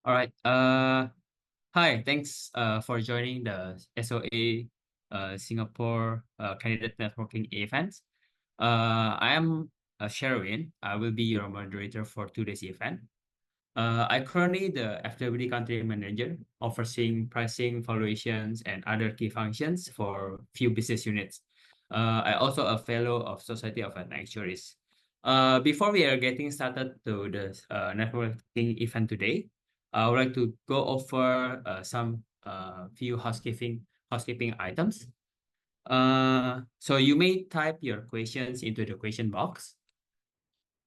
All right. Hi. Thanks for joining the SOA Singapore Candidate Networking event. I am Sherwin. I will be your moderator for today's event. I currently the FWD country manager, overseeing pricing, valuations, and other key functions for few business units. I also a fellow of Society of Actuaries. Before we are getting started to the networking event today, I would like to go over some few housekeeping items. So you may type your questions into the question box.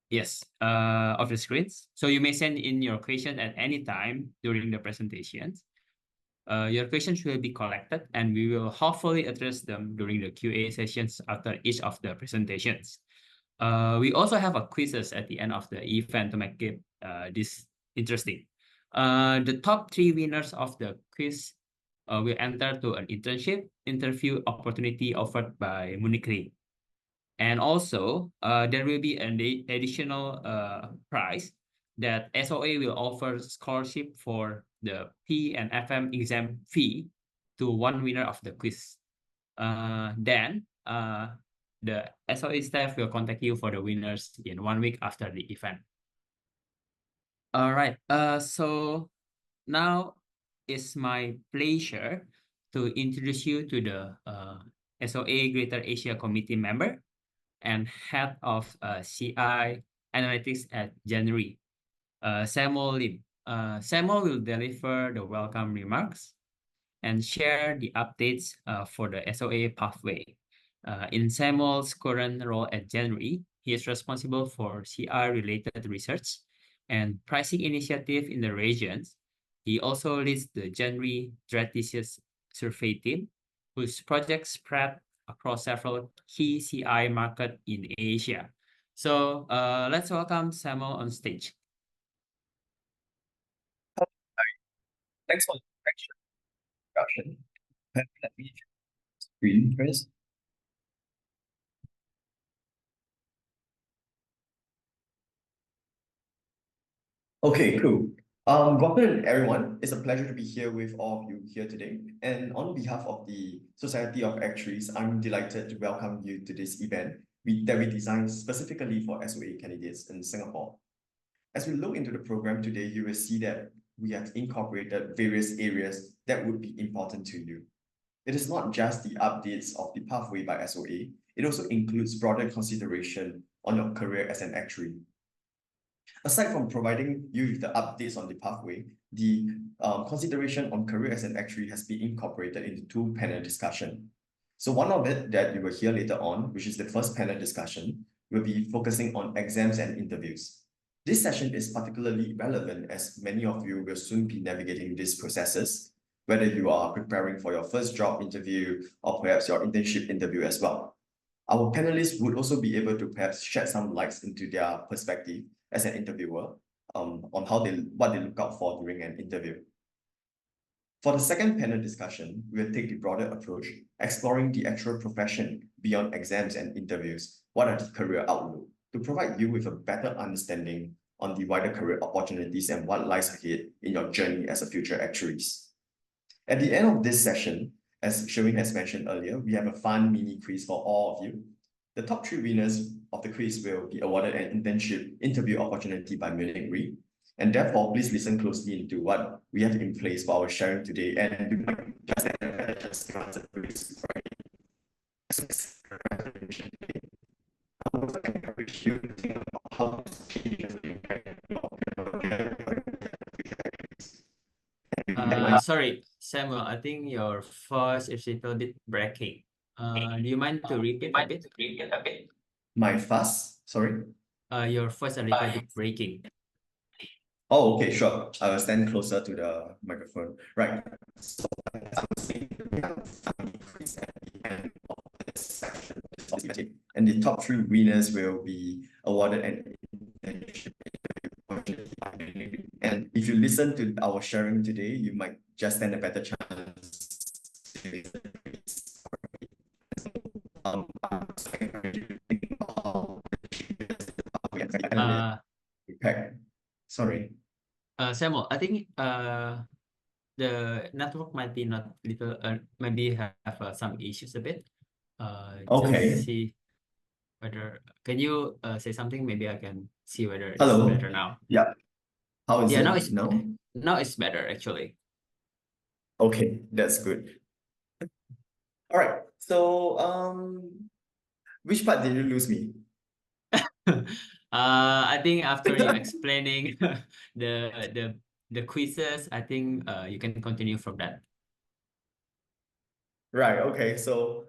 Yes, of the screens. So you may send in your question at any time during the presentations. Your questions will be collected and we will hopefully address them during the QA sessions after each of the presentations. We also have a quizzes at the end of the event to make it this interesting. The top 3 winners of the quiz will enter to an internship interview opportunity offered by Munich Re. And also, there will be an additional prize that SOA will offer scholarship for the P and FM exam fee to one winner of the quiz. Then the SOA staff will contact you for the winners in 1 week after the event. All right. So now it's my pleasure to introduce you to the SOA Greater Asia Committee member and head of CI Analytics at January, Samuel Lim. Samuel will deliver the welcome remarks and share the updates for the SOA pathway. In Samuel's current role at January, he is responsible for CI-related research and pricing initiative in the regions. He also leads the January strategies survey team, whose projects spread across several key CI markets in Asia. So let's welcome Samuel on stage. Thanks for the introduction. Let me screen first. Okay, cool. Good afternoon, everyone. It's a pleasure to be here with all of you here today. And on behalf of the Society of Actuaries, I'm delighted to welcome you to this event that we designed specifically for SOA candidates in Singapore. As we look into the program today, you will see that we have incorporated various areas that would be important to you. It is not just the updates of the pathway by SOA, it also includes broader consideration on your career as an actuary. Aside from providing you with the updates on the pathway, the consideration on career as an actuary has been incorporated into 2 panel discussion. So one of it that you will hear later on, which is the first panel discussion, will be focusing on exams and interviews. This session is particularly relevant as many of you will soon be navigating these processes, whether you are preparing for your first job interview or perhaps your internship interview as well. Our panelists would also be able to perhaps shed some lights into their perspective as an interviewer on what they look out for during an interview. For the second panel discussion, we'll take the broader approach, exploring the actual profession beyond exams and interviews. What are the career outlook to provide you with a better understanding on the wider career opportunities and what lies ahead in your journey as a future actuaries. At the end of this session, as Sherwin has mentioned earlier, we have a fun mini quiz for all of you. The top 3 winners of the quiz will be awarded an internship interview opportunity by Munich Re. And therefore, please listen closely into what we have in place for our sharing today. And you might just answer the quiz for I would encourage you to think about how this changes the impact of Sorry, Samuel, I think your voice is a little bit breaking. Do you mind to repeat a bit? My fuss, sorry? Your voice a little bit breaking. Oh, okay, sure. I will stand closer to the microphone. Right. So as I was saying, we have a fun quiz at the end of this section. And the top 3 winners will be awarded an internship opportunity. And if you listen to our sharing today, you might just stand a better chance to listen to this. Uh, Sorry. Samuel, I think the network might be not little maybe have some issues a bit. Just Okay. see whether can you say something? Maybe I can see whether it's Hello. better now. Yeah. How is Yeah, it now? now it's better actually. Okay, that's good. All right. So, which part did you lose me? I think after you explaining the the the quizzes, I think you can continue from that. Right, okay. So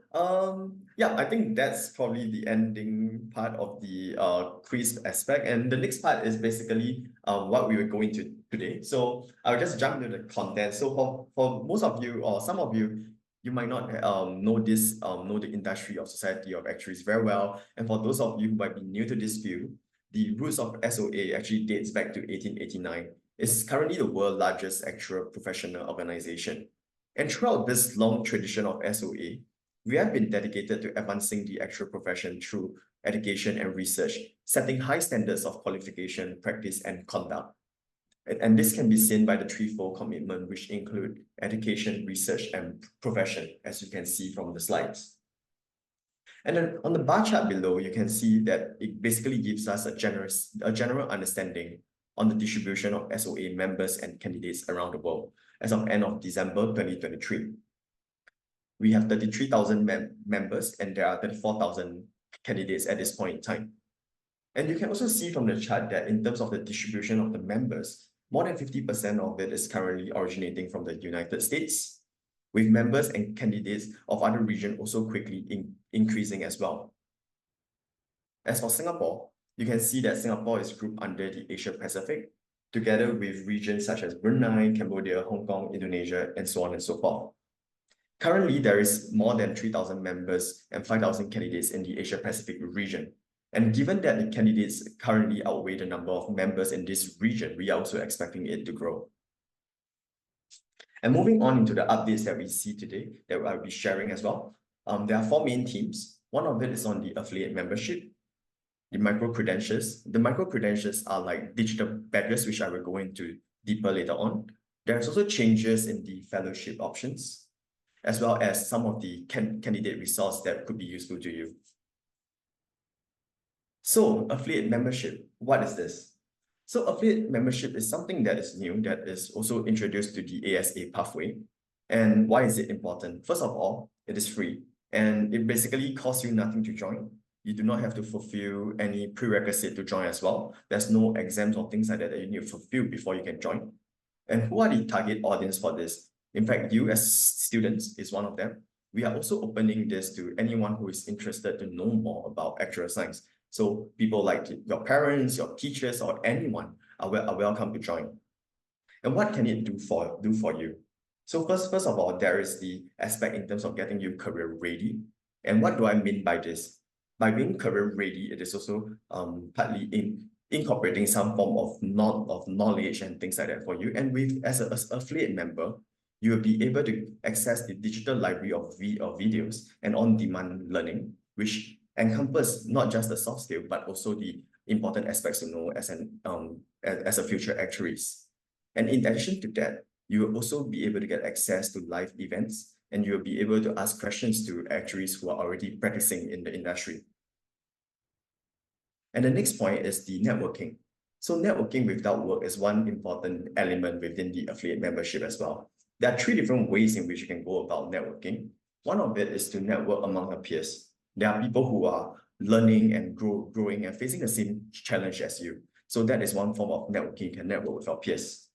yeah, I think that's probably the ending part of the quiz aspect. And the next part is basically what we were going to today. So I'll just jump into the content. So for most of you or some of you, you might not know this know the industry of Society of Actuaries very well. And for those of you who might be new to this field, the roots of SOA actually dates back to 1889. It's currently the world's largest actuarial professional organization. And throughout this long tradition of SOA, we have been dedicated to advancing the actual profession through education and research, setting high standards of qualification, practice, and conduct. And this can be seen by the threefold commitment, which include education, research, and profession, as you can see from the slides. And then on the bar chart below, you can see that it basically gives us a general understanding on the distribution of SOA members and candidates around the world as of end of December 2023. We have 33,000 members and there are 34,000 candidates at this point in time. And you can also see from the chart that in terms of the distribution of the members, more than 50% of it is currently originating from the United States, with members and candidates of other regions also quickly increasing as well. As for Singapore, you can see that Singapore is grouped under the Asia Pacific, together with regions such as Brunei, Cambodia, Hong Kong, Indonesia, and so on and so forth. Currently, there is more than 3,000 members and 5,000 candidates in the Asia Pacific region. And given that the candidates currently outweigh the number of members in this region, we are also expecting it to grow. And moving on into the updates that we see today, that I'll be sharing as well. There are four main themes. One of it is on the affiliate membership, the micro-credentials. The micro-credentials are like digital badges, which I will go into deeper later on. There's also changes in the fellowship options, as well as some of the candidate resource that could be useful to you. So affiliate membership, what is this? So affiliate membership is something that is new, that is also introduced to the ASA pathway. And why is it important? First of all, it is free and it basically costs you nothing to join. You do not have to fulfill any prerequisite to join as well. There's no exams or things like that that you need to fulfill before you can join. And who are the target audience for this? In fact, you as students is one of them. We are also opening this to anyone who is interested to know more about actuarial science. So people like your parents, your teachers, or anyone are welcome to join. And what can it do for you? So first of all, there is the aspect in terms of getting you career ready. And what do I mean by this? By being career ready, it is also partly incorporating some form of knowledge and things like that for you. And with as an affiliate member, you will be able to access the digital library of videos and on-demand learning, which encompass not just the soft skill, but also the important aspects to know as a future actuaries. And in addition to that, you will also be able to get access to live events and you'll be able to ask questions to actuaries who are already practicing in the industry. And the next point is the networking. So networking without work is one important element within the affiliate membership as well. There are three different ways in which you can go about networking. One of it is to network among your peers. There are people who are learning and growing and facing the same challenge as you. So that is one form of networking. You can network with your peers.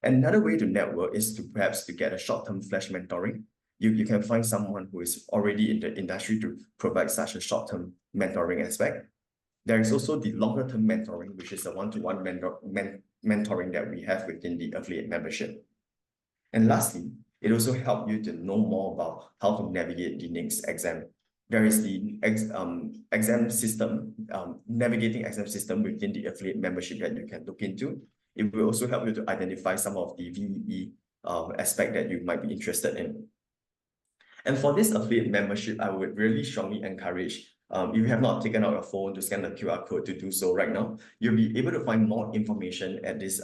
Another way to network is to perhaps to get a short-term flash mentoring. You can find someone who is already in the industry to provide such a short-term mentoring aspect. There is also the longer-term mentoring, which is the one-to-one mentoring that we have within the affiliate membership. And lastly, it also helps you to know more about how to navigate the next exam. There is the exam system, navigating exam system within the affiliate membership that you can look into. It will also help you to identify some of the VE aspect that you might be interested in. And for this affiliate membership, I would really strongly encourage if you have not taken out your phone to scan the QR code to do so right now, you'll be able to find more information at this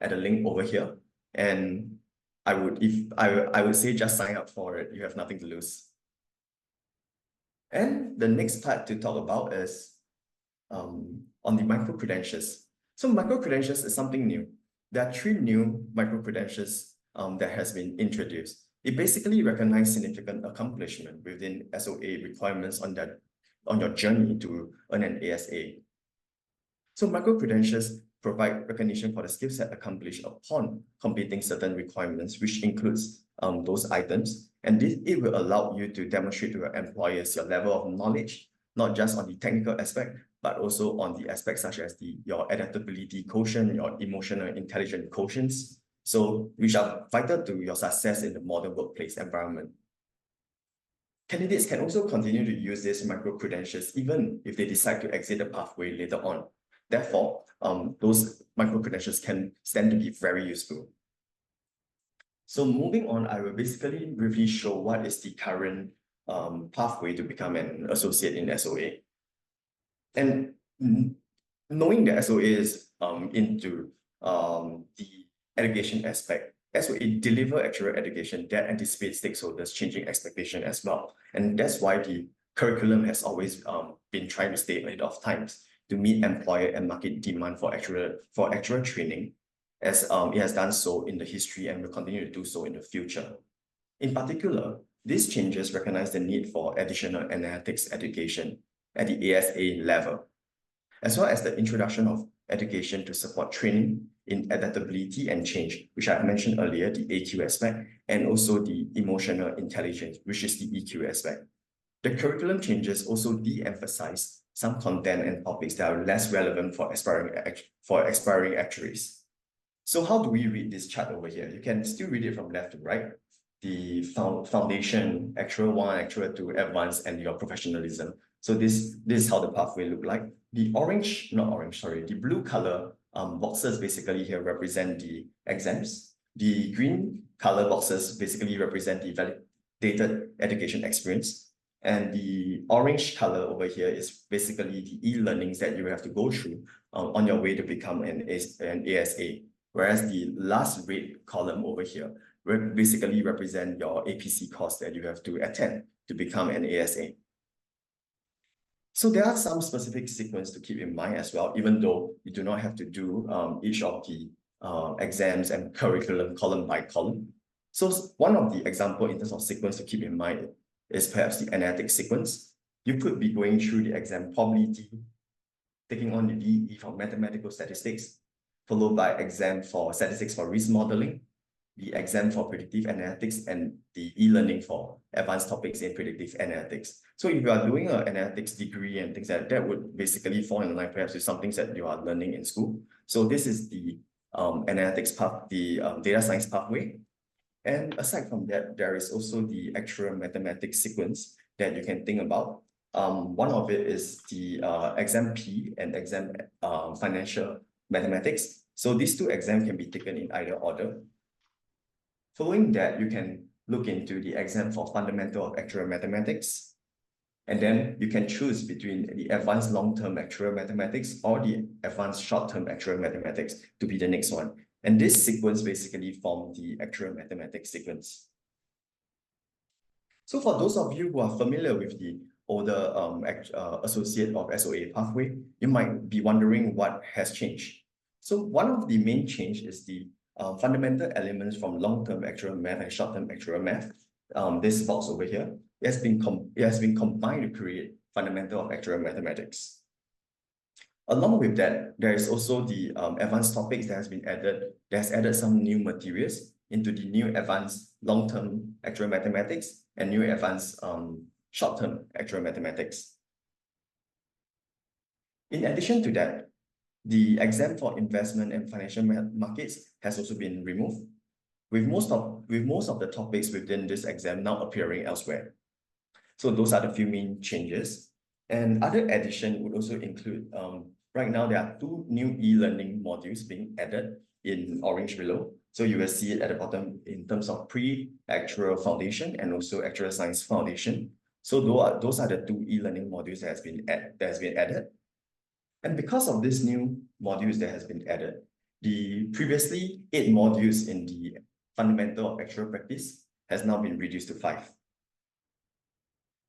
at the link over here. And I would say just sign up for it. You have nothing to lose. And the next part to talk about is on the micro credentials. So micro credentials is something new. There are 3 new micro credentials that has been introduced. It basically recognizes significant accomplishment within SOA requirements on your journey to earn an ASA. So micro-credentials provide recognition for the skill set accomplished upon completing certain requirements, which includes those items. And it will allow you to demonstrate to your employers your level of knowledge, not just on the technical aspect, but also on the aspects such as your adaptability quotient, your emotional intelligence quotients, so which are vital to your success in the modern workplace environment. Candidates can also continue to use these micro-credentials even if they decide to exit the pathway later on. Therefore, those micro-credentials can stand to be very useful. So moving on, I will basically briefly show what is the current pathway to become an associate in SOA. And knowing that SOA is into the education aspect, SOA deliver actuarial education that anticipates stakeholders' changing expectation as well. And that's why the curriculum has always been trying to stay ahead of times to meet employer and market demand for actuarial training, as it has done so in the history and will continue to do so in the future. In particular, these changes recognize the need for additional analytics education at the ASA level, as well as the introduction of education to support training in adaptability and change, which I mentioned earlier, the AQ aspect, and also the emotional intelligence, which is the EQ aspect. The curriculum changes also de-emphasize some content and topics that are less relevant for aspiring actuaries. So how do we read this chart over here? You can still read it from left to right. The foundation, actuarial 1, actuarial 2, advanced, and your professionalism. So this is how the pathway look like. The the blue color boxes basically here represent the exams. The green color boxes basically represent the validated education experience. And the orange color over here is basically the e-learnings that you have to go through on your way to become an ASA. Whereas the last red column over here basically represent your APC course that you have to attend to become an ASA. So there are some specific sequence to keep in mind as well, even though you do not have to do each of the exams and curriculum column by column. So one of the example in terms of sequence to keep in mind is perhaps the analytic sequence. You could be going through the exam probability, taking on the VE for mathematical statistics, followed by exam for statistics for risk modeling, the exam for predictive analytics, and the e-learning for advanced topics in predictive analytics. So if you are doing an analytics degree and things like that would basically fall in line perhaps with some things that you are learning in school. So this is the analytics path, the data science pathway. And aside from that, there is also the actuarial mathematics sequence that you can think about. One of it is the exam P and exam financial mathematics. So these 2 exams can be taken in either order. Following that, you can look into the exam for fundamental of actuarial mathematics. And then you can choose between the advanced long-term actuarial mathematics or the advanced short-term actuarial mathematics to be the next one. And this sequence basically forms the actuarial mathematics sequence. So for those of you who are familiar with the older associate of SOA pathway, you might be wondering what has changed. So one of the main change is the fundamental elements from long-term actuarial math and short-term actuarial math. This box over here, it has been combined to create fundamental of actuarial mathematics. Along with that, there is also the advanced topics that has been added. That has added some new materials into the new advanced long-term actuarial mathematics and new advanced short-term actuarial mathematics. In addition to that, the exam for investment and financial markets has also been removed, with most of the topics within this exam now appearing elsewhere. So those are the few main changes. And other addition would also include, right now there are 2 new e-learning modules being added in orange below. So you will see it at the bottom in terms of pre-actuarial foundation and also actuarial science foundation. So those are the two e-learning modules that has been added. And because of these new modules that has been added, the previously 8 modules in the fundamental of actual practice has now been reduced to 5.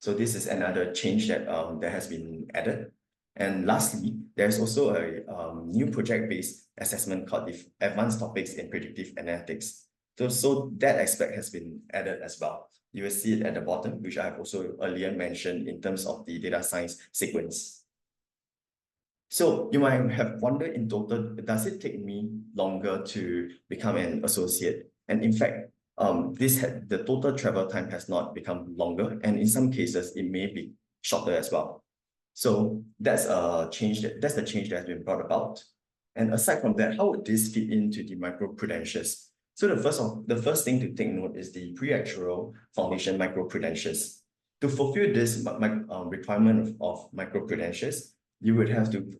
So this is another change that has been added. And lastly, there's also a new project-based assessment called the Advanced Topics in Predictive Analytics. So that aspect has been added as well. You will see it at the bottom, which I have also earlier mentioned in terms of the data science sequence. So you might have wondered in total, does it take me longer to become an associate? And in fact, the total travel time has not become longer, and in some cases, it may be shorter as well. So that's the change that has been brought about. And aside from that, how would this fit into the micro-credentials? So the first thing to take note is the pre-actuarial foundation micro-credentials. To fulfill this requirement of micro-credentials, you would have to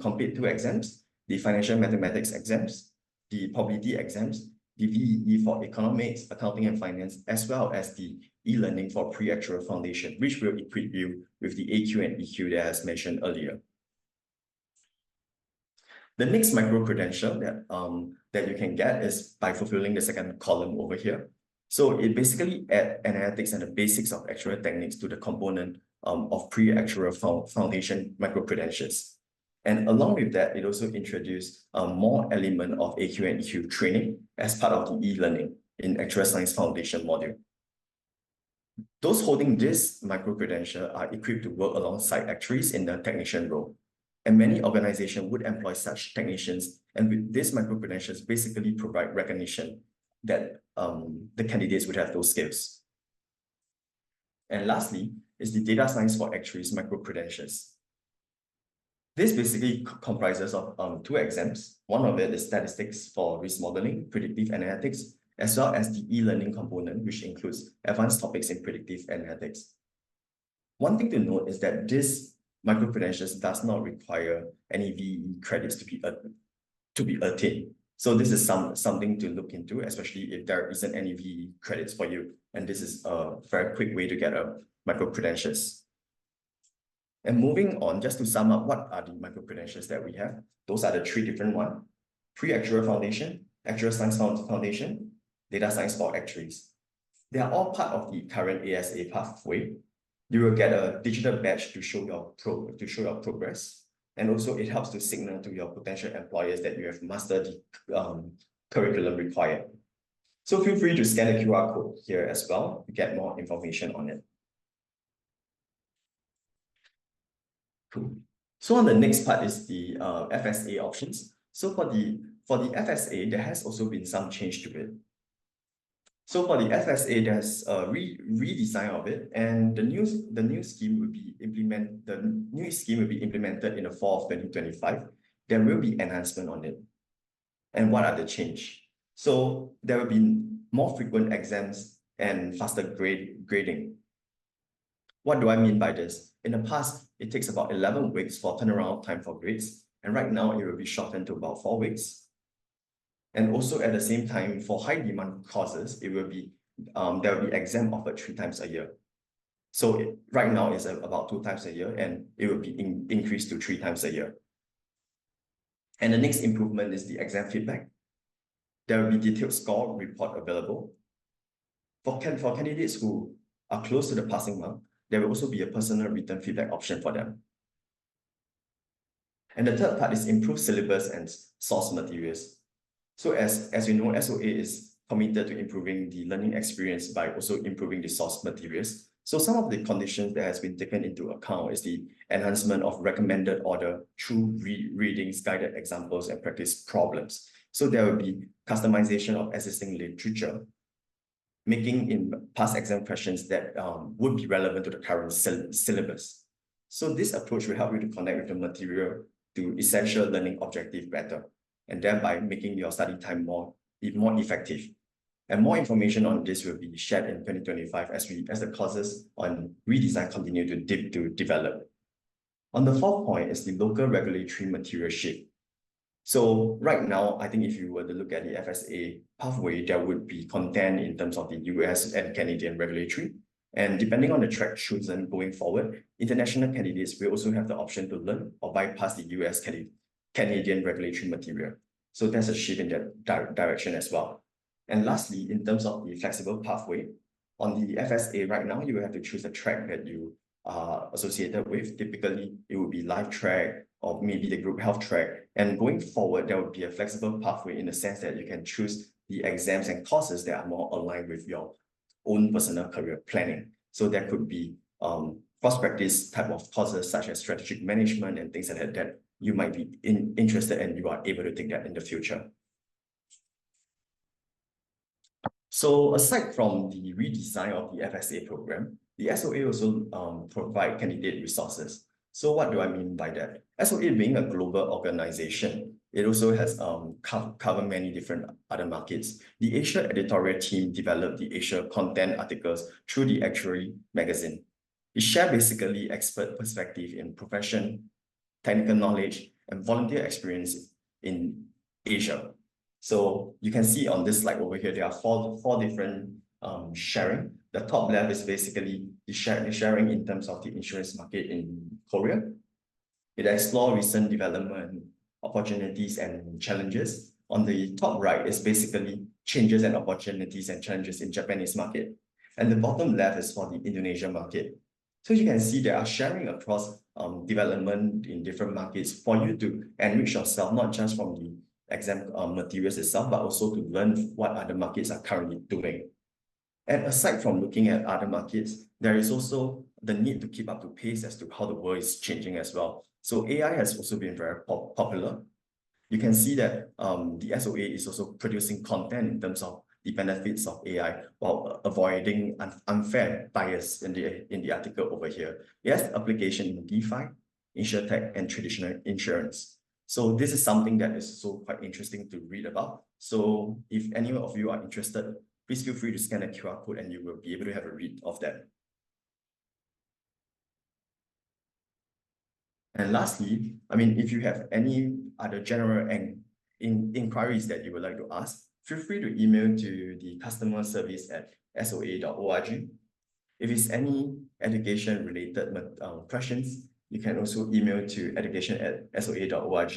complete 2 exams, the financial mathematics exams, the probability exams, the VEE for economics, accounting and finance, as well as the e-learning for pre-actuarial foundation, which will equip you with the AQ and EQ that I was mentioned earlier. The next micro-credential that you can get is by fulfilling the second column over here. So it basically adds analytics and the basics of actuarial techniques to the component of pre-actuarial foundation micro-credentials. And along with that, it also introduced more element of AQ and EQ training as part of the e-learning in actuarial science foundation module. Those holding this micro-credential are equipped to work alongside actuaries in the technician role. And many organizations would employ such technicians, and with these micro-credentials basically provide recognition that the candidates would have those skills. And lastly is the data science for actuaries micro-credentials. This basically comprises of 2 exams. One of it is statistics for risk modeling, predictive analytics, as well as the e-learning component, which includes advanced topics in predictive analytics. One thing to note is that this micro-credentials does not require any VE credits to be attained. So this is something to look into, especially if there isn't any VE credits for you. And this is a very quick way to get a micro-credentials. And moving on, just to sum up, what are the micro-credentials that we have? Those are the 3 different ones: pre-actuarial foundation, actuarial science foundation, data science for actuaries. They are all part of the current ASA pathway. You will get a digital badge to show your progress, and also it helps to signal to your potential employers that you have mastered the curriculum required. So feel free to scan the QR code here as well to get more information on it. Cool. So on the next part is the FSA options. So for the FSA, there has also been some change to it. So for the FSA, there's a redesign of it, and the new scheme will be implemented in the fall of 2025. There will be enhancement on it. And what are the change? So there will be more frequent exams and faster grading. What do I mean by this? In the past, it takes about 11 weeks for turnaround time for grades, and right now it will be shortened to about 4 weeks. And also at the same time, for high demand courses, it will be there will be exam offered 3 times a year. So right now it's about 2 times a year, and it will be increased to 3 times a year. And the next improvement is the exam feedback. There will be detailed score report available. For candidates who are close to the passing mark, there will also be a personal written feedback option for them. And the third part is improved syllabus and source materials. So as you know, SOA is committed to improving the learning experience by also improving the source materials. So some of the conditions that has been taken into account is the enhancement of recommended order through readings, guided examples, and practice problems. So there will be customization of existing literature, making in past exam questions that would be relevant to the current syllabus. So this approach will help you to connect with the material to essential learning objective better, and thereby making your study time more effective. And more information on this will be shared in 2025 as the courses on redesign continue to develop. On the 4th point is the local regulatory material shift. So right now, I think if you were to look at the FSA pathway, there would be content in terms of the US and Canadian regulatory. And depending on the track chosen going forward, international candidates will also have the option to learn or bypass the US Canadian regulatory material. So there's a shift in that direction as well. And lastly, in terms of the flexible pathway, on the FSA right now, you will have to choose a track that you are associated with. Typically, it would be life track or maybe the group health track. And going forward, there would be a flexible pathway in the sense that you can choose the exams and courses that are more aligned with your own personal career planning. So there could be cross-practice type of courses such as strategic management and things like that that you might be interested and you are able to take that in the future. So aside from the redesign of the FSA program, the SOA also provide candidate resources. So what do I mean by that? SOA being a global organization, it also has covered many different other markets. The Asia editorial team developed the Asia content articles through the Actuary magazine. It shares basically expert perspective in profession, technical knowledge, and volunteer experience in Asia. So you can see on this slide over here, there are four different sharing. The top left is basically the sharing in terms of the insurance market in Korea. It explores recent development, opportunities, and challenges. On the top right is basically changes and opportunities and challenges in Japanese market. And the bottom left is for the Indonesia market. So you can see they are sharing across development in different markets for you to enrich yourself, not just from the exam materials itself, but also to learn what other markets are currently doing. And aside from looking at other markets, there is also the need to keep up to pace as to how the world is changing as well. So AI has also been very popular. You can see that the SOA is also producing content in terms of the benefits of AI while avoiding unfair bias in the article over here. It has application in DeFi, InsurTech, and traditional insurance. So this is something that is so quite interesting to read about. So if any of you are interested, please feel free to scan the QR code and you will be able to have a read of that. And lastly, if you have any other general inquiries that you would like to ask, feel free to email to the customer service at soa.org. If it's any education-related questions, you can also email to education@soa.org.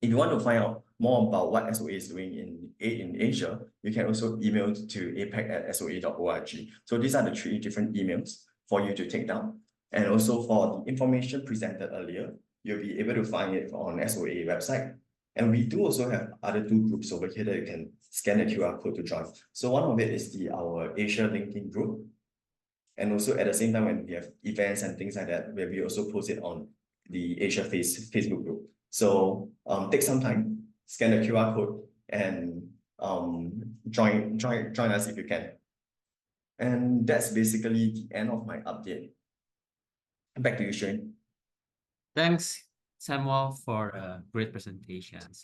If you want to find out more about what SOA is doing in Asia, you can also email to apac@soa.org. So these are the 3 different emails for you to take down. And also for the information presented earlier, you'll be able to find it on SOA website. And we do also have other 2 groups over here that you can scan the QR code to join. So one of it is our Asia linking group. And also at the same time, when we have events and things like that, where we also post it on the Asia Facebook group. So take some time, scan the QR code, and join us if you can. And that's basically the end of my update. Back to you, Shane. Thanks, Samuel, for great presentations.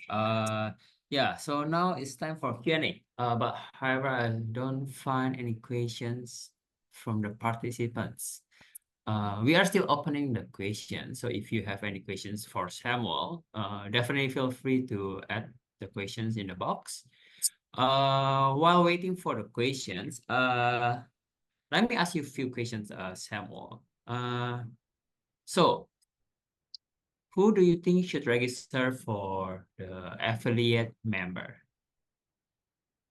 Yeah, so now it's time for Q&A. But however, I don't find any questions from the participants. We are still opening the questions. So if you have any questions for Samuel, definitely feel free to add the questions in the box. While waiting for the questions, let me ask you a few questions, Samuel. So who do you think should register for the affiliate member?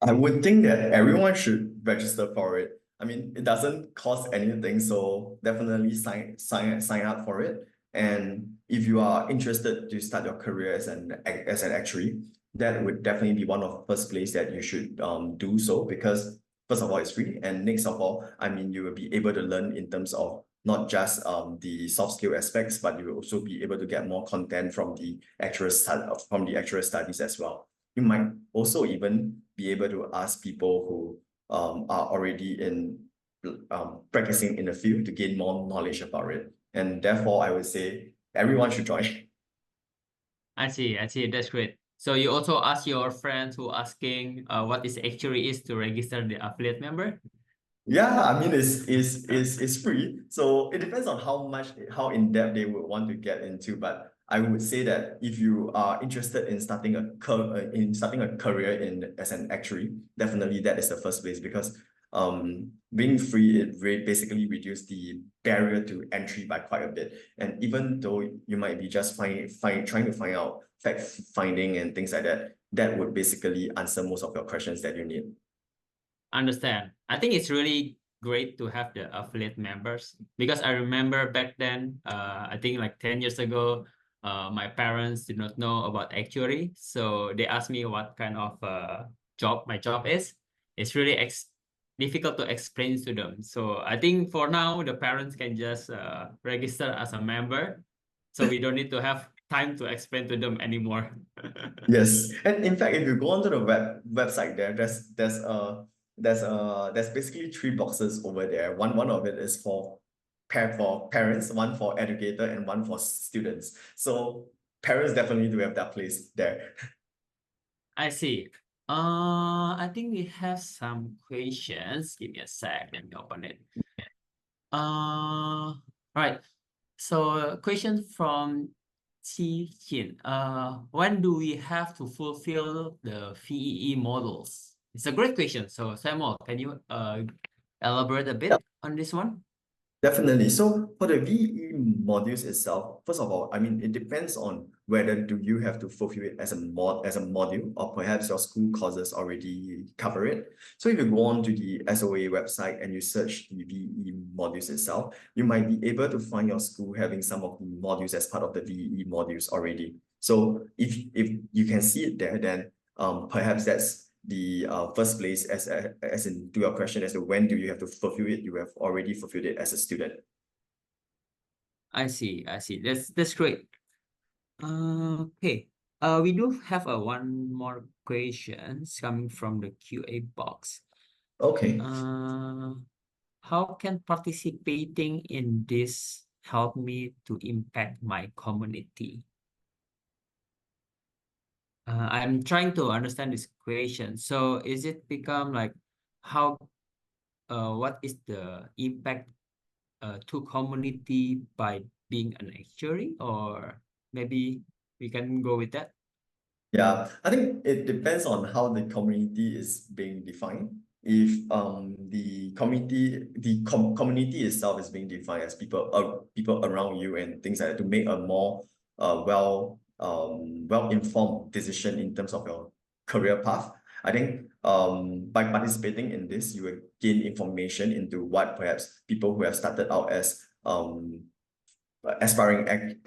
I would think that everyone should register for it. It doesn't cost anything, so definitely sign up for it. And if you are interested to start your career as an actuary, that would definitely be one of the first place that you should do so, because first of all, it's free, and next of all, you will be able to learn in terms of not just the soft skill aspects, but you will also be able to get more content from the actual studies as well. You might also even be able to ask people who are already practicing in the field to gain more knowledge about it. And therefore, I would say everyone should join. I see. That's great. So you also ask your friends who asking what is actuary is to register the affiliate member? Yeah, it's free. So it depends on how in depth they would want to get into. But I would say that if you are interested in starting a career as an actuary, definitely that is the first place, because being free, basically reduce the barrier to entry by quite a bit. And even though you might be just trying to find out fact finding and things like that, that would basically answer most of your questions that you need. Understand. I think it's really great to have the affiliate members because I remember back then, I think like 10 years ago, my parents did not know about actuary. So they asked me what kind of job my job is. It's really difficult to explain to them. So I think for now, the parents can just register as a member. So we don't need to have time to explain to them anymore. Yes, and in fact, if you go onto the website there, there's basically three boxes over there. One of it is for parents, one for educator, and one for students. So parents definitely do have that place there. I see. I think we have some questions. Give me a sec. Let me open it. Right. So, question from Qi Jin. When do we have to fulfill the VEE models? It's a great question. So, Samuel, can you elaborate a bit on this one? Definitely. So for the VE modules itself, first of all, I mean, it depends on whether do you have to fulfill it as a module, or perhaps your school courses already cover it. So if you go on to the SOA website and you search the VE modules itself, you might be able to find your school having some of the modules as part of the VE modules already. So if you can see it there, then perhaps that's the first place as in to your question as to when do you have to fulfill it, you have already fulfilled it as a student. I see. I see. That's great. Okay. We do have one more questions coming from the QA box. Okay. How can participating in this help me to impact my community? I'm trying to understand this question. So is it become like how what is the impact to community by being an actuary, or maybe we can go with that? Yeah, I think it depends on how the community is being defined. If the community itself is being defined as people around you and things like that to make a more well informed decision in terms of your career path. I think by participating in this, you will gain information into what perhaps people who have started out as aspiring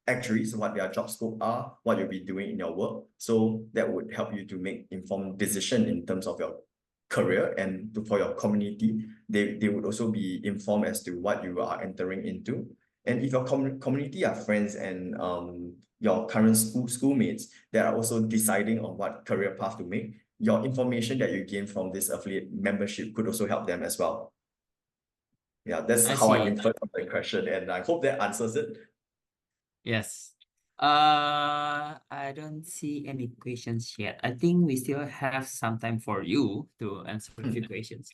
actuaries, what their job scope are, what you'll be doing in your work. So that would help you to make informed decision in terms of your career, and for your community, they would also be informed as to what you are entering into. And if your community are friends and your current schoolmates that are also deciding on what career path to make, your information that you gain from this affiliate membership could also help them as well. Yeah, that's I how I see. inferred from the question, and I hope that answers it. Yes. I don't see any questions yet. I think we still have some time for you to answer a few questions.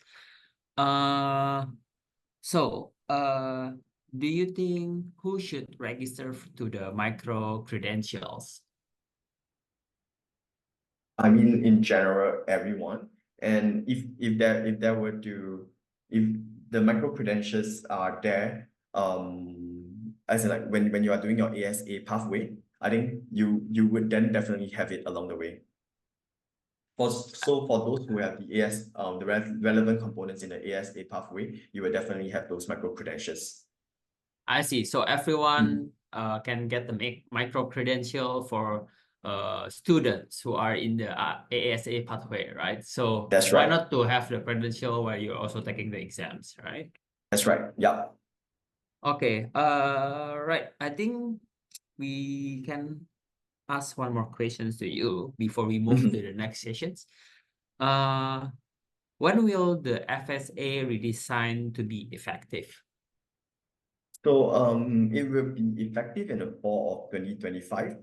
So, do you think who should register to the micro credentials? I mean, in general, everyone. And if the micro credentials are there, as in like when you are doing your ASA pathway, I think you would then definitely have it along the way. So for those who have the relevant components in the ASA pathway, you will definitely have those micro credentials. I see. So everyone can get the micro credential for students who are in the ASA pathway, right? So That's why right. not to have the credential while you're also taking the exams, right? That's right. Yeah. Okay. Right. I think we can ask one more questions to you before we move to the next sessions. When will the FSA redesign to be effective? So it will be effective in the fall of 2025.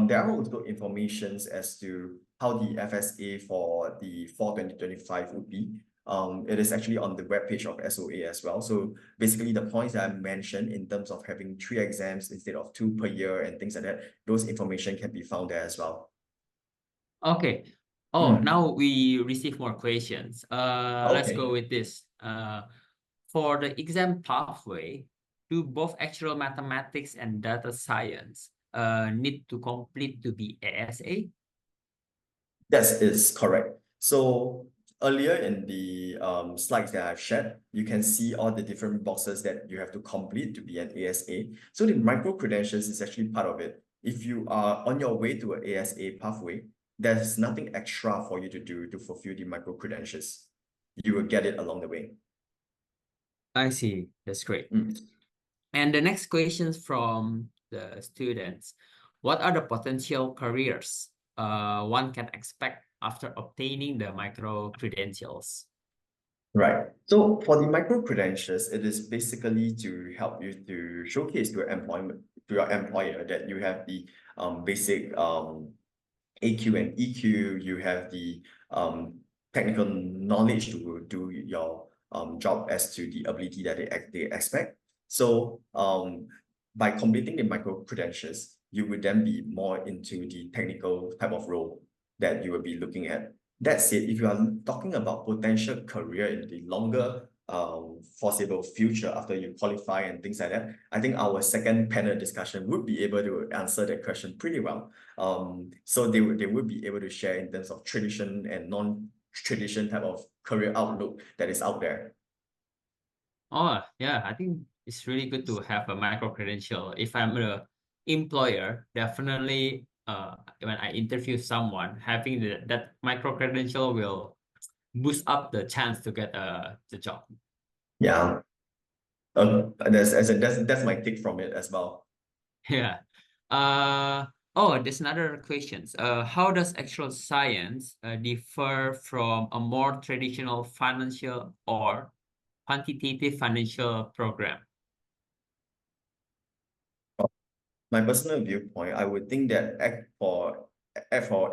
There are also informations as to how the FSA for the fall 2025 would be. It is actually on the webpage of SOA as well. So basically the points that I mentioned in terms of having 3 exams instead of 2 per year and things like that, those information can be found there as well. Okay. Oh, Hmm. now we receive more questions. Let's go Okay. with this. For the exam pathway, do both actual mathematics and data science need to complete to be ASA? That is correct. So earlier in the slides that I've shared, you can see all the different boxes that you have to complete to be an ASA. So the micro credentials is actually part of it. If you are on your way to an ASA pathway, there's nothing extra for you to do to fulfill the micro credentials. You will get it along the way. I see. That's great. Mm. And the next questions from the students. What are the potential careers one can expect after obtaining the micro credentials? Right. So for the micro credentials, it is basically to help you to showcase to your employer that you have the basic AQ and EQ, you have the technical knowledge to do your job as to the ability that they expect. So by completing the micro credentials, you would then be more into the technical type of role that you will be looking at. That said, if you are talking about potential career in the longer foreseeable future after you qualify and things like that, I think our second panel discussion would be able to answer that question pretty well. So they would be able to share in terms of tradition and non-tradition type of career outlook that is out there. Oh, yeah, I think it's really good to have a micro credential. If I'm a employer, definitely when I interview someone, having that micro credential will boost up the chance to get the job. Yeah. That's my take from it as well. Yeah. Uh oh, there's another questions. How does actual science differ from a more traditional financial or quantitative financial program? My personal viewpoint, I would think that for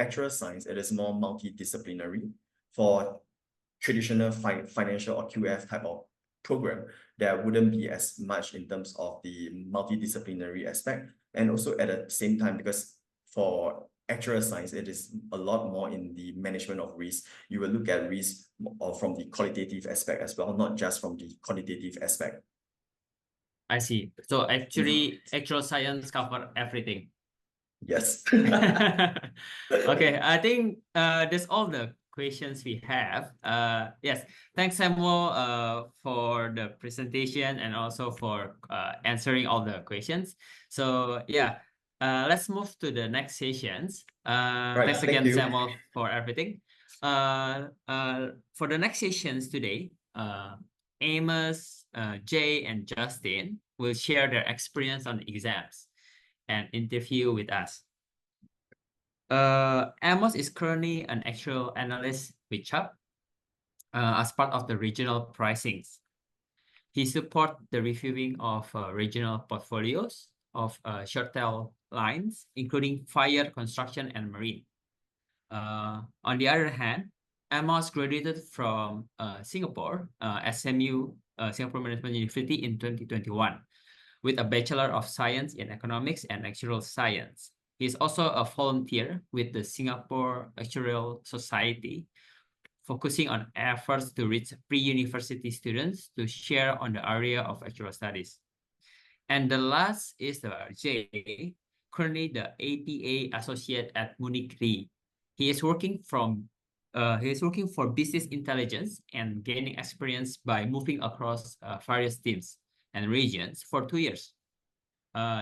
actual science, it is more multidisciplinary. For traditional financial or QF type of program, there wouldn't be as much in terms of the multidisciplinary aspect. And also at the same time, because for actual science, it is a lot more in the management of risk. You will look at risk from the qualitative aspect as well, not just from the quantitative aspect. I see. So Mhm. actually, actual science cover everything. Yes. Okay, I think that's all the questions we have. Yes, thanks Samuel for the presentation and also for answering all the questions. So yeah, let's move to the next sessions. Right. Thanks Thank again, you. Samuel, for everything. For the next sessions today, Amos, Jay, and Justin will share their experience on exams and interview with us. Amos is currently an actual analyst with Chubb as part of the regional pricings. He supports the reviewing of regional portfolios of short-tail lines, including fire, construction, and marine. On the other hand, Amos graduated from Singapore, SMU, Singapore Management University in 2021, with a Bachelor of Science in Economics and Actuarial Science. He is also a volunteer with the Singapore Actuarial Society, focusing on efforts to reach pre-university students to share on the area of actuarial studies. And the last is the J, currently the APA associate at Munich Re. He is working for business intelligence and gaining experience by moving across various teams and regions for 2 years.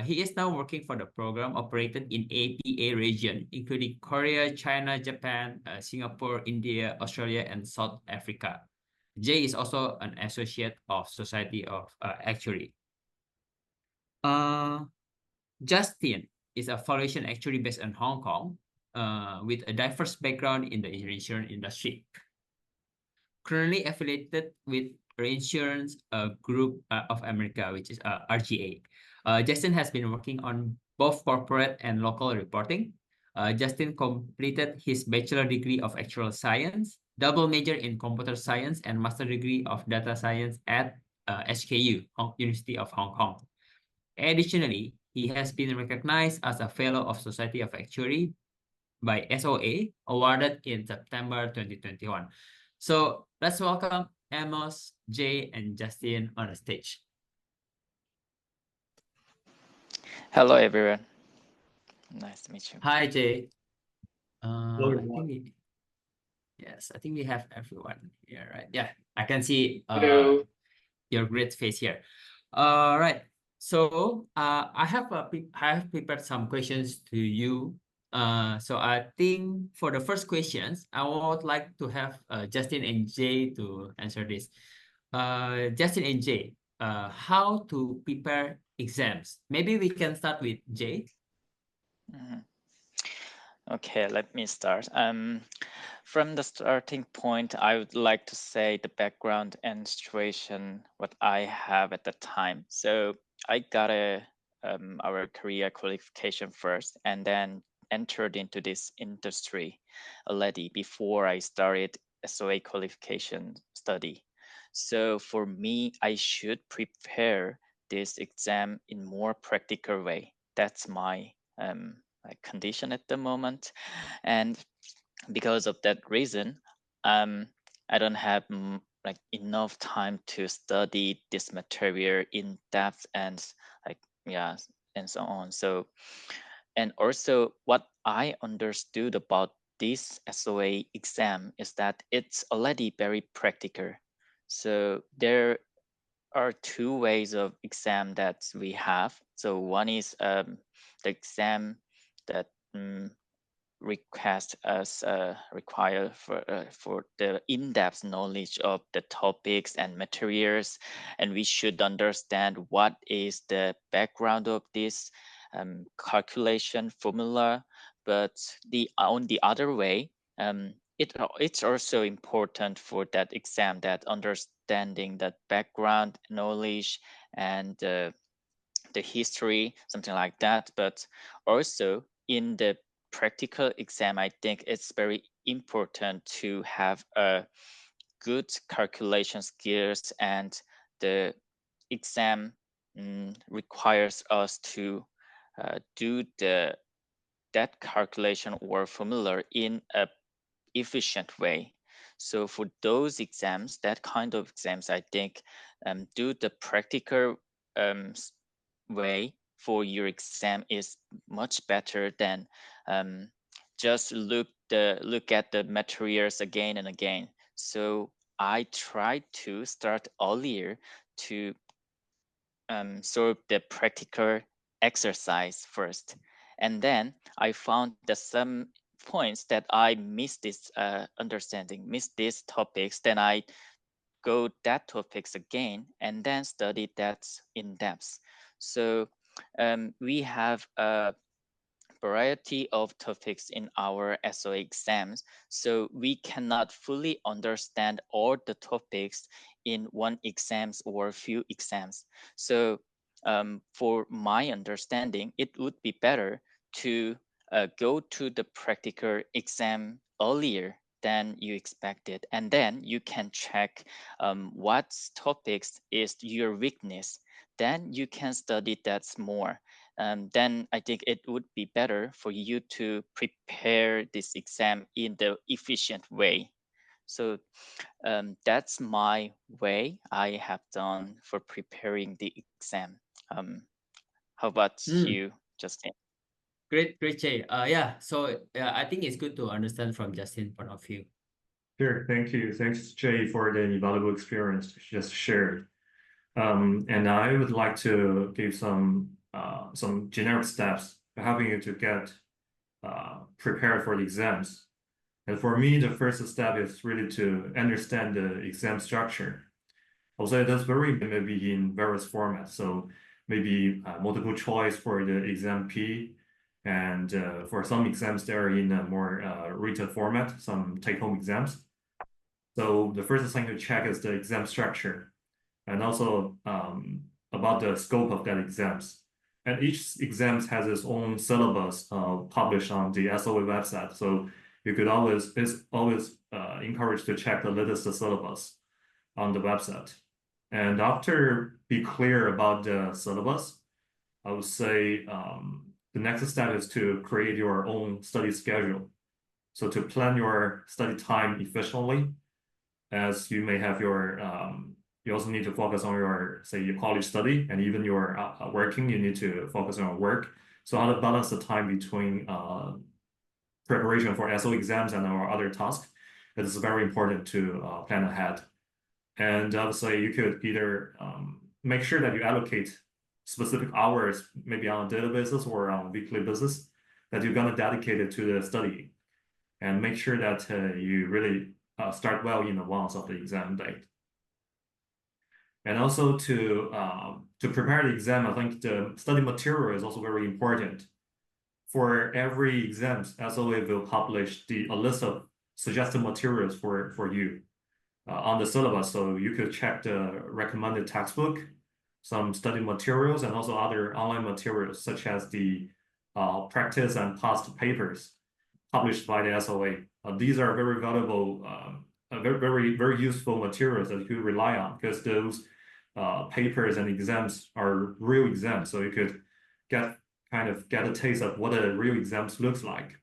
He is now working for the program operated in APA region, including Korea, China, Japan, Singapore, India, Australia, and South Africa. Jay is also an associate of Society of Actuary. Uh, Justin is a valuation actuary based in Hong Kong, with a diverse background in the insurance industry. Currently affiliated with Reinsurance Group of America, which is RGA. Justin has been working on both corporate and local reporting. Justin completed his bachelor degree of actuarial science, double major in computer science, and master degree of data science at HKU, University of Hong Kong. Additionally, he has been recognized as a fellow of Society of Actuary by SOA, awarded in September 2021. So let's welcome Amos, Jay, and Justin on the stage. Hello, everyone. Nice to meet you. Hi, Jay. Hello, I everyone. think yes, I think we have everyone here, right? Yeah, I can see Hello. your great face here. Right. So I have prepared some questions to you. So I think for the first questions, I would like to have Justin and Jay to answer this. Justin and Jay, how to prepare exams? Maybe we can start with Jay. Okay, let me start. From the starting point, I would like to say the background and situation what I have at the time. So I got our career qualification first, and then entered into this industry already before I started SOA qualification study. So for me, I should prepare this exam in more practical way. That's my condition at the moment, and because of that reason, I don't have like enough time to study this material in depth and like yeah and so on. So and also what I understood about this SOA exam is that it's already very practical. So there are two ways of exam that we have. So one is the exam that request us require for the in-depth knowledge of the topics and materials, and we should understand what is the background of this calculation formula. But on the other way, it's also important for that exam that understanding that background knowledge and the history, something like that. But also in the practical exam, I think it's very important to have a good calculation skills, and the exam requires us to do that calculation or formula in a efficient way. So for those exams, that kind of exams, I think do the practical way for your exam is much better than just look at the materials again and again. So I tried to start earlier to solve the practical exercise first, and then I found that some points that I missed this understanding, missed these topics, then I go that topics again and then study that in depth. So we have a variety of topics in our SOA exams, so we cannot fully understand all the topics in one exams or few exams. So for my understanding, it would be better to go to the practical exam earlier than you expected, and then you can check what topics is your weakness. Then you can study that more. Then I think it would be better for you to prepare this exam in the efficient way. So that's my way I have done for preparing the exam. How about you, Justin? Great, Jay. Yeah. So I think it's good to understand from Justin's point of view. Sure, thank you. Thanks, Jay, for the invaluable experience you just shared. And I would like to give some generic steps for helping you to get prepared for the exams. And for me, the first step is really to understand the exam structure. Also, that's very maybe in various formats. So maybe multiple choice for the exam P, and for some exams, they're in a more written format, some take-home exams. So the first thing to check is the exam structure, and also about the scope of that exams. And each exam has its own syllabus published on the SOA website. So you could always encouraged to check the latest syllabus on the website. And after be clear about the syllabus, I would say the next step is to create your own study schedule. So to plan your study time efficiently, as you may have your, you also need to focus on your, say, your college study, and even your working, you need to focus on your work. So how to balance the time between preparation for SO exams and our other tasks, it is very important to plan ahead. And obviously, you could either make sure that you allocate specific hours, maybe on a daily basis or on a weekly basis, that you're going to dedicate it to the study, and make sure that you really start well in advance of the exam date. And also to prepare the exam, I think the study material is also very important. For every exam, SOA will publish a list of suggested materials for you on the syllabus. So you could check the recommended textbook, some study materials, and also other online materials, such as the practice and past papers published by the SOA. These are very valuable, very useful materials that you could rely on, because those papers and exams are real exams. So you could get a taste of what a real exams looks like,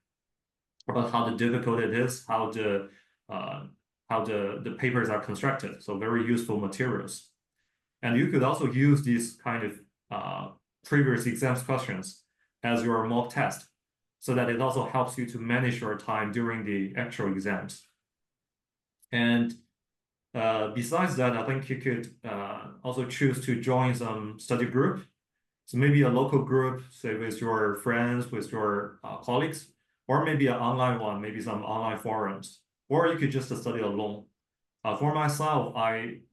about how difficult it is, how the papers are constructed. So very useful materials. And you could also use these kind of previous exams questions as your mock test, so that it also helps you to manage your time during the actual exams. And besides that, I think you could also choose to join some study group. So maybe a local group, say with your friends, with your colleagues, or maybe an online one, maybe some online forums, or you could just study alone. For myself,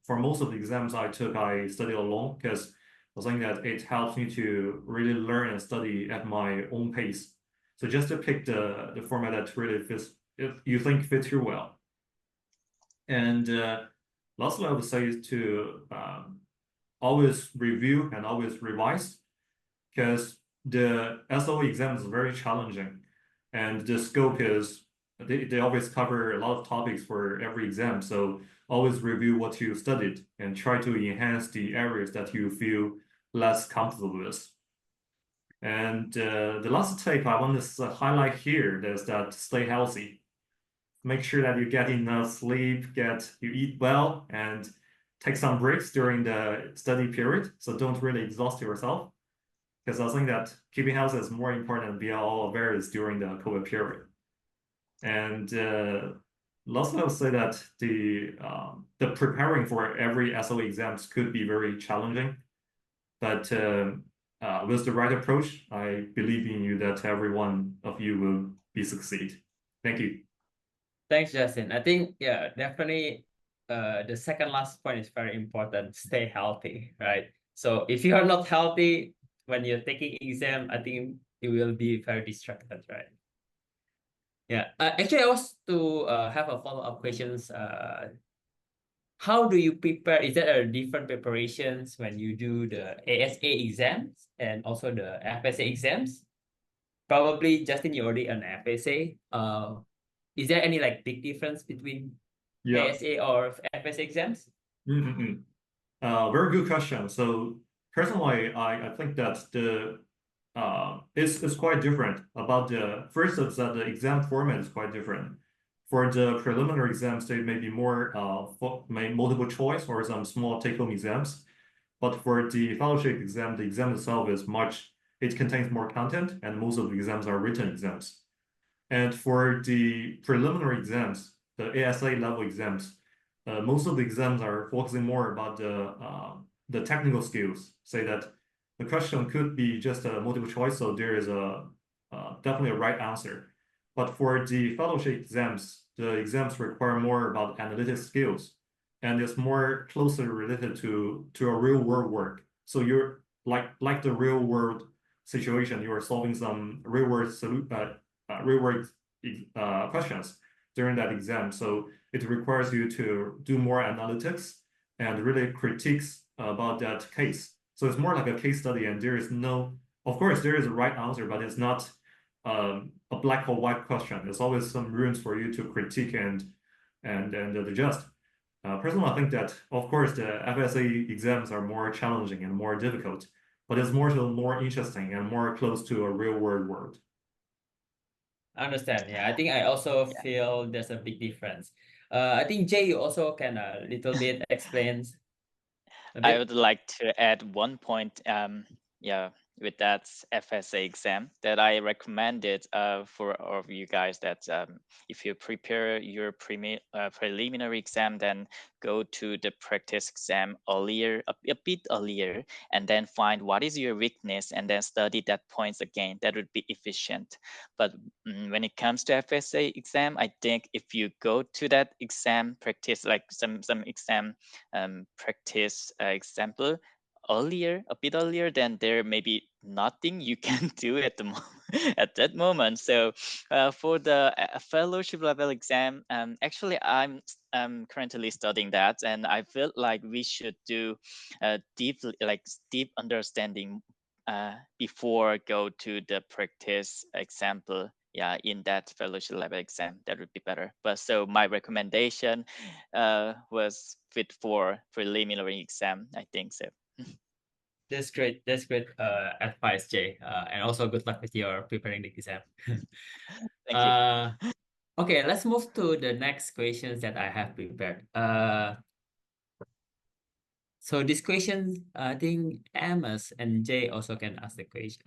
for most of the exams I took, I studied alone, because I think that it helps me to really learn and study at my own pace. So just to pick the format that really fits, if you think fits you well. And lastly, I would say is to always review and always revise, because the SOA exam is very challenging, and the scope is, they always cover a lot of topics for every exam. So always review what you studied and try to enhance the areas that you feel less comfortable with. And the last tip I want to highlight here is that stay healthy. Make sure that you get enough sleep, you eat well, and take some breaks during the study period. So don't really exhaust yourself, because I think that keeping health is more important beyond all awareness during the COVID period. And lastly, I would say that the preparing for every SOA exams could be very challenging, but with the right approach, I believe in you that every one of you will succeed. Thank you. Thanks, Justin. I think, yeah, definitely the second last point is very important. Stay healthy, right? So if you are not healthy when you're taking exam, I think you will be very distracted, right? Yeah. Actually, I was to have a follow-up questions. How do you prepare? Is there a different preparations when you do the ASA exams and also the FSA exams? Probably, Justin, you already an FSA. Is there any like big difference between ASA or FSA exams? Very good question. So personally, I think that it's quite different. About first is that the exam format is quite different. For the preliminary exams, they may be more multiple choice or some small take-home exams. But for the fellowship exam, the exam itself is it contains more content, and most of the exams are written exams. And for the preliminary exams, the ASA level exams, most of the exams are focusing more about the technical skills. Say that the question could be just a multiple choice, so there is definitely a right answer. But for the fellowship exams, the exams require more about analytic skills, and it's more closely related to a real world work. So you're like the real world situation, you are solving some real world questions during that exam. So it requires you to do more analytics and really critiques about that case. So it's more like a case study, and of course, there is a right answer, but it's not a black or white question. There's always some rooms for you to critique and adjust. Personally, I think that, of course, the FSA exams are more challenging and more difficult. but it's more interesting and more close to a real world. I understand. Yeah, I think I also Yeah. feel there's a big difference. I think Jay, you also can a little bit explain a I bit. would like to add one point, yeah, with that FSA exam that I recommended for all of you guys that if you prepare your preliminary exam, then go to the practice exam earlier, a bit earlier, and then find what is your weakness and then study that points again. That would be efficient. But when it comes to FSA exam, I think if you go to that exam practice, like some exam practice example earlier, a bit earlier, then there may be nothing you can do at the at that moment. So for the fellowship level exam, actually I'm currently studying that, and I feel like we should do deep understanding before go to the practice example. Yeah, in that fellowship level exam, that would be better. But so my recommendation was fit for preliminary exam, I think so. That's great. That's great advice, Jay. And also good luck with your preparing the exam. Thank you. Okay, let's move to the next questions that I have prepared. So this question, I think Amos and Jay also can ask the question,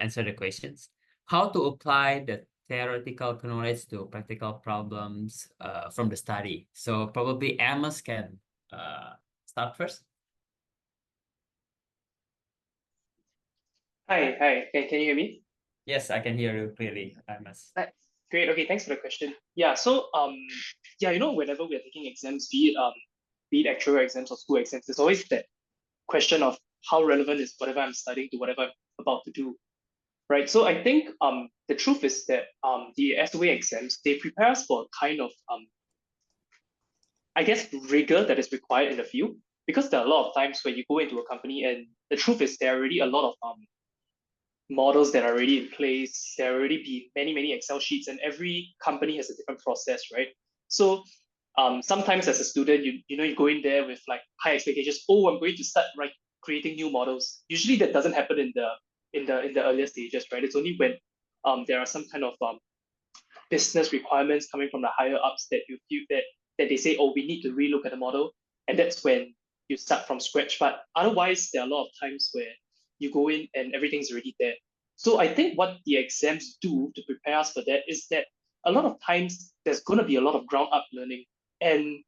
answer the questions. How to apply the theoretical knowledge to practical problems from the study. So probably Amos can start first. Hi. Can you hear me? Yes, I can hear you clearly, Amos. Hi. Great. Okay, thanks for the question. Yeah, so yeah, whenever we're taking exams, be it actuarial exams or school exams, there's always that question of how relevant is whatever I'm studying to whatever I'm about to do, right? So I think the truth is that the SOA exams, they prepare us for a kind of I guess rigor that is required in the field, because there are a lot of times where you go into a company and the truth is there are already a lot of models that are already in place. There already be many Excel sheets, and every company has a different process, right? So sometimes as a student, you go in there with like high expectations. Oh, I'm going to start creating new models. Usually that doesn't happen in the earlier stages, right? It's only when there are some kind of business requirements coming from the higher ups that you feel that they say, oh, we need to relook at the model, and that's when you start from scratch. But otherwise, there are a lot of times where you go in and everything's already there. So I think what the exams do to prepare us for that is that a lot of times there's going to be a lot of ground up learning, and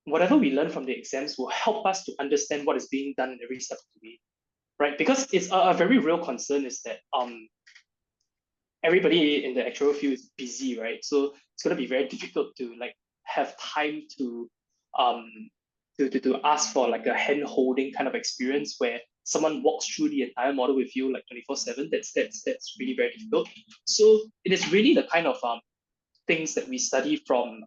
whatever we learn from the exams will help us to understand what is being done in every step of the way, right? Because it's a very real concern is that everybody in the actuarial field is busy, right? So it's going to be very difficult to like have time to ask for like a hand holding kind of experience where someone walks through the entire model with you like 24/7. That's really very difficult. So it is really the kind of things that we study from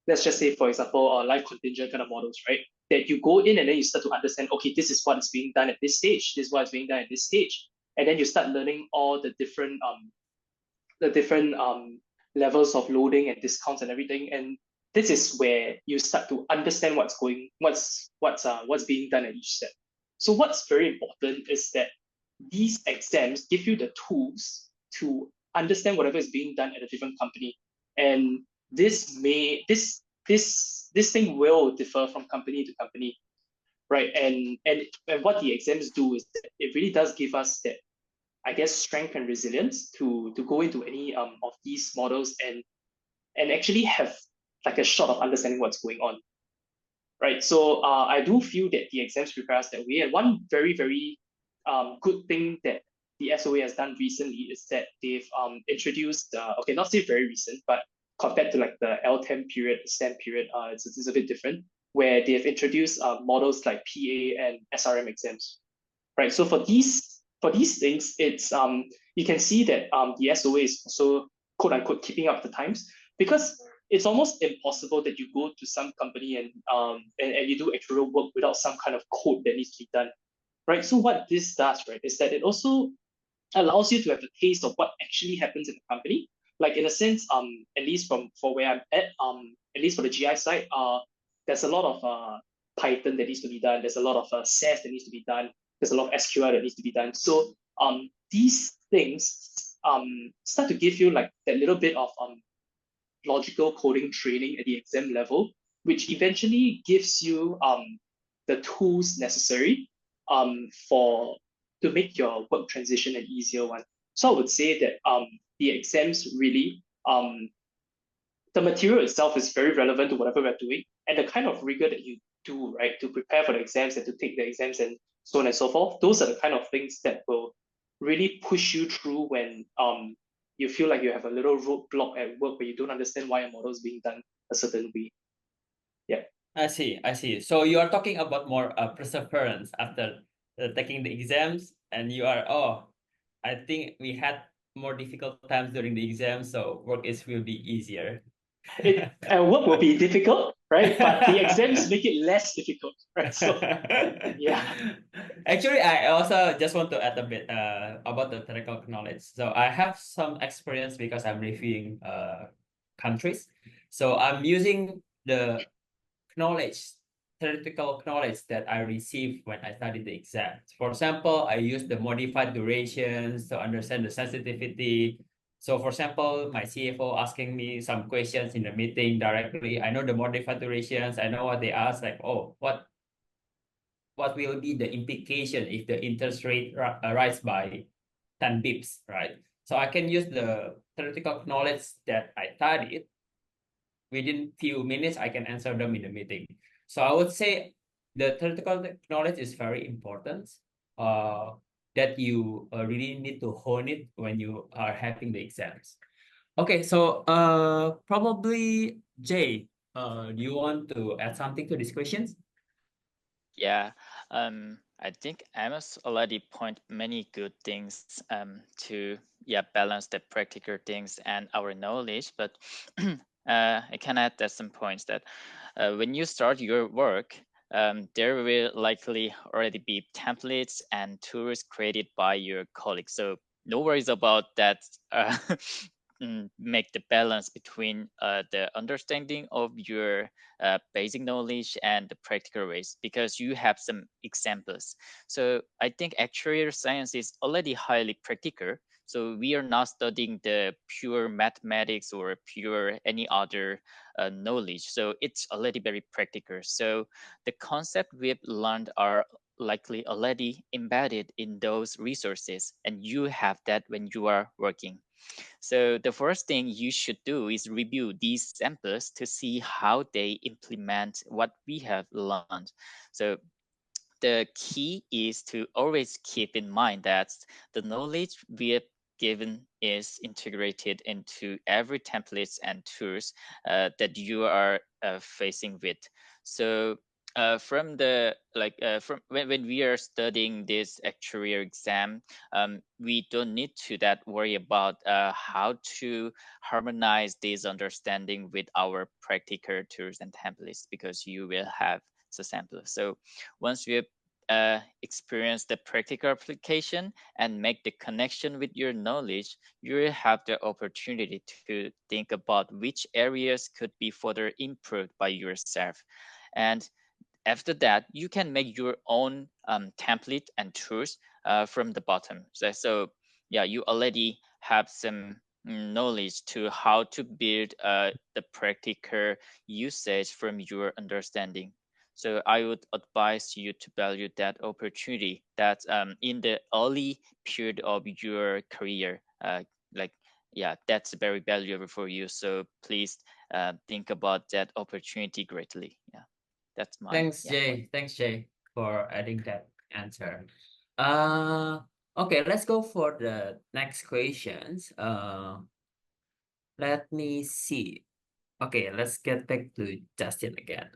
let's just say, for example, life contingent kind of models, right? That you go in and then you start to understand, okay, this is what is being done at this stage, this is what is being done at this stage. And then you start learning all the different levels of loading and discounts and everything. And this is where you start to understand what's being done at each step. So what's very important is that these exams give you the tools to understand whatever is being done at a different company. And this thing will differ from company to company, right? And what the exams do is that it really does give us that, I guess, strength and resilience to go into any of these models and actually have like a shot of understanding what's going on, right? So I do feel that the exams prepare us that way. And one very good thing that the SOA has done recently is that they've introduced okay, not say very recent, but compared to like the L10 period, the STEM period, it's a bit different, where they've introduced models like PA and SRM exams, right? So for these things, it's you can see that the SOA is also quote unquote keeping up the times, because it's almost impossible that you go to some company and you do actuarial work without some kind of code that needs to be done, right? So what this does, right, is that it also allows you to have a taste of what actually happens in the company. Like in a sense, at least for where I'm at least for the GI side, there's a lot of Python that needs to be done. There's a lot of SAS that needs to be done. there's a lot of SQL that needs to be done. So these things start to give you like that little bit of logical coding training at the exam level, which eventually gives you the tools necessary to make your work transition an easier one. So I would say that the exams really, the material itself is very relevant to whatever we're doing, and the kind of rigor that you do, right, to prepare for the exams and to take the exams and so on and so forth, those are the kind of things that will really push you through when you feel like you have a little roadblock at work where you don't understand why a model is being done a certain way. Yeah. I see. So you are talking about more perseverance after taking the exams, and you are, I think we had more difficult times during the exam, so will be easier. Work will be difficult, right? But the exams make it less difficult, right? So yeah. Actually, I also just want to add a bit about the theoretical knowledge. So I have some experience because I'm reviewing countries. So I'm using the theoretical knowledge that I received when I studied the exam. For example, I use the modified durations to understand the sensitivity. So for example, my CFO asking me some questions in the meeting directly. I know the modified durations. I know what they ask, like, what will be the implication if the interest rate rise by 10 bips, right? So I can use the theoretical knowledge that I studied. Within few minutes, I can answer them in the meeting. So I would say the theoretical knowledge is very important, that you really need to hone it when you are having the exams. Okay, so probably Jay, do you want to add something to these questions? Yeah, I think Amos already point many good things to balance the practical things and our knowledge. But I can add that some points that when you start your work, there will likely already be templates and tools created by your colleagues. So no worries about that. Make the balance between the understanding of your basic knowledge and the practical ways, because you have some examples. So I think actuarial science is already highly practical. So we are not studying the pure mathematics or pure any other knowledge. So it's already very practical. So the concept we've learned are likely already embedded in those resources, and you have that when you are working. So the first thing you should do is review these samples to see how they implement what we have learned. So the key is to always keep in mind that the knowledge we have given is integrated into every templates and tools that you are facing with. So from the from when we are studying this actuarial exam, we don't need to that worry about how to harmonize this understanding with our practical tools and templates, because you will have the sample. So once you experience the practical application and make the connection with your knowledge, you will have the opportunity to think about which areas could be further improved by yourself. And after that, you can make your own template and tools from the bottom. So yeah, you already have some knowledge to how to build the practical usage from your understanding. So I would advise you to value that opportunity that in the early period of your career, that's very valuable for you. So please think about that opportunity greatly. Yeah. That's my Thanks, Jay. point. Thanks, Jay, for adding that answer. Okay, let's go for the next questions. Let me see. Okay, let's get back to Justin again.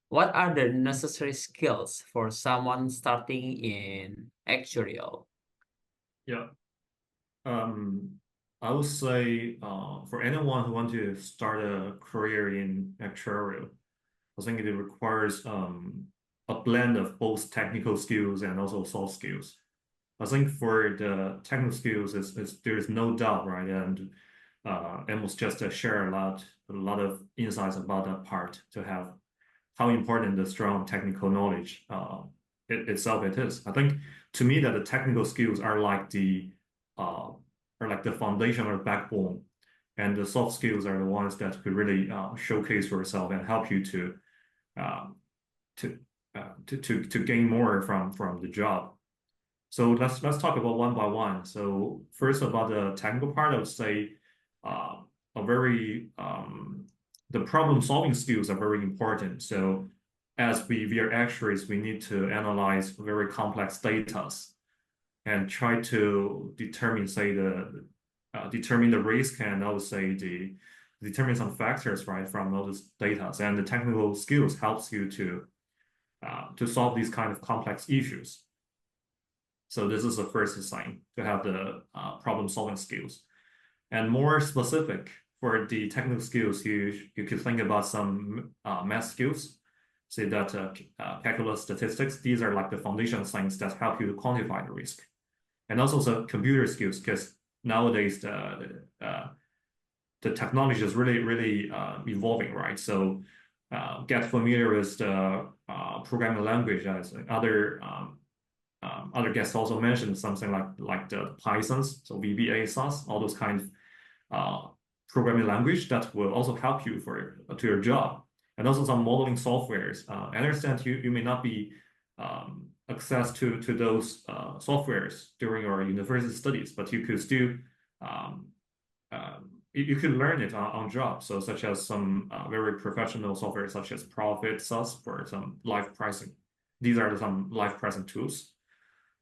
What are the necessary skills for someone starting in actuarial? Yeah. I would say for anyone who wants to start a career in actuarial, I think it requires a blend of both technical skills and also soft skills. I think for the technical skills, there's no doubt, right? And Amos just share a lot of insights about that part, to have how important the strong technical knowledge itself it is. I think to me that the technical skills are like the foundation or backbone, and the soft skills are the ones that could really showcase yourself and help you to gain more from the job. So let's talk about one by one. So first about the technical part, I would say the problem solving skills are very important. So as we are actuaries, we need to analyze very complex data and try to determine, say, determine the risk, and I would say determine some factors, right, from all this data. And the technical skills helps you to solve these kind of complex issues. So this is the first sign to have the problem solving skills. And more specific for the technical skills, you could think about some math skills, say that calculus, statistics. These are like the foundation things that help you to quantify the risk. And also some computer skills, because nowadays the technology is really evolving, right? So get familiar with the programming language, as other guests also mentioned something like the Pythons, so VBA, SAS, all those kind of programming language that will also help you to your job. And also some modeling softwares. I understand you may not be access to those softwares during your university studies, but you could still you could learn it on job. So such as some very professional software such as Profit, SAS for some live pricing. These are some live pricing tools.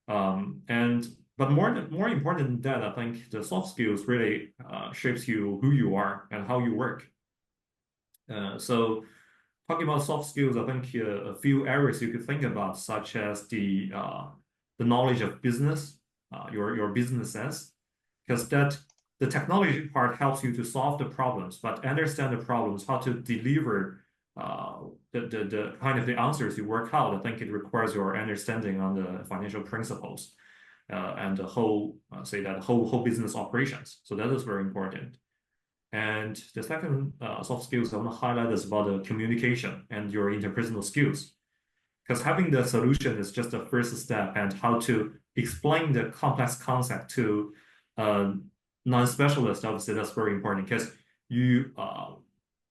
But more important than that, I think the soft skills really shapes you who you are and how you work. So talking about soft skills, I think a few areas you could think about, such as the knowledge of business, your business sense, because the technology part helps you to solve the problems, but understand the problems, how to deliver the kind of the answers you work out. I think it requires your understanding on the financial principles and the whole whole business operations. So that is very important. And the second soft skills I want to highlight is about the communication and your interpersonal skills, because having the solution is just the first step, and how to explain the complex concept to non-specialist, obviously that's very important, because you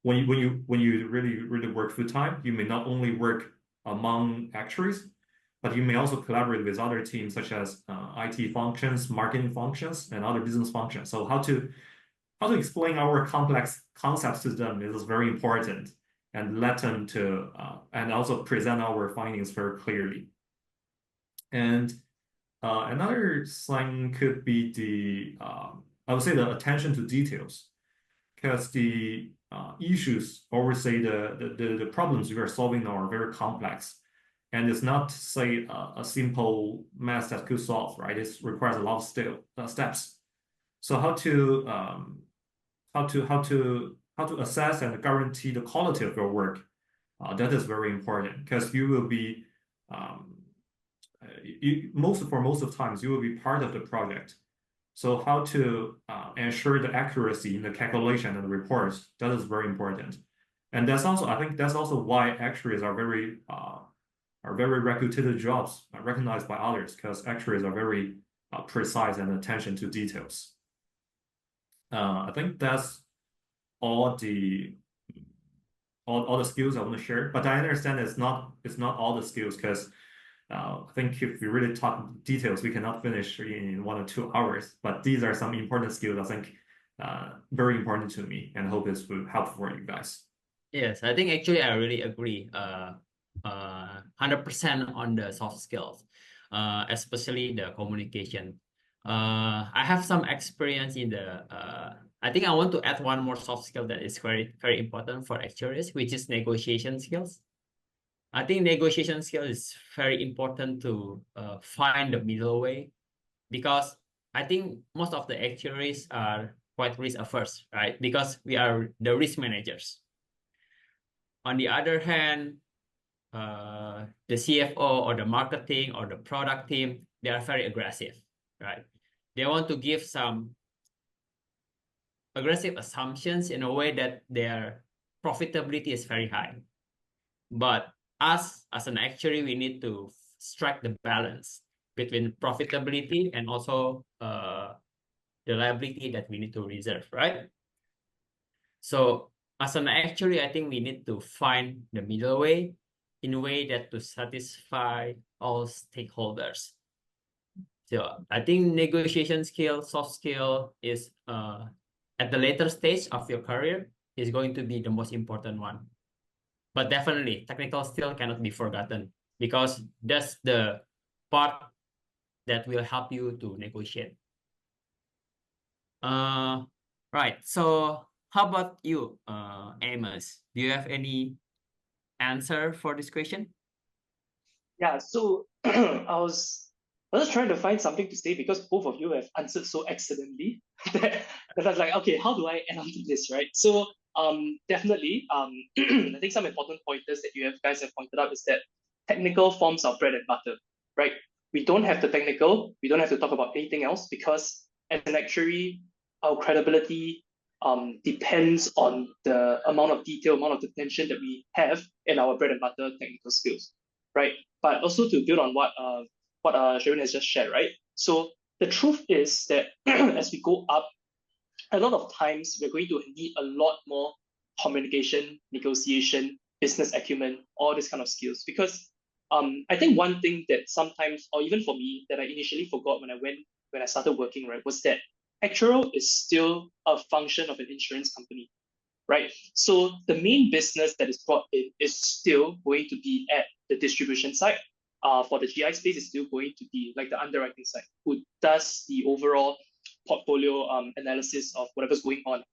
when you really work full time, you may not only work among actuaries, but you may also collaborate with other teams such as IT functions, marketing functions, and other business functions. So how to explain our complex concepts to them is very important, and let them to and also present our findings very clearly. And another thing could be the I would say the attention to details, because the issues, or say the problems we are solving now are very complex, and it's not, say, a simple math that could solve, right? It requires a lot of steps. So how to assess and guarantee the quality of your work, that is very important, because you will be most of times you will be part of the project. So how to ensure the accuracy in the calculation and the reports, that is very important. And that's also, I think that's also why actuaries are very reputed jobs, recognized by others, because actuaries are very precise and attention to details. I think that's all the skills I want to share, but I understand it's not all the skills, because I think if we really talk details, we cannot finish in 1 or 2 hours. But these are some important skills I think very important to me, and hope this will help for you guys. Yes, I think actually I really agree 100% on the soft skills, especially the communication. I have some experience in the I think I want to add one more soft skill that is very, very important for actuaries, which is negotiation skills. I think negotiation skill is very important to find the middle way, because I think most of the actuaries are quite risk averse, right? Because we are the risk managers. On the other hand, the CFO or the marketing or the product team, they are very aggressive, right? They want to give some aggressive assumptions in a way that their profitability is very high. But us as an actuary, we need to strike the balance between profitability and also the liability that we need to reserve, right? So as an actuary, I think we need to find the middle way in a way that to satisfy all stakeholders. So I think negotiation skill, soft skill is at the later stage of your career is going to be the most important one. But definitely technical skill cannot be forgotten because that's the part that will help you to negotiate. Right. So how about you, Amos? Do you have any answer for this question? Yeah, so I was trying to find something to say because both of you have answered so excellently that I was like, okay, how do I end on to this, right? So definitely, I think some important pointers that you guys have pointed out is that technical forms our bread and butter, right? We don't have the technical, we don't have to talk about anything else because as an actuary, our credibility depends on the amount of detail, amount of attention that we have in our bread and butter technical skills, right? But also to build on what Sharon has just shared, right? So the truth is that as we go up, a lot of times we're going to need a lot more communication, negotiation, business acumen, all these kind of skills. Because I think one thing that sometimes, or even for me, that I initially forgot when I started working, right, was that actuarial is still a function of an insurance company, right? So the main business that is brought in is still going to be at the distribution side. For the GI space, it's still going to be like the underwriting side, who does the overall portfolio analysis of whatever's going on,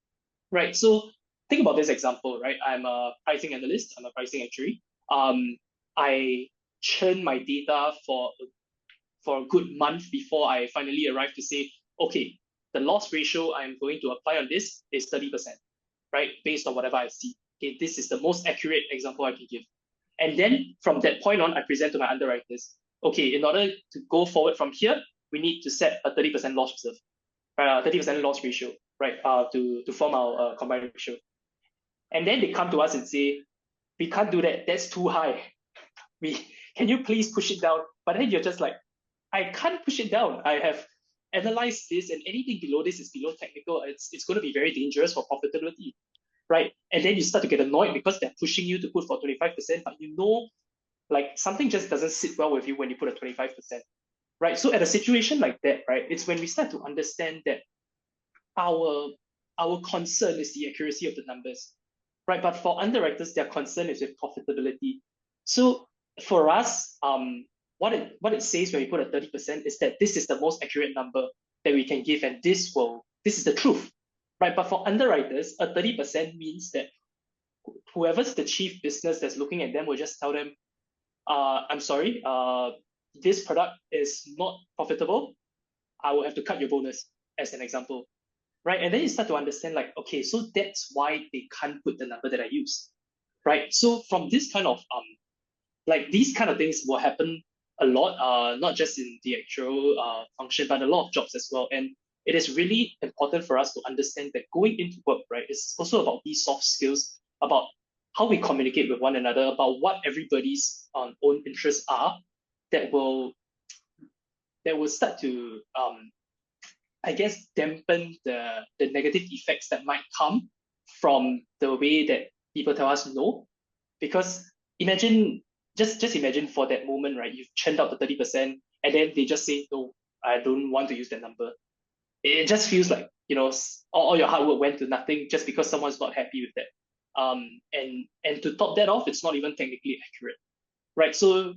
right? So think about this example, right? I'm a pricing analyst, I'm a pricing actuary. I churn my data for a good month before I finally arrive to say, okay, the loss ratio I'm going to apply on this is 30%, right? Based on whatever I see. Okay, this is the most accurate example I can give. And then from that point on, I present to my underwriters, okay, in order to go forward from here, we need to set a 30% loss reserve, 30% loss ratio, right? To form our combined ratio. And then they come to us and say, we can't do that. That's too high. Can you please push it down? But then you're just like, I can't push it down. I have analyzed this, and anything below this is below technical. It's going to be very dangerous for profitability, right? And then you start to get annoyed because they're pushing you to put for 25%, but you know, like something just doesn't sit well with you when you put a 25%, right? So at a situation like that, right, it's when we start to understand that our concern is the accuracy of the numbers, right? But for underwriters, their concern is with profitability. So for us, what it says when we put a 30% is that this is the most accurate number that we can give, and this is the truth, right? But for underwriters, a 30% means that whoever's the chief business that's looking at them will just tell them, I'm sorry, this product is not profitable. I will have to cut your bonus, as an example, right? And then you start to understand, like, okay, so that's why they can't put the number that I use, right? So from this kind of like these kind of things will happen a lot, not just in the actual function, but a lot of jobs as well. And it is really important for us to understand that going into work, right, is also about these soft skills, about how we communicate with one another, about what everybody's own interests are, that will start to I guess dampen the negative effects that might come from the way that people tell us no. Because just imagine for that moment, right? You've churned out the 30%, and then they just say, no, I don't want to use that number. It just feels like, all your hard work went to nothing just because someone's not happy with that. And to top that off, it's not even technically accurate, right? So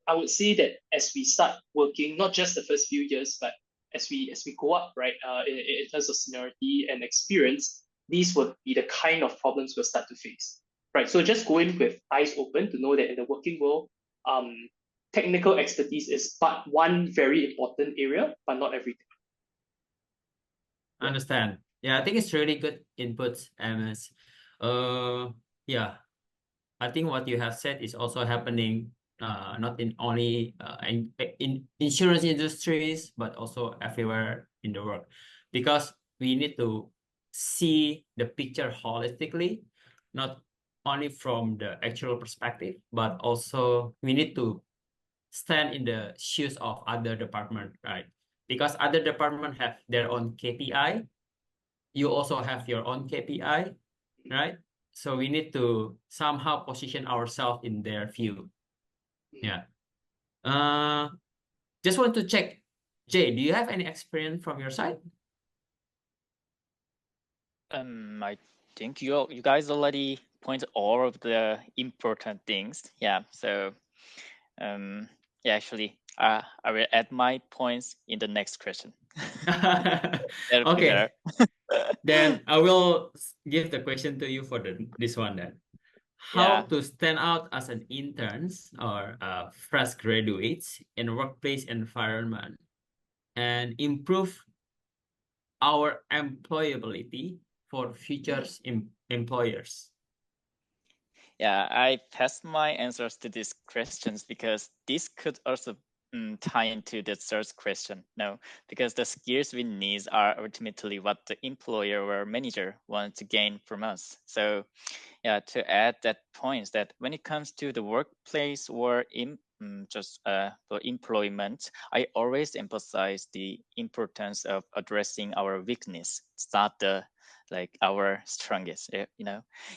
I would say that as we start working, not just the first few years, but as we go up, right, in terms of seniority and experience, these would be the kind of problems we'll start to face, right? So just go in with eyes open to know that in the working world, technical expertise is but one very important area, but not everything. I understand. Yeah, I think it's really good inputs, Amos. Yeah, I think what you have said is also happening not in only in insurance industries, but also everywhere in the world, because we need to see the picture holistically, not only from the actual perspective, but also we need to stand in the shoes of other department, right? Because other department have their own KPI. You also have your own KPI, right? So we need to somehow position ourselves in their view. Yeah. Just want to check, Jay, do you have any experience from your side? I think you guys already point all of the important things. Yeah. So yeah, actually, I will add my points in the next question. That'll be Okay, better. then I will give the question to you for this one then. How Yeah. to stand out as an interns or fresh graduates in a workplace environment and improve our employability for future employers? Yeah, I passed my answers to these questions because this could also tie into the third question. No, because the skills we need are ultimately what the employer or manager wants to gain from us. So yeah, to add that point that when it comes to the workplace or for employment, I always emphasize the importance of addressing our weakness. It's not our strongest.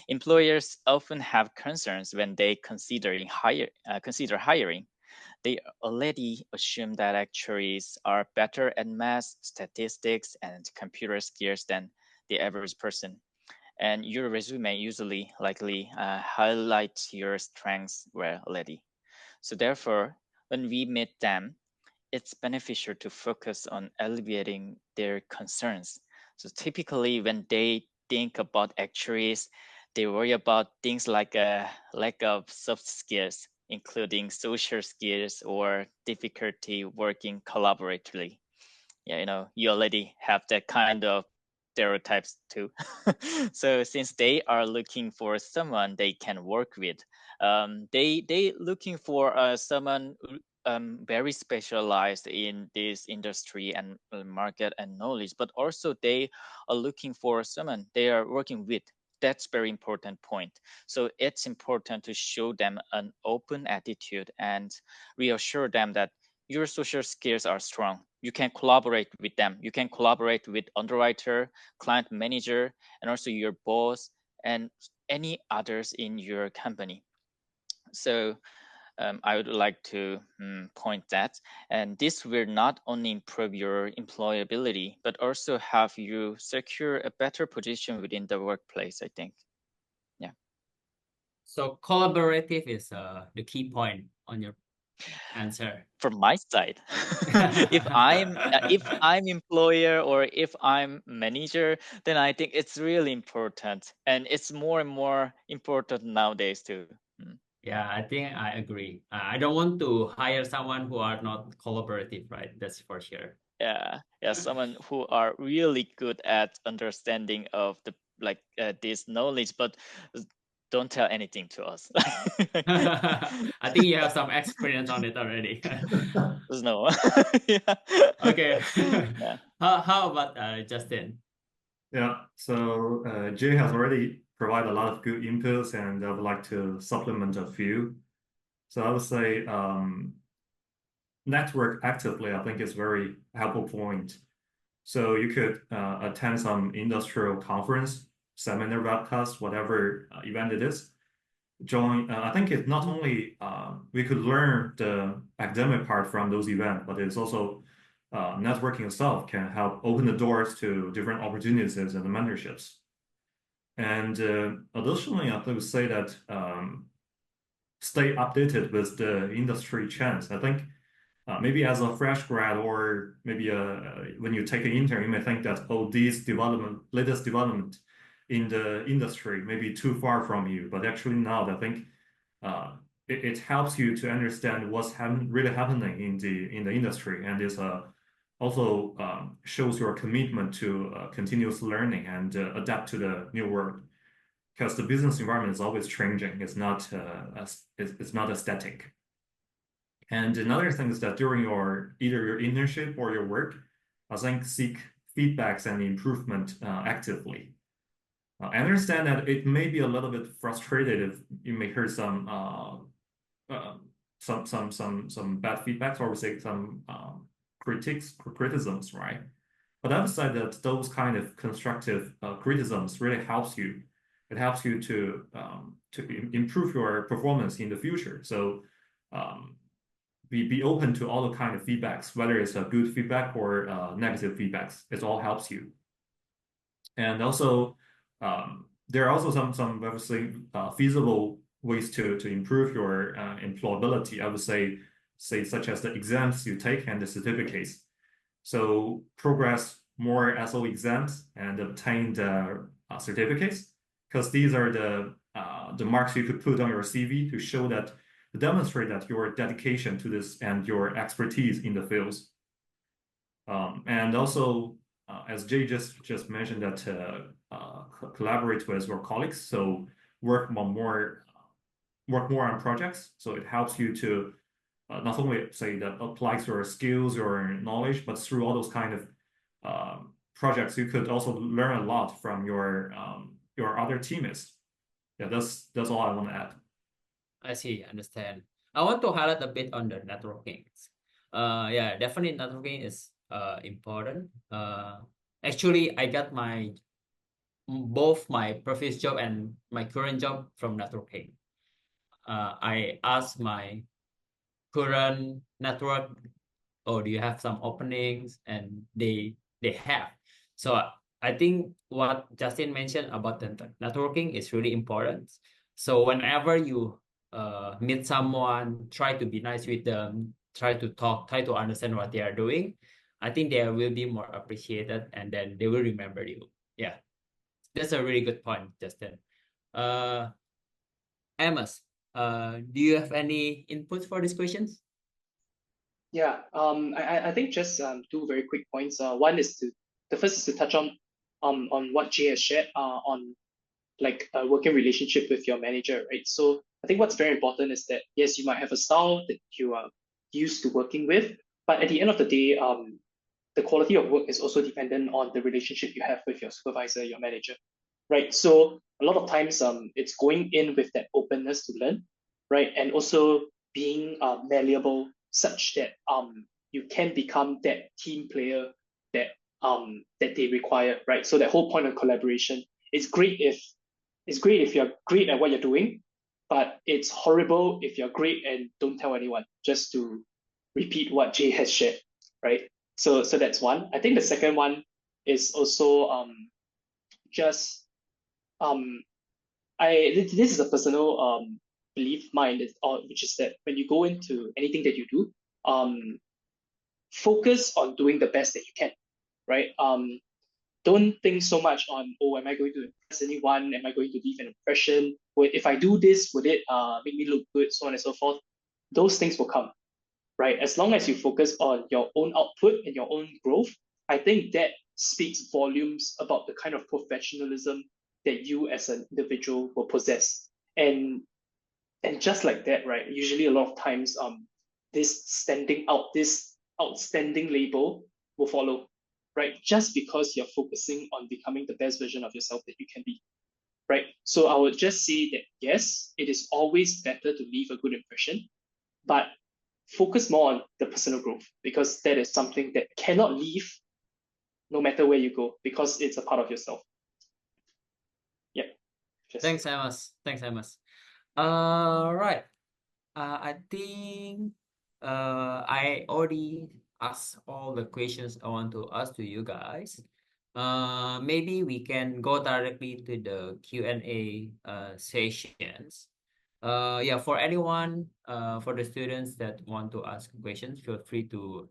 Employers often have concerns when they consider hiring. They already assume that actuaries are better at math, statistics, and computer skills than the average person. And your resume usually likely highlights your strengths well already. So therefore, when we meet them, it's beneficial to focus on alleviating their concerns. So typically when they think about actuaries, they worry about things like a lack of soft skills, including social skills or difficulty working collaboratively. Yeah, you already have that kind of stereotypes too. So since they are looking for someone they can work with, they looking for someone very specialized in this industry and market and knowledge, but also they are looking for someone they are working with. That's very important point. So it's important to show them an open attitude and reassure them that your social skills are strong. You can collaborate with them. You can collaborate with underwriter, client manager, and also your boss and any others in your company. So I would like to point that, and this will not only improve your employability, but also have you secure a better position within the workplace, I think. Yeah. So collaborative is the key point on your answer. From my side, if I'm employer or if I'm manager, then I think it's really important, and it's more and more important nowadays too. Yeah, I think I agree. I don't want to hire someone who are not collaborative, right? That's for sure. Yeah, someone who are really good at understanding of the this knowledge, but don't tell anything to us. I think you have some experience on it already. No. Yeah. Okay. Yeah. How about Justin? Yeah, so Jay has already provided a lot of good inputs, and I would like to supplement a few. So I would say network actively, I think is very helpful point. So you could attend some industrial conference, seminar, webcast, whatever event it is. Join. I think it's not only we could learn the academic part from those events, but it's also networking itself can help open the doors to different opportunities and mentorships. And additionally, I would say that stay updated with the industry trends. I think maybe as a fresh grad or maybe when you take an intern, you may think that, oh, latest development in the industry may be too far from you. But actually now I think it helps you to understand what's really happening in the industry, and this also shows your commitment to continuous learning and adapt to the new world, because the business environment is always changing. It's not it's not static. And another thing is that during either your internship or your work, I think seek feedbacks and improvement actively. I understand that it may be a little bit frustrated if you may hear some some bad feedbacks, or we say some criticisms, right? But I would say that those kind of constructive criticisms really helps you. It helps you to improve your performance in the future. So be open to all the kind of feedbacks, whether it's a good feedback or negative feedbacks. It all helps you. And also, there are also some obviously feasible ways to improve your employability. I would say such as the exams you take and the certificates. So progress more SO exams and obtain the certificates, because these are the marks you could put on your CV to show that, to demonstrate that your dedication to this and your expertise in the fields. And also, as Jay just mentioned, that collaborate with your colleagues, so work more on projects. So it helps you to not only say that applies your skills or knowledge, but through all those kind of projects, you could also learn a lot from your other teammates. Yeah, that's all I want to add. I see, understand. I want to highlight a bit on the networking. Yeah, definitely networking is important. Actually, I got both my previous job and my current job from networking. I asked my current network, oh, do you have some openings? And they have. So I think what Justin mentioned about the networking is really important. So whenever you meet someone, try to be nice with them, try to talk, try to understand what they are doing. I think they will be more appreciated, and then they will remember you. Yeah, that's a really good point, Justin. Amos, do you have any input for these questions? Yeah, I think just two very quick points. One is the first is to touch on what Jay has shared on like a working relationship with your manager, right? So I think what's very important is that yes, you might have a style that you are used to working with, but at the end of the day, the quality of work is also dependent on the relationship you have with your supervisor, your manager, right? So a lot of times, it's going in with that openness to learn, right, and also being malleable such that you can become that team player that that they require, right? So that whole point of collaboration. It's great if you're great at what you're doing, but it's horrible if you're great and don't tell anyone. Just to repeat what Jay has shared, right? So that's one. I think the second one is also just this is a personal belief of mine, which is that when you go into anything that you do, focus on doing the best that you can, right? Don't think so much on, oh, am I going to impress anyone? Am I going to leave an impression? If I do this, would it make me look good? So on and so forth. Those things will come, right? As long as you focus on your own output and your own growth, I think that speaks volumes about the kind of professionalism that you as an individual will possess. And just like that, right? Usually a lot of times, this standing out, this outstanding label will follow, right? Just because you're focusing on becoming the best version of yourself that you can be, right? So I would just say that yes, it is always better to leave a good impression, but focus more on the personal growth, because that is something that cannot leave no matter where you go, because it's a part of yourself. Yeah. Thanks, Amos. Right. I think I already asked all the questions I want to ask to you guys. Maybe we can go directly to the Q&A sessions. Yeah, for anyone, for the students that want to ask questions, feel free to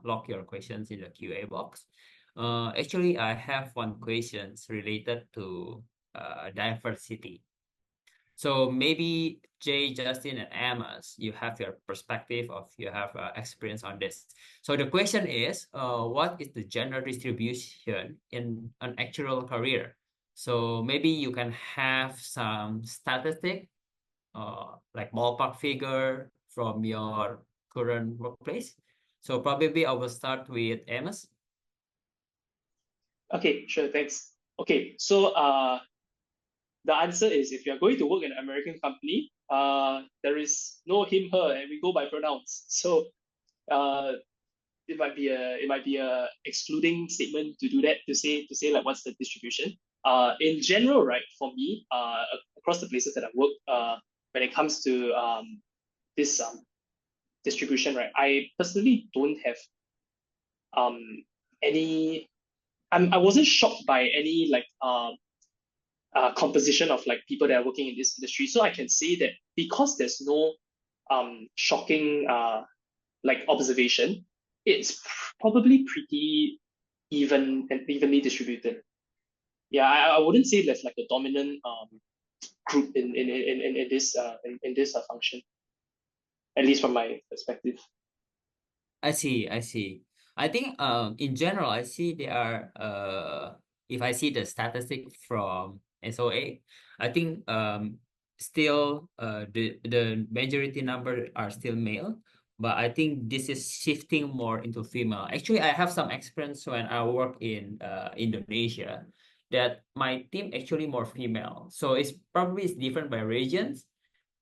lock your questions in the QA box. Actually, I have one question related to diversity. So maybe Jay, Justin, and Amos, you have your perspective you have experience on this. So the question is, what is the gender distribution in an actual career? So maybe you can have some statistic, like ballpark figure from your current workplace. So probably I will start with Amos. Okay, sure, thanks. Okay, so the answer is if you're going to work in an American company, there is no him, her, and we go by pronouns. So it might be a excluding statement to do that, to say like what's the distribution. In general, right, for me, across the places that I work, when it comes to this distribution, right, I personally don't have any. I wasn't shocked by any like composition of like people that are working in this industry. So I can say that because there's no shocking like observation, it's probably pretty even and evenly distributed. Yeah, I wouldn't say there's like a dominant group in this function, at least from my perspective. I see, I see. I think in general I see there are if I see the statistic from SOA, I think still the majority number are still male, but I think this is shifting more into female. Actually, I have some experience when I work in Indonesia that my team actually more female. So it's probably is different by regions.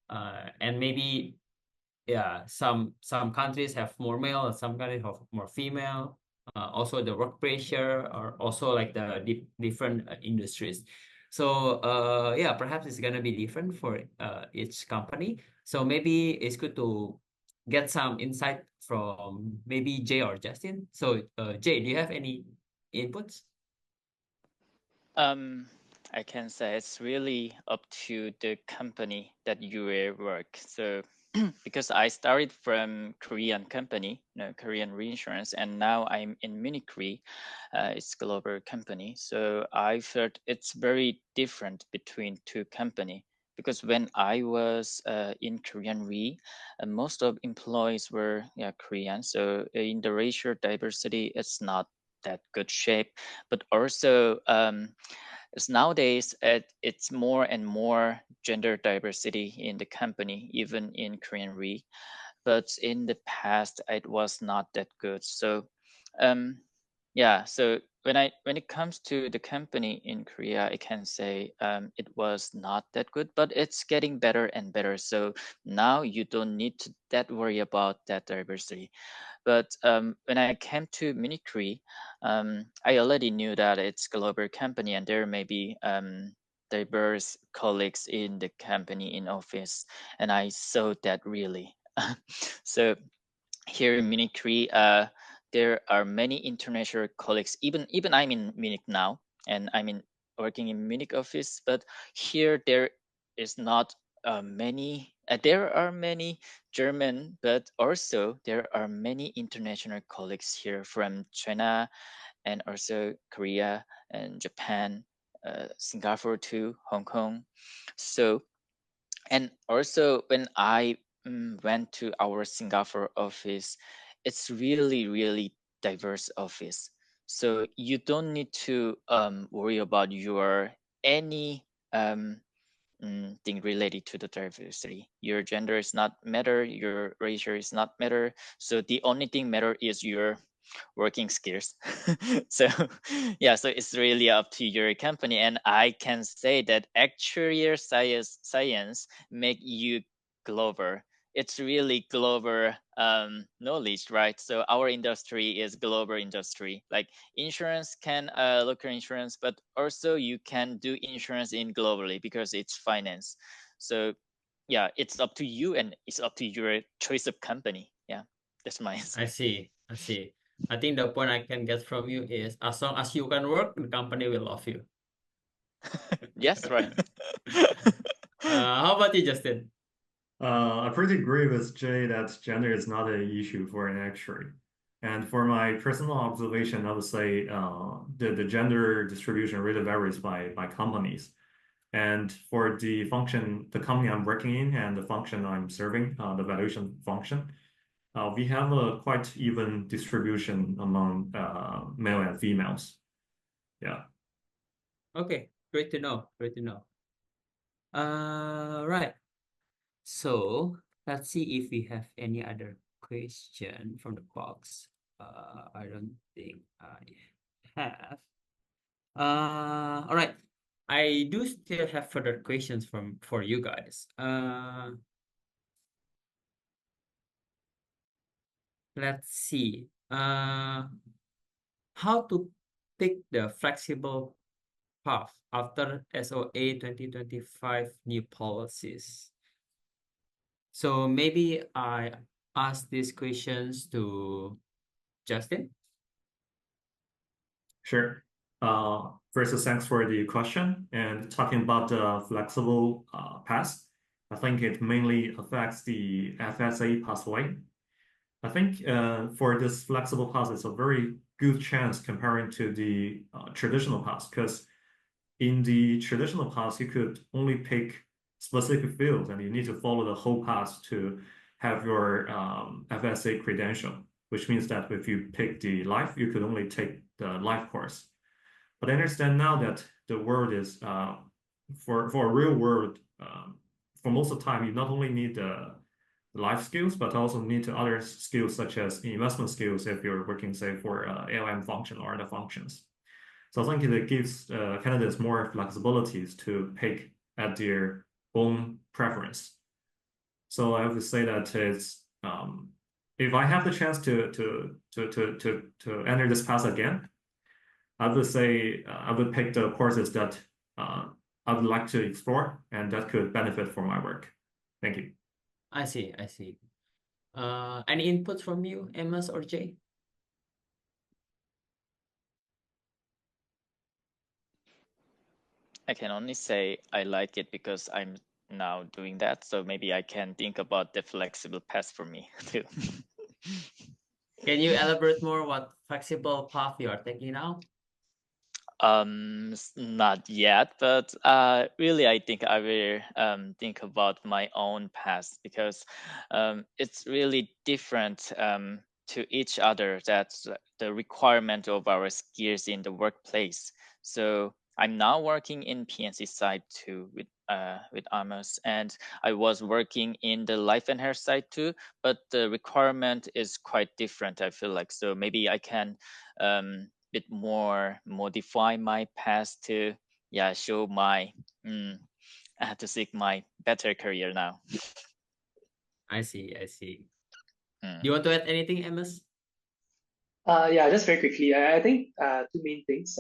And maybe yeah, some countries have more male and some countries have more female. Also the work pressure or also like the different industries. So yeah, perhaps it's gonna be different for each company. So maybe it's good to get some insight from maybe Jay or Justin. So Jay, do you have any inputs? I can say it's really up to the company that you will work. So because I started from Korean company, Korean reinsurance, and now I'm in Munich Re, it's global company. So I felt it's very different between two company. Because when I was in Korean Re, most of employees were Korean. So in the racial diversity, it's not that good shape, but also as nowadays it's more and more gender diversity in the company, even in Korean Re, but in the past it was not that good. So yeah, so when it comes to the company in Korea, I can say it was not that good, but it's getting better and better. So now you don't need to that worry about that diversity. But when I came to Munich Re, I already knew that it's global company and there may be diverse colleagues in the company in office, and I saw that really. So here in Munich Re, there are many international colleagues. Even I'm in Munich now, and I'm in working in Munich office. But here there is not many. There are many German, but also there are many international colleagues here from China and also Korea and Japan, Singapore too, Hong Kong. So and also when I went to our Singapore office, it's really diverse office. So you don't need to worry about your any thing related to the diversity. Your gender is not matter, your racial is not matter. So the only thing matter is your working skills. So yeah, so it's really up to your company, and I can say that actuarial science make you global. It's really global knowledge, right? So our industry is global industry. Like insurance can local insurance, but also you can do insurance in globally because it's finance. So yeah, it's up to you and it's up to your choice of company. Yeah, that's my answer. I see, I see. I think the point I can get from you is as long as you can work, the company will love you. Yes, right. How about you, Justin? I pretty agree with Jay that gender is not an issue for an actuary. And for my personal observation, I would say the gender distribution really varies by companies. And for the function, the company I'm working in and the function I'm serving, the valuation function, we have a quite even distribution among male and females. Yeah. Okay, great to know. Great to know. Right. So let's see if we have any other question from the box. I don't think I have. All right. I do still have further questions for you guys. Let's see. How to pick the flexible path after SOA 2025 new policies? So maybe I ask these questions to Justin. Sure. First, thanks for the question. And talking about the flexible path, I think it mainly affects the FSA pathway. I think for this flexible path, it's a very good chance comparing to the traditional path, because in the traditional path, you could only pick specific fields and you need to follow the whole path to have your FSA credential, which means that if you pick the life, you could only take the life course. But I understand now that the world is, for a real world, for most of the time, you not only need the life skills, but also need to other skills such as investment skills if you're working, say, for ALM function or other functions. So I think it gives candidates more flexibilities to pick at their own preference. So I would say that it's if I have the chance to enter this path again, I would say I would pick the courses that I would like to explore and that could benefit for my work. Thank you. I see. Any input from you, Amos or Jay? I can only say I like it because I'm now doing that. So maybe I can think about the flexible path for me too. Can you elaborate more what flexible path you are taking now? Not yet, but really, I think I will think about my own past, because it's really different to each other. That's the requirement of our skills in the workplace. So I'm now working in PNC side too with Amos, and I was working in the life and health side too, but the requirement is quite different, I feel like. So maybe I can bit more modify my path to show my to seek my better career now. I see. Mm. Do you want to add anything, Amos? Yeah, just very quickly. I think two main things.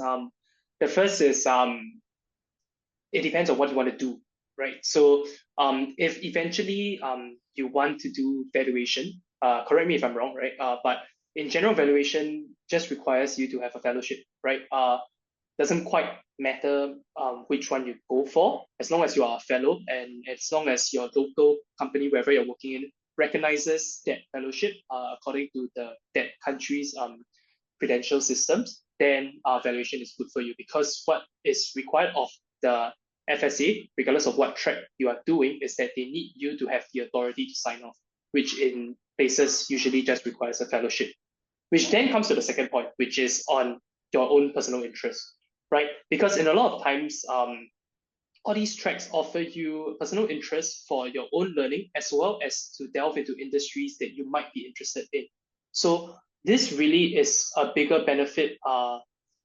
The first is it depends on what you want to do, right? So if eventually you want to do valuation, correct me if I'm wrong, right? But in general, valuation just requires you to have a fellowship, right? Doesn't quite matter which one you go for, as long as you are a fellow and as long as your local company, wherever you're working in, recognizes that fellowship according to that country's credential systems, then valuation is good for you, because what is required of the FSA, regardless of what track you are doing, is that they need you to have the authority to sign off, which in places usually just requires a fellowship. Which then comes to the second point, which is on your own personal interest, right? Because in a lot of times, all these tracks offer you personal interest for your own learning, as well as to delve into industries that you might be interested in. So this really is a bigger benefit.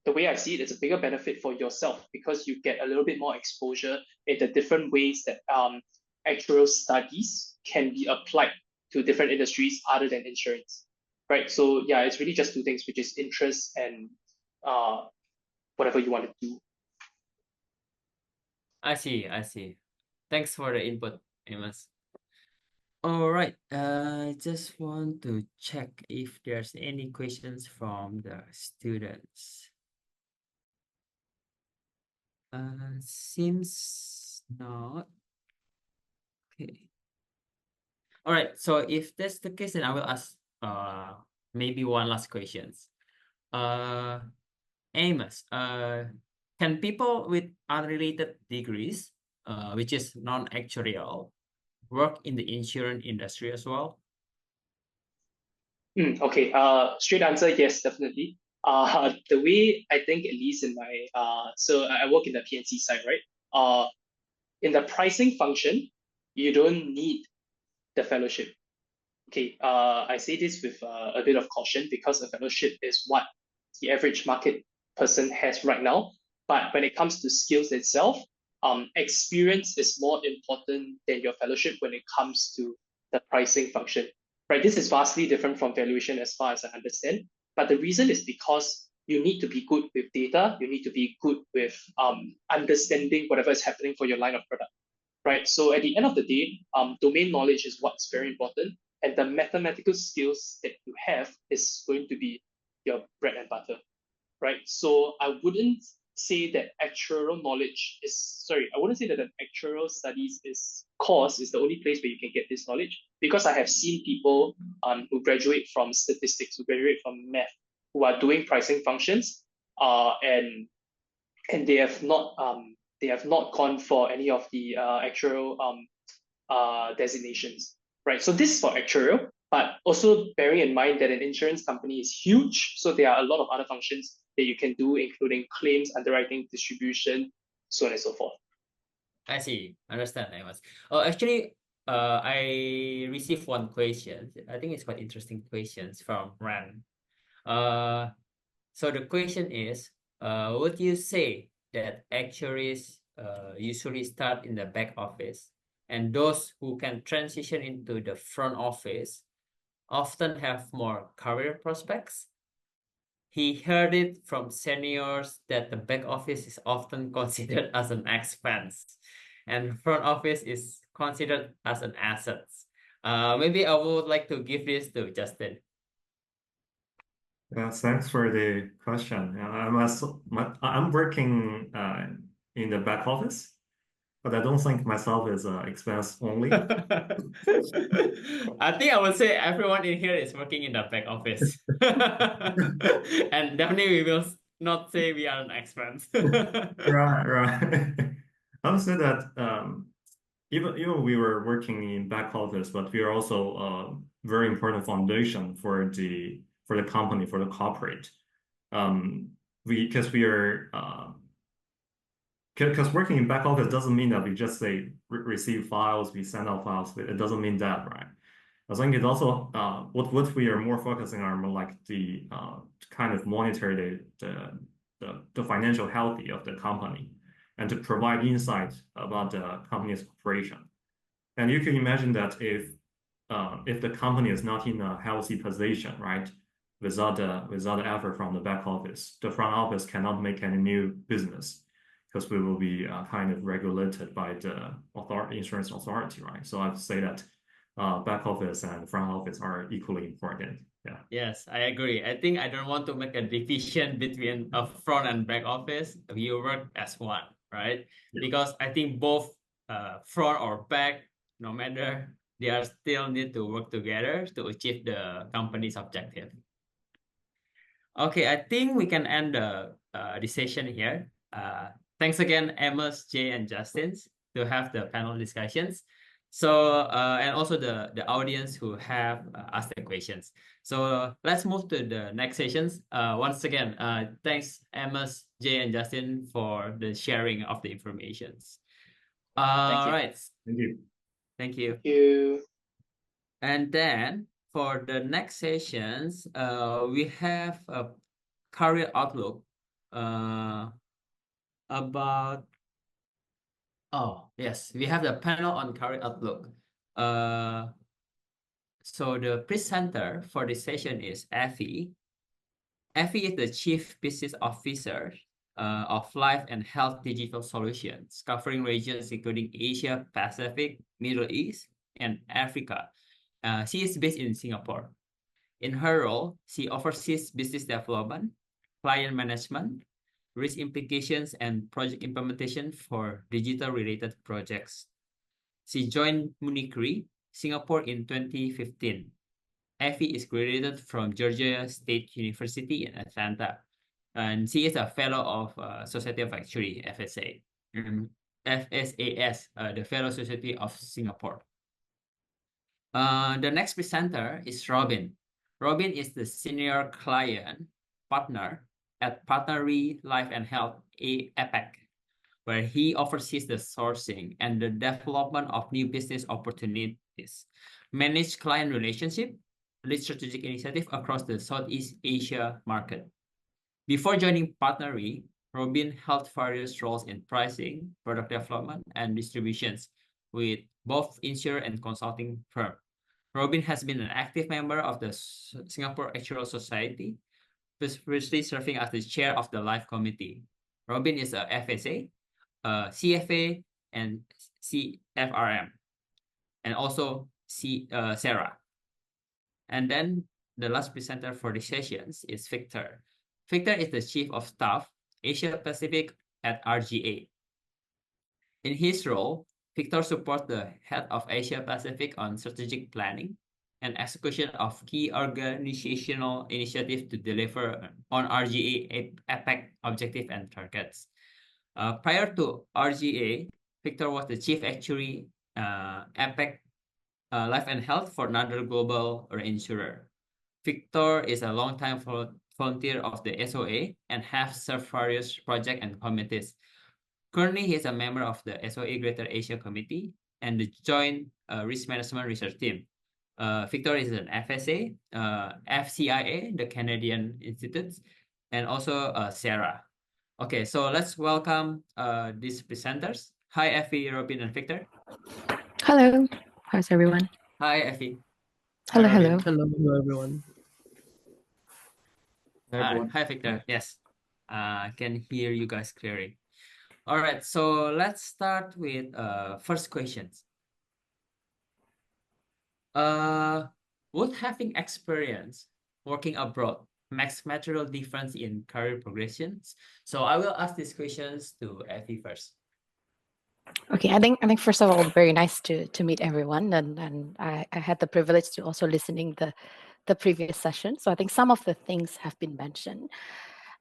The way I see it, it's a bigger benefit for yourself, because you get a little bit more exposure in the different ways that actuarial studies can be applied to different industries other than insurance, right? So yeah, it's really just two things, which is interest and whatever you want to do. I see. Thanks for the input, Amos. All right. I just want to check if there's any questions from the students. Seems not. Okay. All right. So if that's the case, then I will ask maybe one last questions. Amos, can people with unrelated degrees, which is non-actuarial, work in the insurance industry as well? Okay. Straight answer, yes, definitely. The way I think, at least in my so I work in the PNC side, right? In the pricing function, you don't need the fellowship. Okay. I say this with a bit of caution, because a fellowship is what the average market person has right now. But when it comes to skills itself, experience is more important than your fellowship when it comes to the pricing function, right? This is vastly different from valuation as far as I understand. But the reason is because you need to be good with data. You need to be good with understanding whatever is happening for your line of product, right? So at the end of the day, domain knowledge is what's very important. And the mathematical skills that you have is going to be your bread and butter, right? So I wouldn't say that actuarial knowledge I wouldn't say that an actuarial studies course is the only place where you can get this knowledge, because I have seen people who graduate from statistics, who graduate from math, who are doing pricing functions, and they have not gone for any of the actuarial designations, right? So this is for actuarial, but also bearing in mind that an insurance company is huge, so there are a lot of other functions that you can do, including claims, underwriting, distribution, so on and so forth. I see. Understand, Amos. Oh, actually, I received one question. I think it's quite interesting questions from Ran. So the question is, would you say that actuaries usually start in the back office, and those who can transition into the front office often have more career prospects? He heard it from seniors that the back office is often considered as an expense, and front office is considered as an asset. Maybe I would like to give this to Justin. Thanks for the question. I'm working in the back office, but I don't think myself is expense only. I think I would say everyone in here is working in the back office. And definitely we will not say we are an expense. Right. I would say that even we were working in back office, but we are also a very important foundation for the company, for the corporate. Because working in back office doesn't mean that we just say receive files, we send out files. It doesn't mean that, right? I think it also what we are more focusing on more like the kind of monitor the financial health of the company and to provide insight about the company's operation. And you can imagine that if the company is not in a healthy position, right, without the effort from the back office, the front office cannot make any new business, because we will be kind of regulated by the insurance authority, right? So I'd say that back office and front office are equally important. Yeah. Yes, I agree. I think I don't want to make a division between a front and back office. We work as one, right? Yeah. Because I think both front or back, no matter, they are still need to work together to achieve the company's objective. Okay, I think we can end the session here. Thanks again, Amos, Jay, and Justin, to have the panel discussions. So, and also the audience who have asked the questions. So let's move to the next sessions. Once again, thanks, Amos, Jay, and Justin for the sharing of the informations. Thank you. Right. Thank you. Thank you. Thank you. And then for the next sessions, we have a career outlook about, oh, yes, we have the panel on career outlook. So the presenter for this session is Evi. Evi is the Chief Business Officer of Life and Health Digital Solutions, covering regions including Asia, Pacific, Middle East, and Africa. She is based in Singapore. In her role, she oversees business development, client management, risk implications, and project implementation for digital-related projects. She joined Munich Re, Singapore in 2015. Evi is graduated from Georgia State University in Atlanta, and she is a fellow of Society of Actuary, FSA, FSAS, the Fellow Society of Singapore. The next presenter is Robin. Robin is the senior client partner at Partner Re Life and Health APAC, where he oversees the sourcing and the development of new business opportunities, manage client relationship, lead strategic initiative across the Southeast Asia market. Before joining Partner Re, Robin held various roles in pricing, product development, and distributions with both insurer and consulting firm. Robin has been an active member of the Singapore Actuarial Society, previously serving as the chair of the Life Committee. Robin is a FSA, CFA, and CFRM, and also Sarah. And then the last presenter for the sessions is Victor. Victor is the Chief of Staff, Asia Pacific at RGA. In his role, Victor supports the head of Asia Pacific on strategic planning and execution of key organizational initiatives to deliver on RGA APEC objective and targets. Prior to RGA, Victor was the chief actuary APEC Life and Health for another global insurer. Victor is a longtime volunteer of the SOA and has served various projects and committees. Currently, he is a member of the SOA Greater Asia Committee and the Joint Risk Management Research Team. Victor is an FSA, FCIA, the Canadian Institutes, and also Sarah. Okay, so let's welcome these presenters. Hi, Effie, Robin, and Victor. Hello. How's everyone? Hi, Effie. Hello, Hi, Robin. hello. Hello, everyone. Hi, Victor. Yes, I can hear you guys clearly. All right, so let's start with first questions. Would having experience working abroad makes material difference in career progressions? So I will ask these questions to Effie first. Okay, I think first of all, very nice to meet everyone, and I had the privilege to also listening the previous session. So I think some of the things have been mentioned,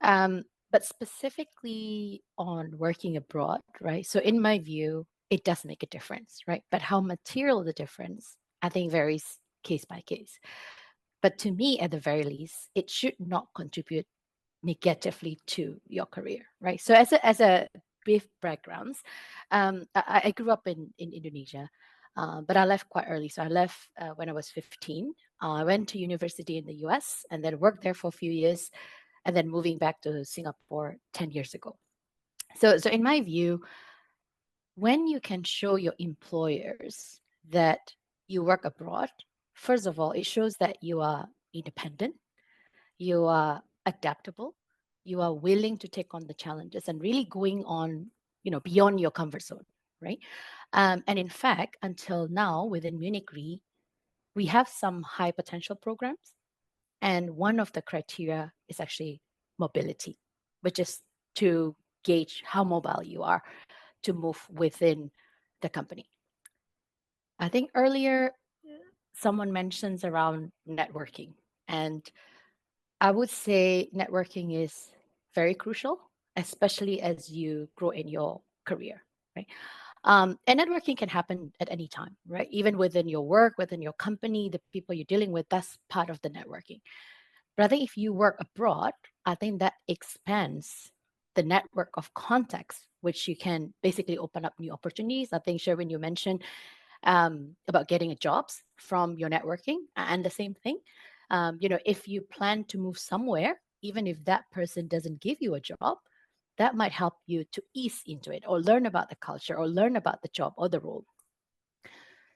but specifically on working abroad, right? So in my view, it does make a difference, right? But how material the difference, I think, varies case by case. But to me, at the very least, it should not contribute negatively to your career, right? So as a brief backgrounds, I grew up in Indonesia, but I left quite early. So I left when I was 15. I went to university in the US and then worked there for a few years, and then moving back to Singapore 10 years ago. So in my view, when you can show your employers that you work abroad, first of all, it shows that you are independent, you are adaptable, you are willing to take on the challenges and really going on, beyond your comfort zone, right? And in fact, until now within Munich Re, we have some high potential programs, and one of the criteria is actually mobility, which is to gauge how mobile you are to move within the company. I think earlier someone mentions around networking, and I would say networking is very crucial, especially as you grow in your career, right? And networking can happen at any time, right? Even within your work, within your company, the people you're dealing with, that's part of the networking. But I think if you work abroad, I think that expands the network of contacts, which you can basically open up new opportunities. I think, Sherwin, you mentioned about getting a jobs from your networking, and the same thing. If you plan to move somewhere, even if that person doesn't give you a job, that might help you to ease into it or learn about the culture or learn about the job or the role.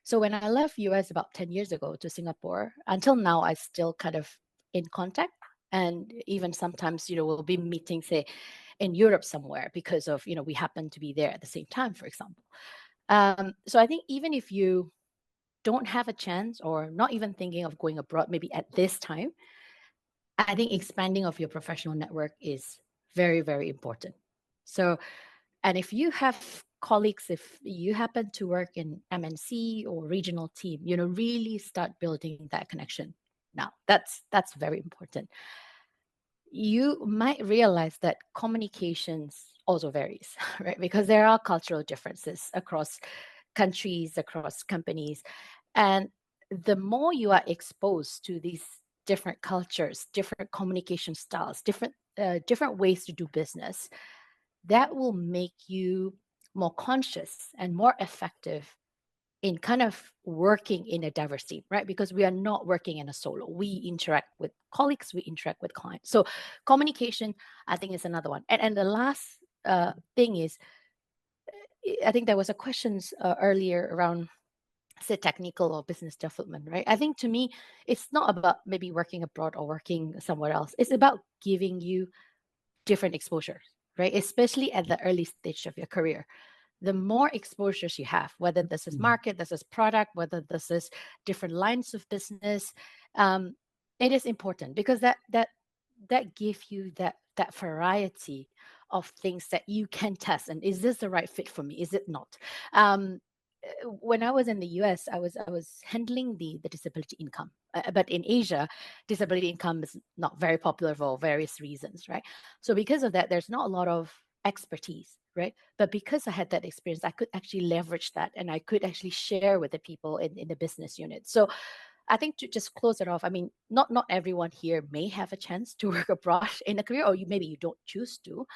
So when I left US about 10 years ago to Singapore, until now, I still kind of in contact. And even sometimes, we'll be meeting, say, in Europe somewhere because of, we happen to be there at the same time, for example. So I think even if you don't have a chance or not even thinking of going abroad, maybe at this time, I think expanding of your professional network is very, very important. So, and if you have colleagues, if you happen to work in MNC or regional team, really start building that connection now. That's very important. You might realize that communications also varies, right? Because there are cultural differences across countries, across companies. And the more you are exposed to these different cultures, different communication styles, different ways to do business, that will make you more conscious and more effective in kind of working in a diverse team, right? Because we are not working in a solo. We interact with colleagues, we interact with clients. So communication, I think, is another one. And the last thing is, I think there was a questions earlier around, say, technical or business development, right? I think to me, it's not about maybe working abroad or working somewhere else. It's about giving you different exposures, right? Especially at the early stage of your career. The more exposures you have, whether this is market, this is product, whether this is different lines of business, it is important because that gives you that variety of things that you can test. And is this the right fit for me? Is it not? When I was in the US, I was handling the disability income, but in Asia, disability income is not very popular for various reasons, right? So because of that, there's not a lot of expertise, right? But because I had that experience, I could actually leverage that, and I could actually share with the people in the business unit. So I think to just close it off, I mean, not everyone here may have a chance to work abroad in a career, or maybe you don't choose to.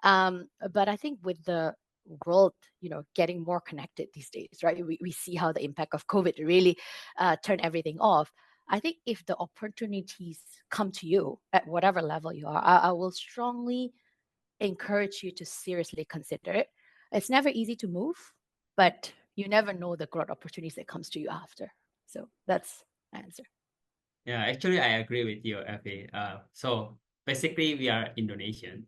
But I think with the world, getting more connected these days, right? We see how the impact of COVID really turned everything off. I think if the opportunities come to you at whatever level you are, I will strongly encourage you to seriously consider it. It's never easy to move, but you never know the growth opportunities that comes to you after. So that's my answer. Yeah, actually, I agree with you, Evi. So basically, we are Indonesian.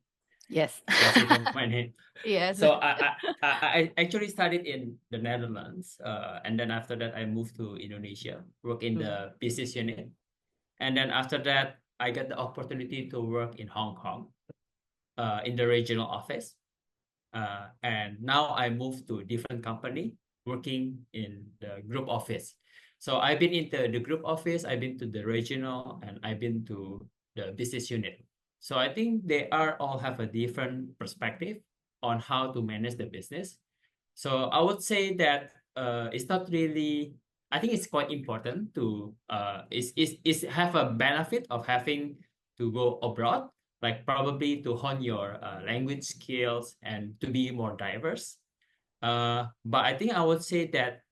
Yes. Jesse from my name. Yes. So I actually studied in the Netherlands, and then after that I moved to Indonesia, work in the business unit, and then after that I got the opportunity to work in Hong Kong, in the regional office, and now I moved to a different company, working in the group office. So I've been into the group office, I've been to the regional, and I've been to the business unit. So I think they are all have a different perspective on how to manage the business. So I would say that it's not really. I think it's quite important to is have a benefit of having to go abroad, like probably to hone your language skills and to be more diverse. But I think I would say that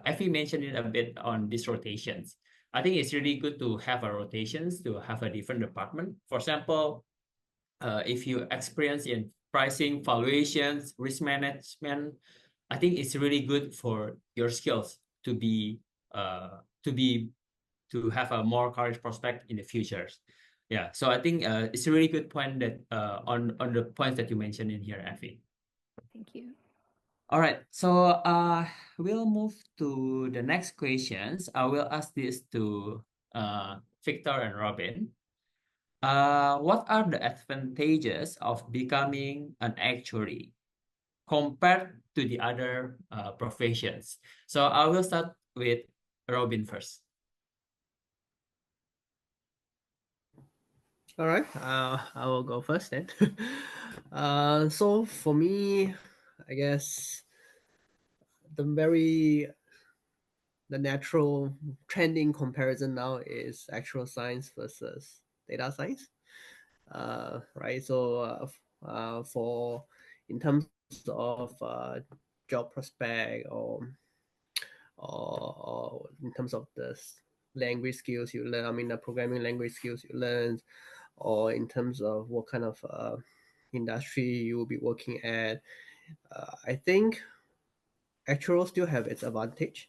Effie mentioned it a bit on these rotations. I think it's really good to have a rotations to have a different department. For example, if you experience in pricing, valuations, risk management, I think it's really good for your skills to be to have a more courage prospect in the futures. Yeah, so I think it's a really good point that on the points that you mentioned in here, Effie. Thank you. All right, so we'll move to the next questions. I will ask this to Victor and Robin. What are the advantages of becoming an actuary compared to the other professions? So I will start with Robin first. All right, I will go first then. So for me, I guess the natural trending comparison now is actual science versus data science. Right. So for in terms of job prospect or in terms of the language skills you learn, I mean the programming language skills you learn, or in terms of what kind of industry you will be working at, I think actual still have its advantage,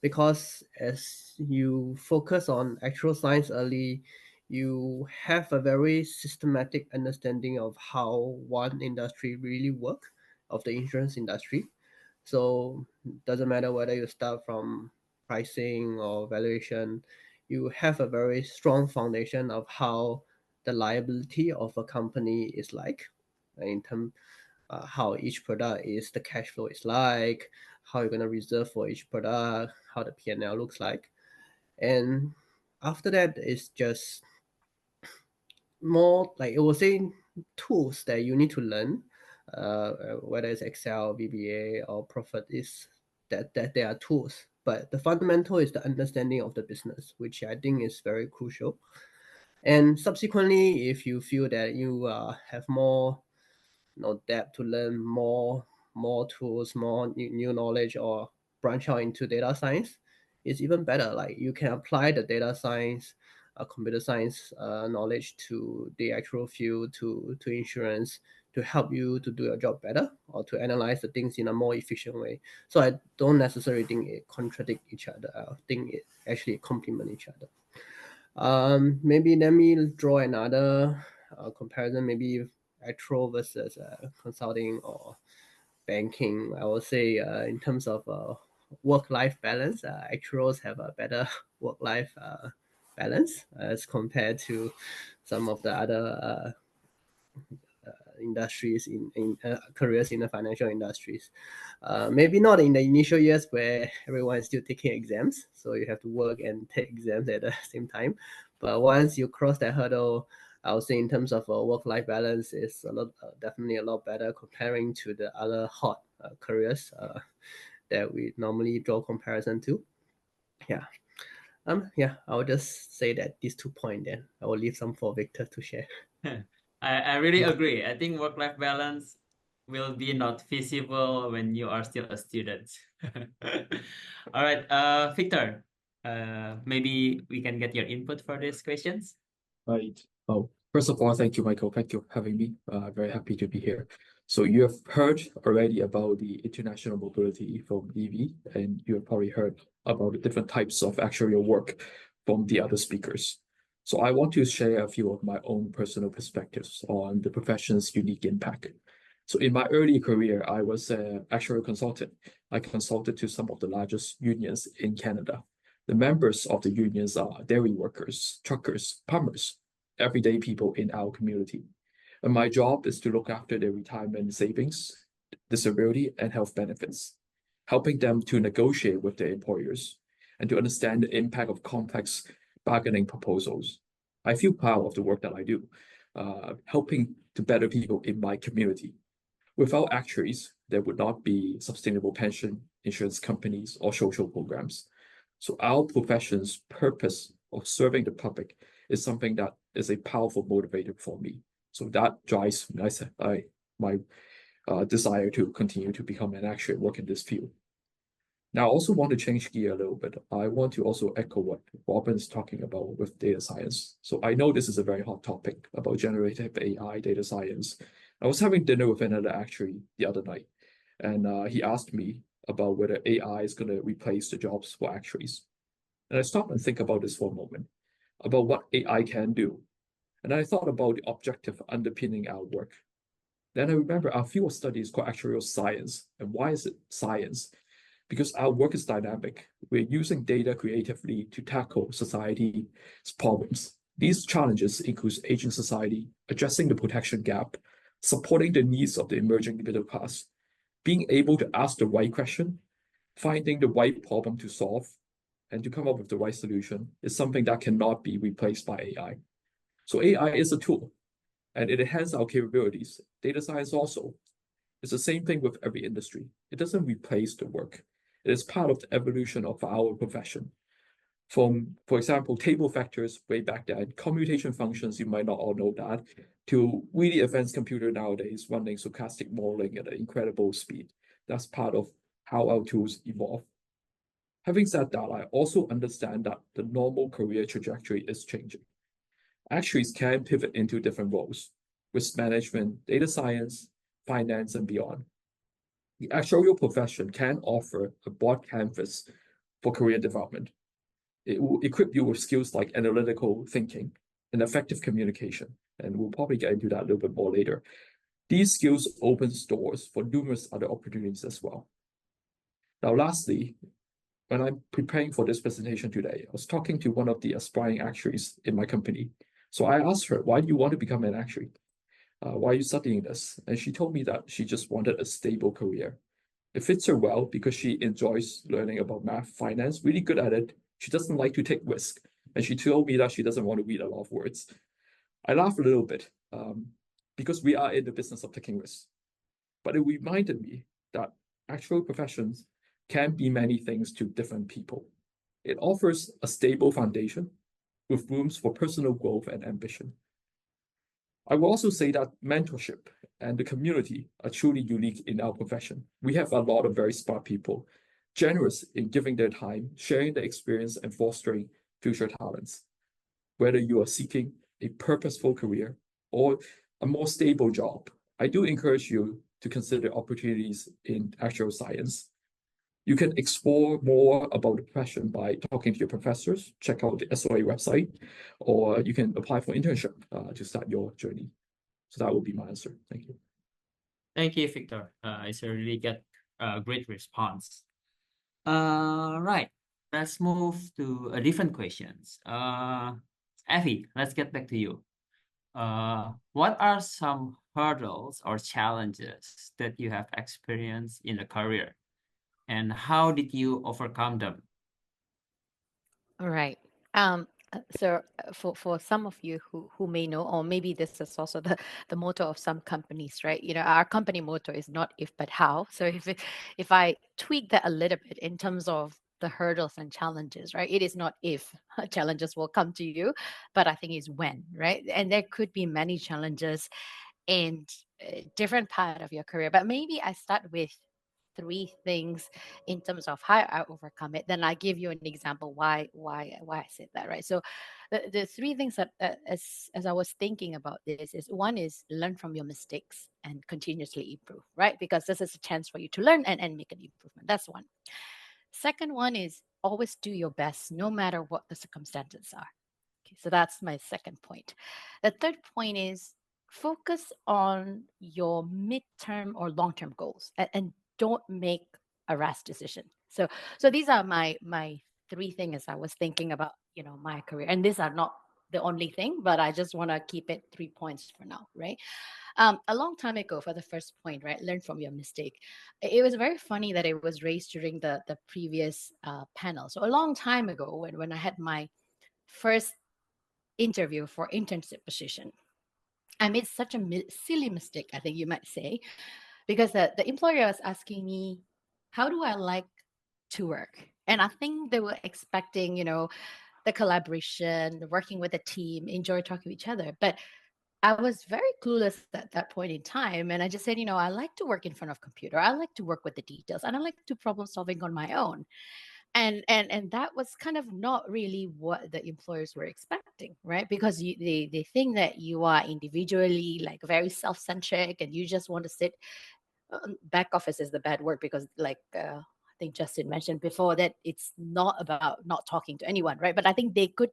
because as you focus on actual science early, you have a very systematic understanding of how one industry really work, of the insurance industry. So doesn't matter whether you start from pricing or valuation, you have a very strong foundation of how the liability of a company is like, in terms how each product is, the cash flow is like, how you're going to reserve for each product, how the P&L looks like. And after that, it's just more like, it was saying, tools that you need to learn, whether it's Excel, VBA, or Profit, is that there are tools. But the fundamental is the understanding of the business, which I think is very crucial. And subsequently, if you feel that you have more depth to learn more tools, more new knowledge, or branch out into data science, it's even better. Like you can apply the data science, computer science knowledge to the actual field, to insurance, to help you to do your job better or to analyze the things in a more efficient way. So I don't necessarily think it contradict each other. I think it actually complement each other. Maybe let me draw another comparison, maybe actual versus consulting or banking. I would say in terms of work-life balance, actuaries have a better work-life balance as compared to some of the other industries in careers in the financial industries. Maybe not in the initial years where everyone is still taking exams, so you have to work and take exams at the same time. But once you cross that hurdle, I would say in terms of work-life balance is a lot, definitely a lot better comparing to the other hot careers that we normally draw comparison to. Yeah. Yeah, I'll just say that these 2 points then. I will leave some for Victor to share. I really agree. I think work-life balance will be not feasible when you are still a student. All right, Victor, maybe we can get your input for these questions. Right. Oh, first of all, thank you, Michael. Thank you for having me. Very happy to be here. So you have heard already about the international mobility from Evi, and you have probably heard about the different types of actuarial work from the other speakers. So I want to share a few of my own personal perspectives on the profession's unique impact. So in my early career, I was an actuarial consultant. I consulted to some of the largest unions in Canada. The members of the unions are dairy workers, truckers, plumbers, everyday people in our community. And my job is to look after their retirement savings, disability, and health benefits, helping them to negotiate with their employers and to understand the impact of complex bargaining proposals. I feel proud of the work that I do, helping to better people in my community. Without actuaries, there would not be sustainable pension, insurance companies, or social programs. So our profession's purpose of serving the public is something that is a powerful motivator for me. So that drives my desire to continue to become an actuary and work in this field. Now, I also want to change gear a little bit. I want to also echo what Robin's talking about with data science. So I know this is a very hot topic about generative AI, data science. I was having dinner with another actuary the other night, and he asked me about whether AI is going to replace the jobs for actuaries. And I stopped and think about this for a moment, about what AI can do. And I thought about the objective underpinning our work. Then I remember our field of study is called actuarial science. And why is it science? Because our work is dynamic. We're using data creatively to tackle society's problems. These challenges include aging society, addressing the protection gap, supporting the needs of the emerging middle class, being able to ask the right question, finding the right problem to solve, and to come up with the right solution is something that cannot be replaced by AI. So AI is a tool, and it enhances our capabilities. Data science also. It's the same thing with every industry. It doesn't replace the work. It is part of the evolution of our profession. From, for example, table factors way back then, commutation functions, you might not all know that, to really advanced computer nowadays running stochastic modeling at an incredible speed. That's part of how our tools evolve. Having said that, I also understand that the normal career trajectory is changing. Actuaries can pivot into different roles, risk management, data science, finance, and beyond. The actuarial profession can offer a broad canvas for career development. It will equip you with skills like analytical thinking and effective communication, and we'll probably get into that a little bit more later. These skills open doors for numerous other opportunities as well. Now, lastly, when I'm preparing for this presentation today, I was talking to one of the aspiring actuaries in my company. So I asked her, why do you want to become an actuary? Why are you studying this? And she told me that she just wanted a stable career. It fits her well because she enjoys learning about math, finance, really good at it. She doesn't like to take risk. And she told me that she doesn't want to read a lot of words. I laughed a little bit because we are in the business of taking risks. But it reminded me that actual professions can be many things to different people. It offers a stable foundation with rooms for personal growth and ambition. I will also say that mentorship and the community are truly unique in our profession. We have a lot of very smart people generous in giving their time, sharing their experience, and fostering future talents. Whether you are seeking a purposeful career or a more stable job, I do encourage you to consider opportunities in actuarial science. You can explore more about the profession by talking to your professors, check out the SOA website, or you can apply for internship to start your journey. So that would be my answer. Thank you. Thank you, Victor. It's a really great response. Right. Let's move to a different questions. Evi, let's get back to you. What are some hurdles or challenges that you have experienced in a career, and how did you overcome them? All right. For some of you who may know, or maybe this is also the motto of some companies, right? Our company motto is not if but how. So if I tweak that a little bit in terms of the hurdles and challenges, right? It is not if challenges will come to you, but I think it's when, right? And there could be many challenges in a different part of your career, but maybe I start with 3 things in terms of how I overcome it. Then I give you an example why I said that, right? So the 3 things that as I was thinking about this is, one is learn from your mistakes and continuously improve, right? Because this is a chance for you to learn and make an improvement. That's one. Second one is always do your best no matter what the circumstances are. Okay, so that's my second point. The third point is focus on your midterm or long-term goals and don't make a rash decision. So these are my 3 things as I was thinking about, my career. And these are not the only thing, but I just want to keep it 3 points for now, right? A long time ago, for the first point, right, learn from your mistake. It was very funny that it was raised during the previous panel. So a long time ago, when I had my first interview for internship position, I made such a silly mistake, I think you might say, because the employer was asking me, how do I like to work? And I think they were expecting, the collaboration, working with a team, enjoy talking to each other. But I was very clueless at that point in time. And I just said, I like to work in front of a computer. I like to work with the details and I like to problem solving on my own. And that was kind of not really what the employers were expecting, right? Because they think that you are individually like very self-centric and you just want to sit. Back office is the bad word because I think Justin mentioned before that it's not about not talking to anyone, right? But I think they could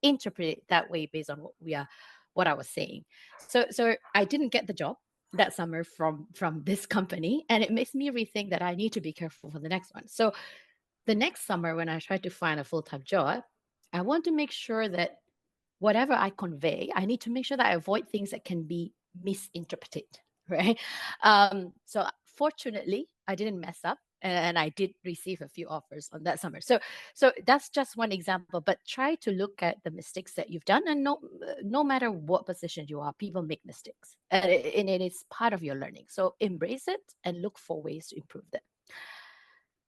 interpret it that way based on what I was saying. So I didn't get the job that summer from this company, and it makes me rethink that I need to be careful for the next one. So the next summer, when I try to find a full-time job, I want to make sure that whatever I convey, I need to make sure that I avoid things that can be misinterpreted, right? So fortunately, I didn't mess up, and I did receive a few offers on that summer. So that's just one example. But try to look at the mistakes that you've done, and no matter what position you are, people make mistakes, and it is part of your learning. So embrace it and look for ways to improve them.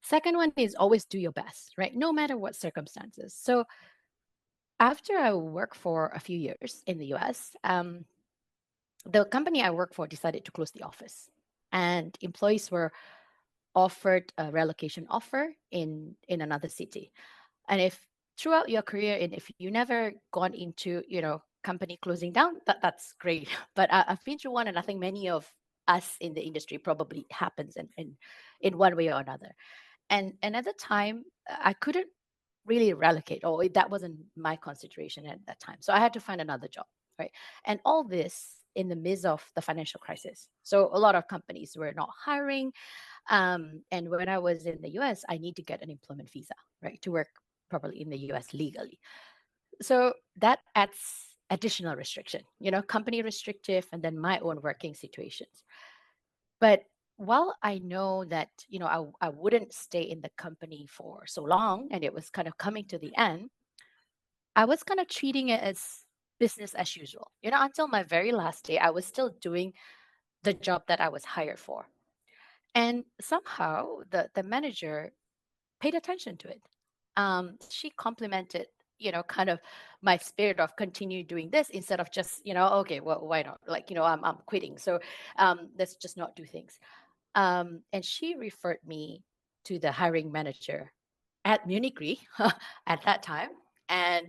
Second one is always do your best, right? No matter what circumstances. So after I worked for a few years in the US, the company I worked for decided to close the office, and employees were offered a relocation offer in another city. And if throughout your career, and if you never gone into company closing down, that's great. But I've been through one, and I think many of us in the industry probably happens in one way or another. And at the time, I couldn't really relocate, or that wasn't my consideration at that time. So I had to find another job, right? And all this in the midst of the financial crisis. So a lot of companies were not hiring. And when I was in the US, I need to get an employment visa, right, to work properly in the US legally. So that adds additional restriction, company restrictive, and then my own working situations. But while I know that, I wouldn't stay in the company for so long and it was kind of coming to the end, I was kind of treating it as business as usual. Until my very last day, I was still doing the job that I was hired for. And somehow the manager paid attention to it. She complimented, kind of my spirit of continue doing this instead of just, okay, well, why not? I'm quitting. So let's just not do things. And she referred me to the hiring manager at Munich Re at that time. And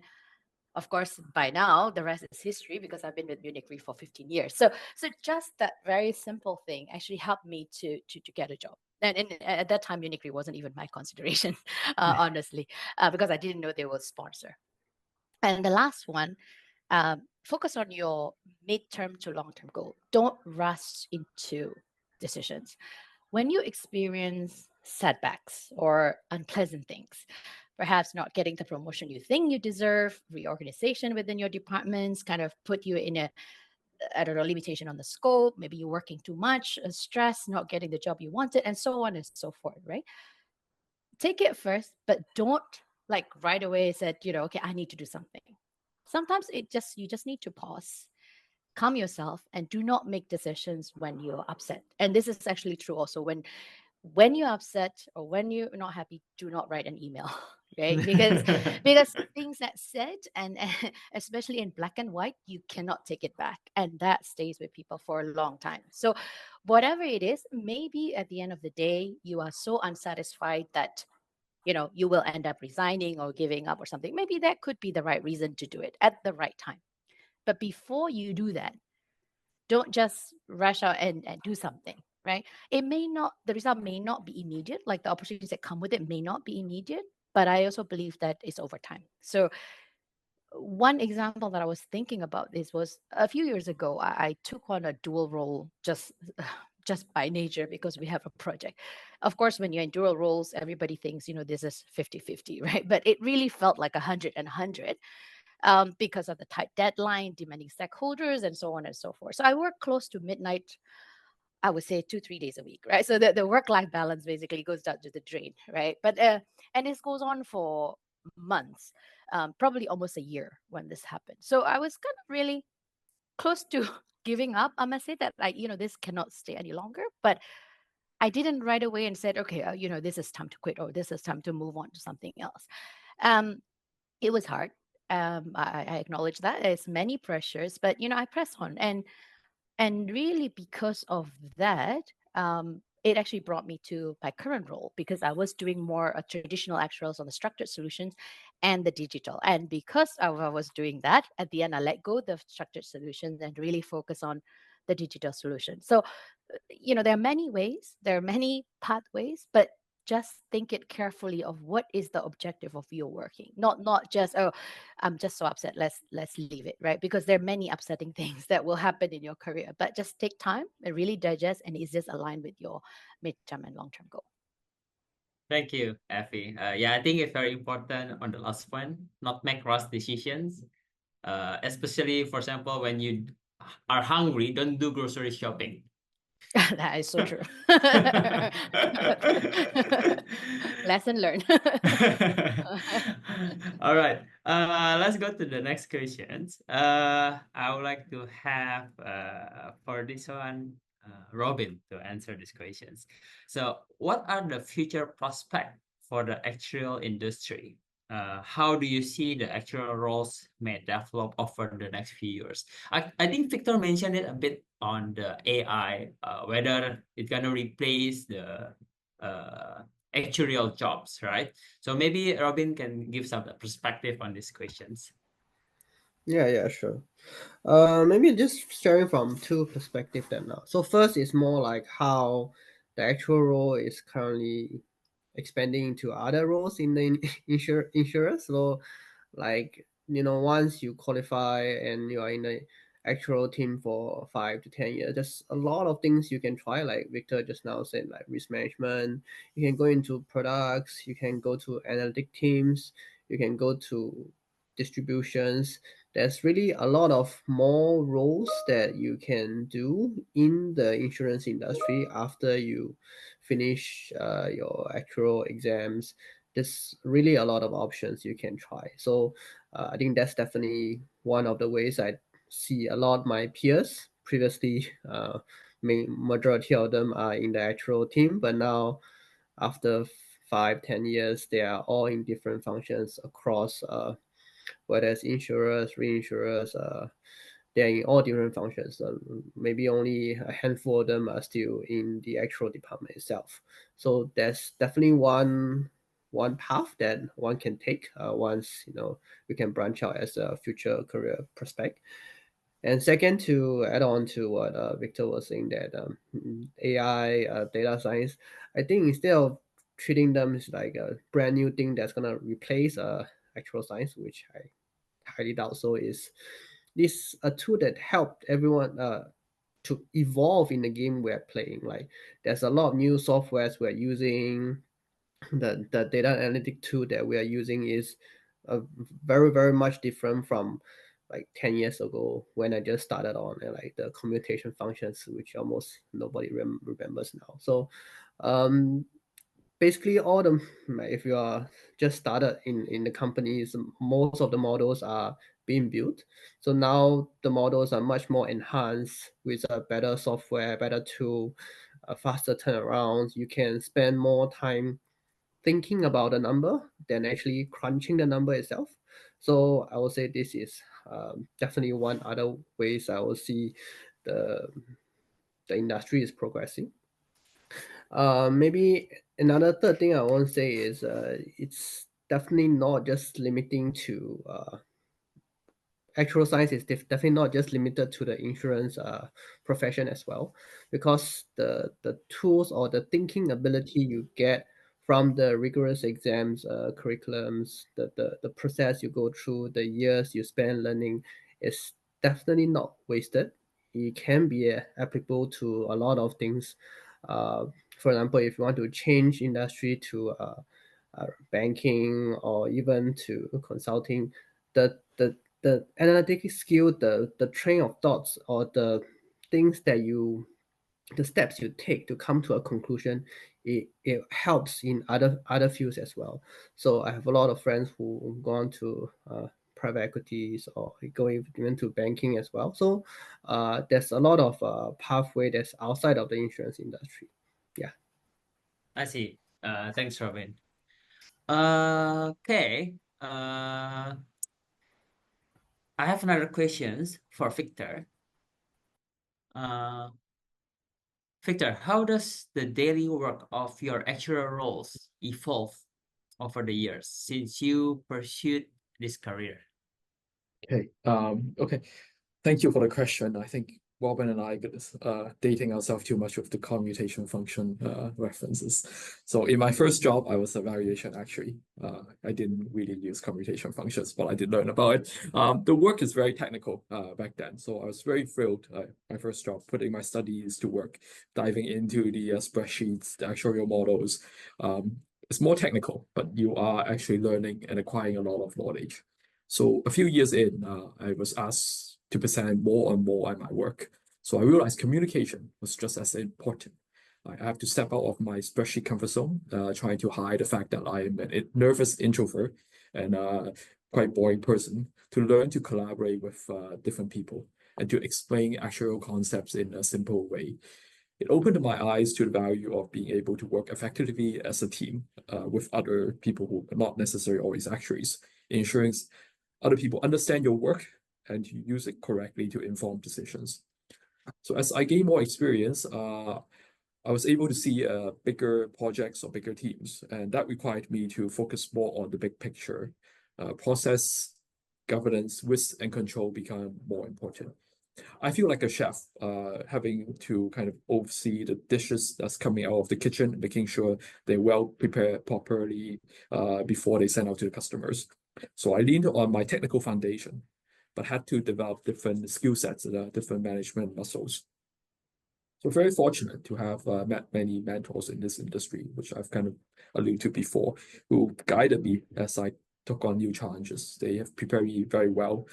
of course, by now, the rest is history because I've been with Munich Re for 15 years. So just that very simple thing actually helped me to get a job. And at that time, Munich Re wasn't even my consideration, honestly, because I didn't know they would sponsor. And the last one, focus on your midterm to long-term goal. Don't rush into decisions. When you experience setbacks or unpleasant things, perhaps not getting the promotion you think you deserve, reorganization within your departments kind of put you in a, I don't know, limitation on the scope, maybe you're working too much, stress, not getting the job you wanted, and so on and so forth, right? Take it first, but don't like right away said, okay, I need to do something. Sometimes you just need to pause, calm yourself, and do not make decisions when you're upset. And this is actually true also when you're upset or when you're not happy, do not write an email, right? Because things that said, and especially in black and white, you cannot take it back, and that stays with people for a long time. So whatever it is, maybe at the end of the day, you are so unsatisfied that you will end up resigning or giving up or something. Maybe that could be the right reason to do it at the right time. But before you do that, don't just rush out and do something, right? The result may not be immediate, like the opportunities that come with it may not be immediate, but I also believe that it's over time. So one example that I was thinking about this was a few years ago, I took on a dual role just by nature because we have a project. Of course, when you're in dual roles, everybody thinks, this is 50-50, right? But it really felt like 100 and 100 because of the tight deadline, demanding stakeholders, and so on and so forth. So I work close to midnight, I would say 2-3 days a week, right? So the work-life balance basically goes down to the drain, right? But and this goes on for months, probably almost a year when this happened. So I was kind of really close to giving up. I must say that this cannot stay any longer. But I didn't right away and said, okay, this is time to quit or this is time to move on to something else. It was hard. I acknowledge that there's many pressures, but I press on, and really because of that, it actually brought me to my current role because I was doing more traditional actuarials on the structured solutions and the digital. And because I was doing that, at the end I let go of the structured solutions and really focus on the digital solution. So there are many ways, there are many pathways, but just think it carefully of what is the objective of your working, not just, oh, I'm just so upset, let's leave it, right? Because there are many upsetting things that will happen in your career, but just take time and really digest, and is this aligned with your midterm and long-term goal? Thank you, Effie. Yeah, I think it's very important on the last one, not make rash decisions. Especially, for example, when you are hungry, don't do grocery shopping. That is so true. Lesson learned. All right. Let's go to the next questions. I would like to have for this one, Robin to answer these questions. So, what are the future prospects for the actuarial industry? How do you see the actuarial roles may develop over the next few years? I think Victor mentioned it a bit on the AI, whether it's gonna replace the actuarial jobs, right? So maybe Robin can give some perspective on these questions. Yeah, sure. Maybe just sharing from two perspectives then now. So first is more like how the actual role is currently expanding into other roles in the insurance. So like, once you qualify and you are in the actual team for 5 to 10 years, there's a lot of things you can try, like Victor just now said, like risk management. You can go into products, you can go to analytic teams, you can go to distributions. There's really a lot of more roles that you can do in the insurance industry after you finish your actual exams. There's really a lot of options you can try. So I think that's definitely one of the ways I see a lot of my peers previously. Majority of them are in the actual team, but now after 5-10 years, they are all in different functions across whether it's insurers, reinsurers, they're in all different functions. Maybe only a handful of them are still in the actual department itself. So there's definitely one path that one can take once we can branch out as a future career prospect. And second, to add on to what Victor was saying, that AI, data science, I think instead of treating them as like a brand new thing that's gonna replace actual science, which I highly doubt so, is this a tool that helped everyone to evolve in the game we're playing. Like there's a lot of new softwares we're using. The data analytic tool that we are using is very, very much different from like 10 years ago when I just started on, and like the commutation functions, which almost nobody remembers now. So basically all the, if you are just started in the companies, most of the models are being built. So now the models are much more enhanced with a better software, better tool, a faster turnaround. You can spend more time thinking about the number than actually crunching the number itself. So I would say this is definitely one other ways I will see the industry is progressing. Maybe another third thing I want to say is it's definitely not just limiting to actual science is definitely not just limited to the insurance profession as well, because the tools or the thinking ability you get from the rigorous exams, curriculums, the process you go through, the years you spend learning is definitely not wasted. It can be applicable to a lot of things. For example, if you want to change industry to banking or even to consulting, the analytic skill, the train of thoughts, or the things that the steps you take to come to a conclusion, it helps in other fields as well. So I have a lot of friends who gone to private equities or going even to banking as well. So there's a lot of pathway that's outside of the insurance industry. Yeah. I see. Thanks, Robin. Okay. I have another questions for Victor. Victor, how does the daily work of your actual roles evolve over the years since you pursued this career? Okay. Okay. Thank you for the question. I think Robin and I dating ourselves too much with the commutation function references. So in my first job, I was a valuation actuary. I didn't really use commutation functions, but I did learn about it. The work is very technical back then. So I was very thrilled. My first job, putting my studies to work, diving into the spreadsheets, the actuarial models. It's more technical, but you are actually learning and acquiring a lot of knowledge. So a few years in, I was asked to present more and more on my work. So I realized communication was just as important. I have to step out of my spreadsheet comfort zone, trying to hide the fact that I am a nervous introvert and quite boring person, to learn to collaborate with different people and to explain actual concepts in a simple way. It opened my eyes to the value of being able to work effectively as a team with other people who are not necessarily always actuaries, ensuring other people understand your work and you use it correctly to inform decisions. So as I gain more experience, I was able to see bigger projects or bigger teams, and that required me to focus more on the big picture. Process, governance, risk, and control become more important. I feel like a chef, having to kind of oversee the dishes that's coming out of the kitchen, making sure they're well prepared properly before they send out to the customers. So I leaned on my technical foundation, but had to develop different skill sets and different management muscles. So very fortunate to have met many mentors in this industry, which I've kind of alluded to before, who guided me as I took on new challenges. They have prepared me very well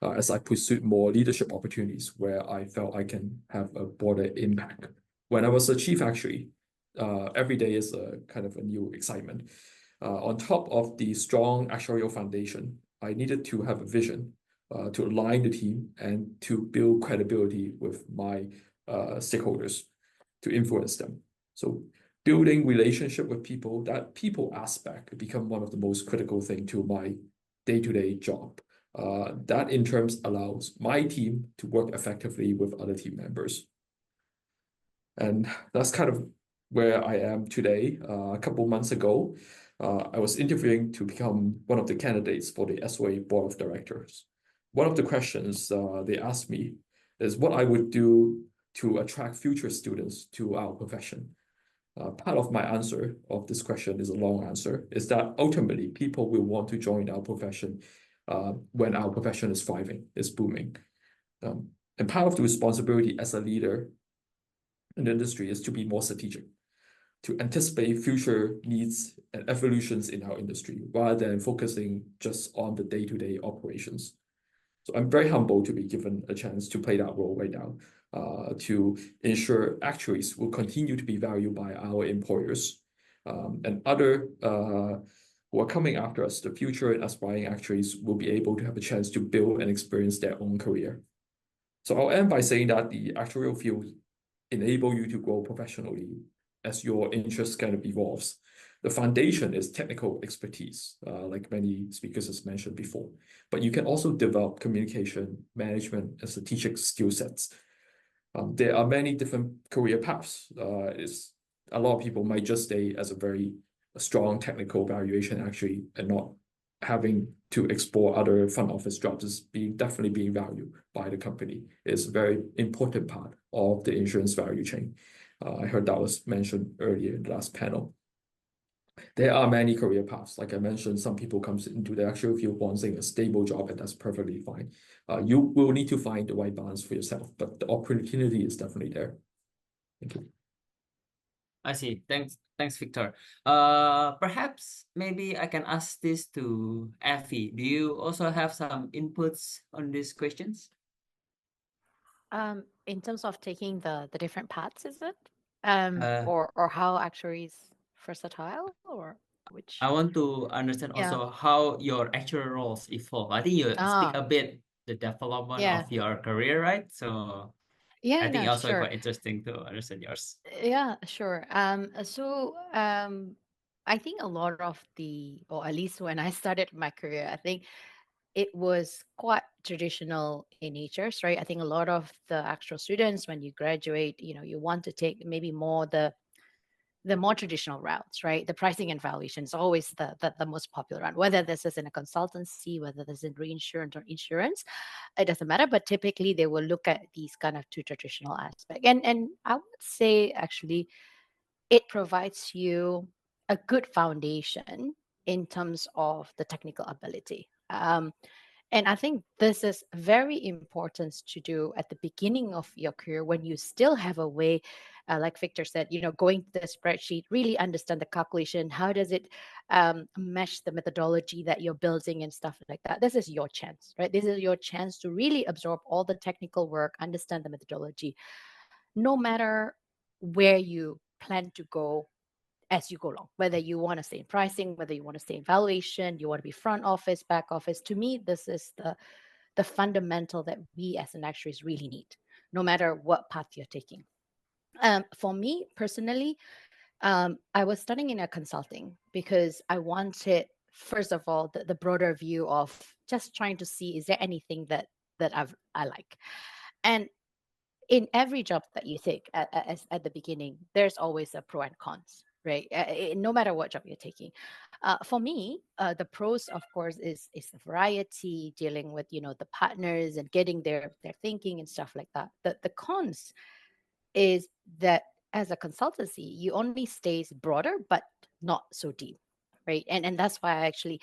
as I pursued more leadership opportunities where I felt I can have a broader impact. When I was a chief actuary, every day is a kind of a new excitement. On top of the strong actuarial foundation, I needed to have a vision to align the team and to build credibility with my stakeholders, to influence them. So building relationship with people, that people aspect become one of the most critical thing to my day-to-day job. That in terms allows my team to work effectively with other team members. And that's kind of where I am today. A couple months ago, I was interviewing to become one of the candidates for the SOA Board of Directors. One of the questions they asked me is what I would do to attract future students to our profession. Part of my answer of this question is a long answer, is that ultimately people will want to join our profession when our profession is thriving, is booming. And part of the responsibility as a leader in the industry is to be more strategic, to anticipate future needs and evolutions in our industry, rather than focusing just on the day-to-day operations. So I'm very humbled to be given a chance to play that role right now, to ensure actuaries will continue to be valued by our employers, and other who are coming after us, the future and aspiring actuaries will be able to have a chance to build and experience their own career. So I'll end by saying that the actuarial field enable you to grow professionally as your interest kind of evolves. The foundation is technical expertise, like many speakers has mentioned before, but you can also develop communication, management, and strategic skill sets. There are many different career paths. A lot of people might just stay as a very strong technical valuation actually, and not having to explore other front office jobs is definitely being valued by the company. It's a very important part of the insurance value chain. I heard that was mentioned earlier in the last panel. There are many career paths. Like I mentioned, some people come into the actual field wanting a stable job, and that's perfectly fine. You will need to find the right balance for yourself, but the opportunity is definitely there. Thank you. I see. Thanks, Victor. Perhaps maybe I can ask this to Evi. Do you also have some inputs on these questions? In terms of taking the different paths, is it? Uh, Or how actuaries versatile, or which? I want to understand Yeah. also how your actual roles evolve. I think you speak a bit the development Yeah. of your career, right? So Yeah, I think no, also sure. quite interesting to understand yours. Yeah, sure. I think a lot of or at least when I started my career, I think it was quite traditional in nature, right? I think a lot of the actual students, when you graduate, you want to take maybe more the more traditional routes, right? The pricing and valuation is always the most popular route, whether this is in a consultancy, whether this is in reinsurance or insurance, it doesn't matter. But typically they will look at these kind of two traditional aspects. And I would say actually it provides you a good foundation in terms of the technical ability. And I think this is very important to do at the beginning of your career when you still have a way, like Victor said, going to the spreadsheet, really understand the calculation. How does it mesh the methodology that you're building and stuff like that? This is your chance, right? This is your chance to really absorb all the technical work, understand the methodology, no matter where you plan to go as you go along, whether you want to stay in pricing, whether you want to stay in valuation, you want to be front office, back office. To me, this is the fundamental that we as an actuaries really need, no matter what path you're taking. For me personally, I was studying in a consulting because I wanted, first of all, the broader view of just trying to see, is there anything that I like? And in every job that you take at the beginning, there's always a pro and cons, right? No matter what job you're taking. For me, the pros, of course, is the variety, dealing with the partners and getting their thinking and stuff like that. The cons is that as a consultancy, you only stays broader but not so deep, right? And that's why I actually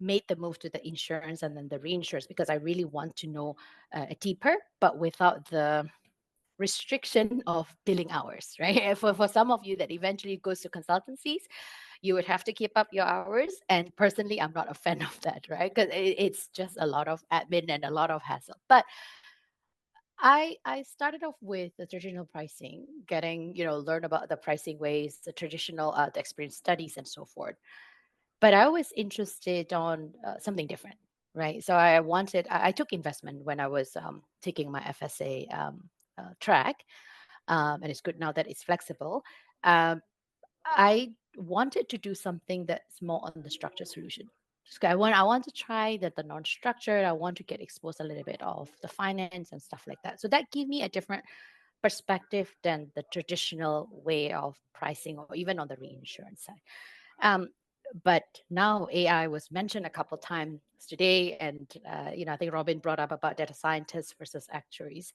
made the move to the insurance and then the reinsurance, because I really want to know deeper, but without the restriction of billing hours, right? For some of you that eventually goes to consultancies, you would have to keep up your hours. And personally, I'm not a fan of that, right? Because it's just a lot of admin and a lot of hassle. But I started off with the traditional pricing, getting, learn about the pricing ways, the traditional, the experience studies and so forth. But I was interested on something different, right? So I took investment when I was taking my FSA track, and it's good now that it's flexible. Um, I wanted to do something that's more on the structured solution. I want to try the non-structured. I want to get exposed a little bit of the finance and stuff like that. So that gave me a different perspective than the traditional way of pricing or even on the reinsurance side. But now AI was mentioned a couple times today, and I think Robin brought up about data scientists versus actuaries.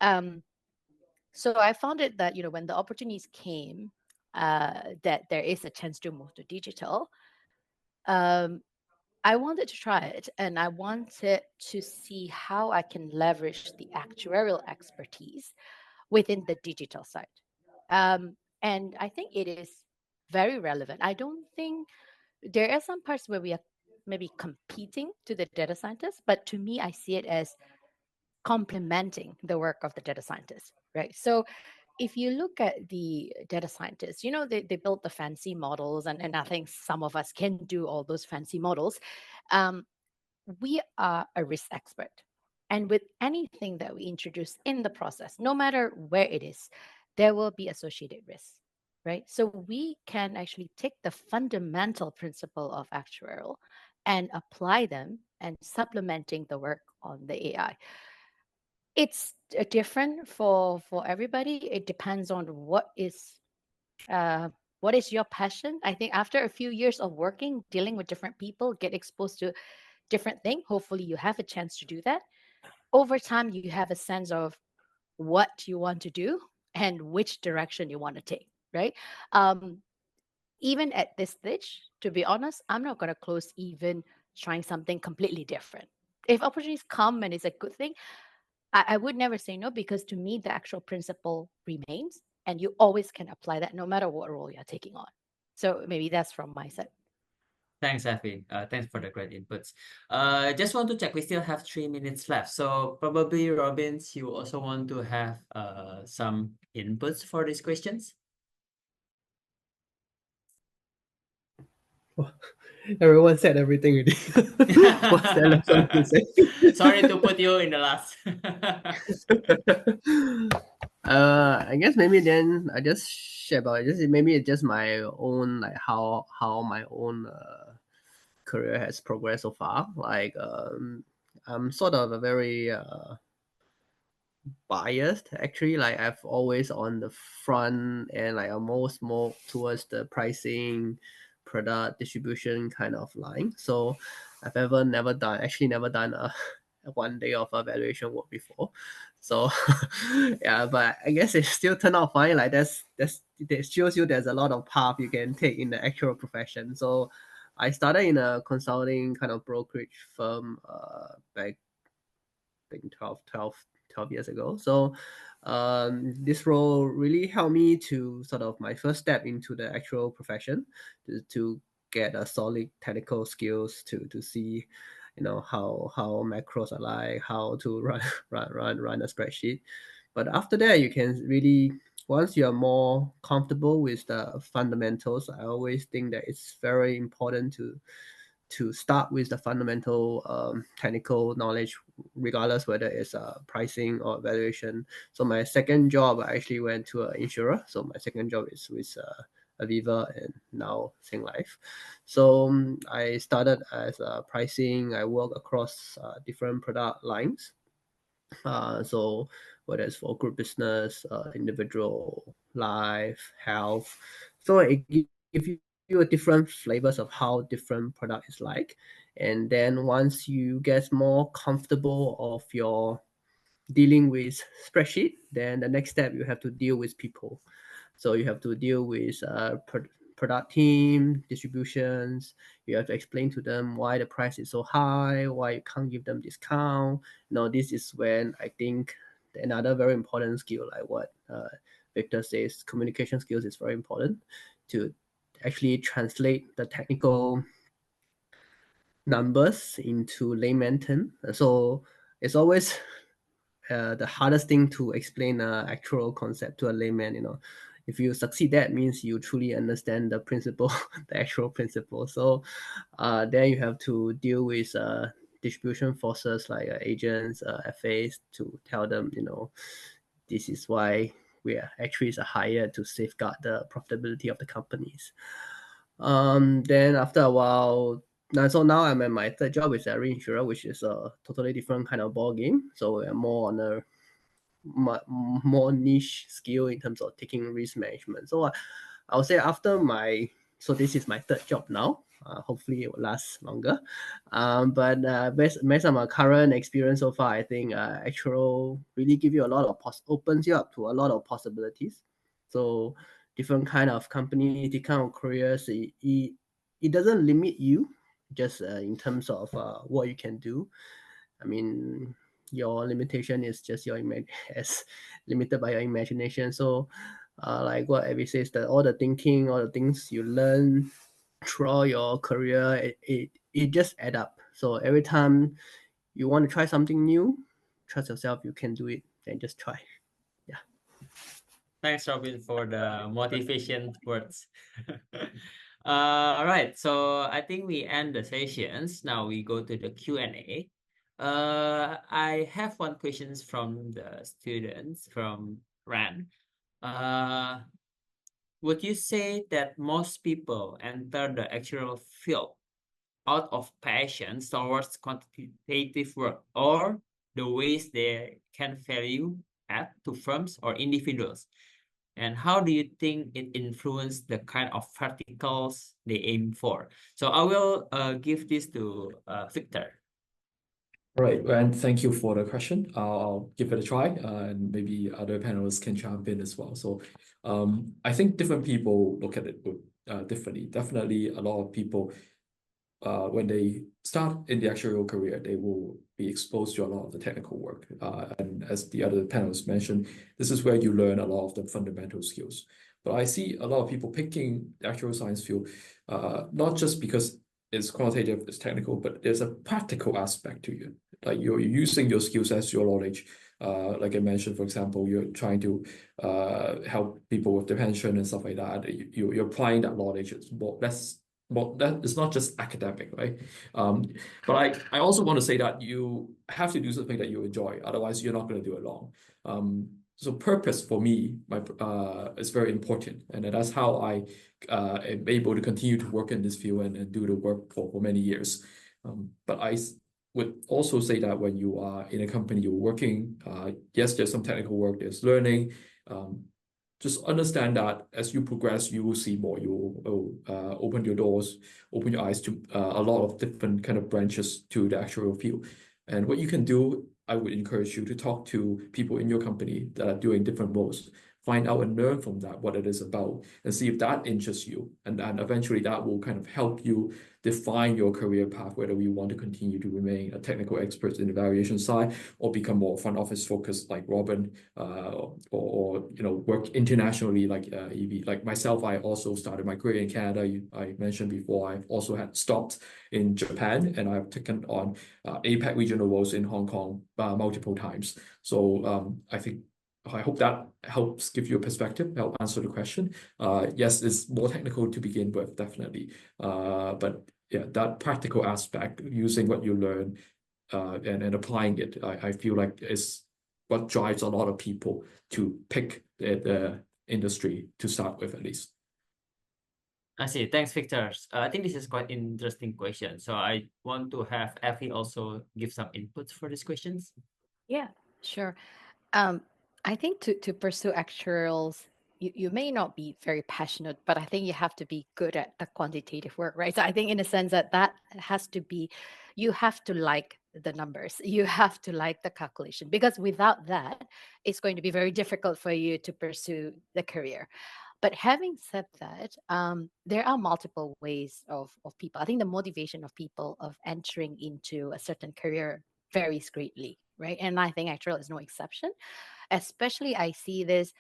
So I found it that when the opportunities came, that there is a chance to move to digital. I wanted to try it, and I wanted to see how I can leverage the actuarial expertise within the digital side. And I think it is very relevant. I don't think there are some parts where we are maybe competing to the data scientists, but to me, I see it as complementing the work of the data scientists, right? So if you look at the data scientists, they build the fancy models, and I think some of us can do all those fancy models. We are a risk expert. And with anything that we introduce in the process, no matter where it is, there will be associated risks, right? So we can actually take the fundamental principle of actuarial and apply them and supplementing the work on the AI. It's different for everybody. It depends on what is your passion. I think after a few years of working, dealing with different people, get exposed to different thing, hopefully you have a chance to do that. Over time, you have a sense of what you want to do and which direction you want to take, right? Even at this stage, to be honest, I'm not going to close even trying something completely different. If opportunities come and it's a good thing, I would never say no, because to me, the actual principle remains, and you always can apply that no matter what role you're taking on. So maybe that's from my side. Thanks, Evi. Thanks for the great inputs. Just want to check, we still have 3 minutes left. So probably, Robbins, you also want to have some inputs for these questions? Everyone said everything already. What's there left for me to say? Sorry to put you in the last. I guess maybe then I just share about it. Maybe it's just my own, like how my own career has progressed so far. Like I'm sort of a very biased actually. Like I've always on the front and like I'm most more towards the pricing, product distribution kind of line. So I've never done a 1 day of evaluation work before. So yeah, but I guess it still turned out fine. Like that shows you there's a lot of path you can take in the actual profession. So I started in a consulting kind of brokerage firm back I think 12 years ago. So this role really helped me to sort of my first step into the actual profession to get a solid technical skills to see how macros are like, how to run a spreadsheet. But after that, you can really, once you are more comfortable with the fundamentals, I always think that it's very important to start with the fundamental technical knowledge, regardless whether it's pricing or valuation. So my second job, I actually went to an insurer. So my second job is with Aviva and now Singlife. So I started as pricing. I work across different product lines. So whether it's for group business, individual, life, health. So it gives you a different flavors of how different product is like. And then once you get more comfortable of your dealing with spreadsheet, then the next step you have to deal with people. So you have to deal with product team, distributions. You have to explain to them why the price is so high, why you can't give them discount. This is when I think another very important skill, like what Victor says, communication skills is very important to actually translate the technical numbers into layman term. So it's always the hardest thing to explain an actual concept to a layman. If you succeed, that means you truly understand the principle, the actual principle. So then you have to deal with distribution forces like agents, FAs, to tell them, this is why actuaries are hired to safeguard the profitability of the companies. Then after a while, So now I'm at my third job with a reinsurer, which is a totally different kind of ball game. So I'm more on a more niche skill in terms of taking risk management. So I would say so this is my third job now. Hopefully it will last longer. But based on my current experience so far, I think actuarial really give you a lot of opens you up to a lot of possibilities. So different kind of company, different kind of careers. It doesn't limit you just in terms of what you can do. I mean, your limitation is just as limited by your imagination. So, like what Evi says, that all the thinking, all the things you learn throughout your career, it just add up. So every time you want to try something new, trust yourself, you can do it, then just try. Yeah. Thanks, Robin, for the motivation words. All right, so I think we end the sessions. Now we go to the Q&A. I have one questions from the students from Ran. Would you say that most people enter the actual field out of passion towards quantitative work, or the ways they can value add to firms or individuals? And how do you think it influenced the kind of verticals they aim for? So I will give this to Victor. All right, and thank you for the question. I'll give it a try, and maybe other panelists can jump in as well. So, I think different people look at it differently. Definitely, a lot of people, when they start in the actuarial career, they will be exposed to a lot of the technical work. And as the other panelists mentioned, this is where you learn a lot of the fundamental skills. But I see a lot of people picking the actuarial science field, not just because it's quantitative, it's technical, but there's a practical aspect to you. Like you're using your skills as your knowledge. Like I mentioned, for example, you're trying to help people with their pension and stuff like that. You're applying that knowledge. It's more that is not just academic, right? But I also want to say that you have to do something that you enjoy. Otherwise, you're not going to do it long. So purpose for me, is very important, and that's how I am able to continue to work in this field and do the work for many years. But I would also say that when you are in a company, you're working, yes, there's some technical work, there's learning. Just understand that as you progress, you will see more. You will open your doors, open your eyes to a lot of different kind of branches to the actuarial field. And what you can do, I would encourage you to talk to people in your company that are doing different roles. Find out and learn from that what it is about, and see if that interests you. And then eventually that will kind of help you define your career path, whether you want to continue to remain a technical expert in the valuation side or become more front office focused like Robin, or work internationally like Evi. Like myself, I also started my career in Canada. I mentioned before, I've also had stopped in Japan, and I've taken on APAC regional roles in Hong Kong multiple times. So I hope that helps give you a perspective, help answer the question. Yes, it's more technical to begin with, definitely. But yeah, that practical aspect, using what you learn and applying it, I feel like is what drives a lot of people to pick the industry to start with, at least. I see. Thanks, Victor. I think this is quite interesting question. So I want to have Evi also give some inputs for these questions. Yeah, sure. I think to pursue actuarials, you may not be very passionate, but I think you have to be good at the quantitative work, right? So I think in a sense that has to be, you have to like the numbers, you have to like the calculation, because without that, it's going to be very difficult for you to pursue the career. But having said that, there are multiple ways of people. I think the motivation of people of entering into a certain career varies greatly, right? And I think actuarial is no exception. Especially, I see this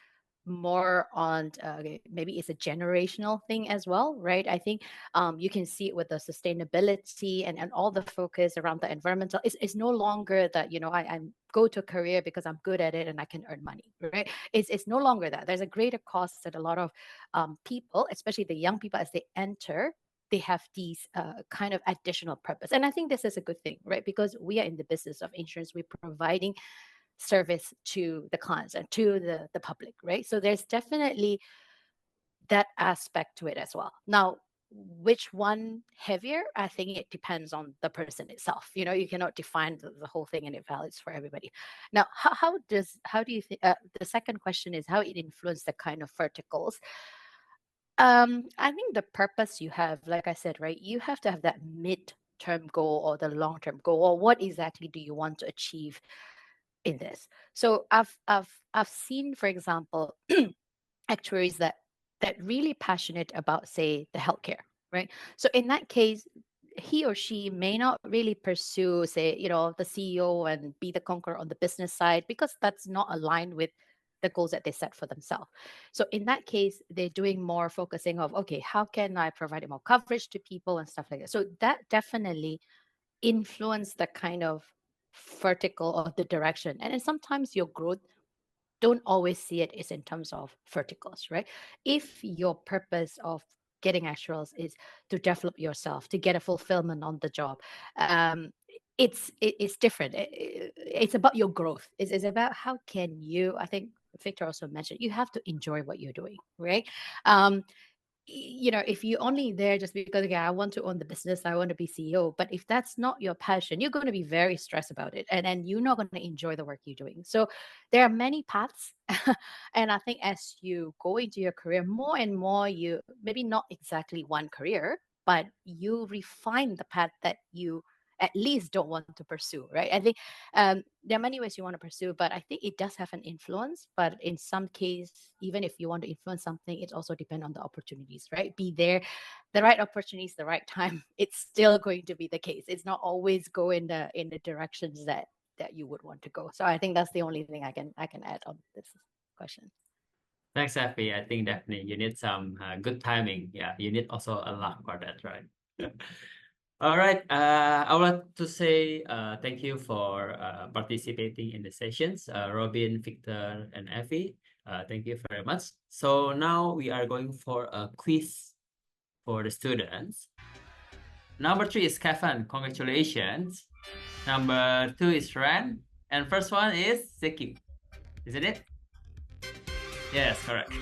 more on maybe it's a generational thing as well, right? I think you can see it with the sustainability and all the focus around the environmental. It's no longer that I go to a career because I'm good at it and I can earn money, right? It's no longer that. There's a greater cost that a lot of people, especially the young people, as they enter, they have these kind of additional purpose. And I think this is a good thing, right? Because we are in the business of insurance, we're providing service to the clients and to the public, right? So there's definitely that aspect to it as well. Now, which one heavier? I think it depends on the person itself. You cannot define the whole thing and it values for everybody. Now, how do you think? The second question is how it influences the kind of verticals. I think the purpose you have, like I said, right? You have to have that mid-term goal or the long-term goal, or what exactly do you want to achieve in this? So I've seen, for example, actuaries that really passionate about, say, the healthcare, right? So in that case, he or she may not really pursue, say, the CEO and be the conqueror on the business side, because that's not aligned with the goals that they set for themselves. So in that case, they're doing more focusing of, okay, how can I provide more coverage to people and stuff like that. So that definitely influence the kind of vertical or the direction. And then sometimes your growth don't always see it is in terms of verticals, right? If your purpose of getting actuals is to develop yourself, to get a fulfillment on the job, it's different. It's about your growth. It's about how can you, I think Victor also mentioned, you have to enjoy what you're doing, right? If you're only there just because, okay, I want to own the business, I want to be CEO, but if that's not your passion, you're going to be very stressed about it, and then you're not going to enjoy the work you're doing. So there are many paths. And I think as you go into your career more and more, you maybe not exactly one career, but you refine the path that you at least don't want to pursue, right? I think there are many ways you want to pursue, but I think it does have an influence. But in some case, even if you want to influence something, it also depends on the opportunities, right? Be there, the right opportunities, the right time. It's still going to be the case. It's not always go in the directions that you would want to go. So I think that's the only thing I can add on this question. Thanks, Effie. I think definitely you need some good timing. Yeah, you need also a luck for that, right? All right. I would like to say thank you for participating in the sessions, Robin, Victor, and Effie. Thank you very much. So now we are going for a quiz for the students. Number 3 is Kevin. Congratulations. Number 2 is Ren. And first one is Zeki. Isn't it? Yes, correct.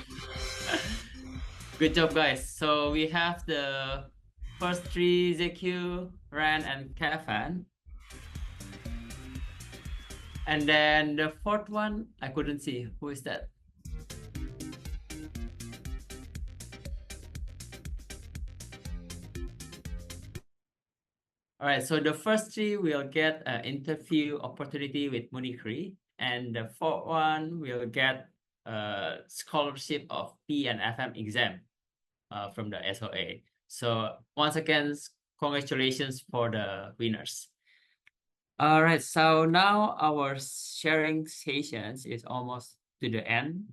Good job, guys. So we have the first 3, ZQ, Ran, and Kevin. And then the fourth one, I couldn't see. Who is that? All right, so the first 3 will get an interview opportunity with Munikri, and the fourth one will get a scholarship of P and FM exam from the SOA. So once again, congratulations for the winners. All right, so now our sharing sessions is almost to the end.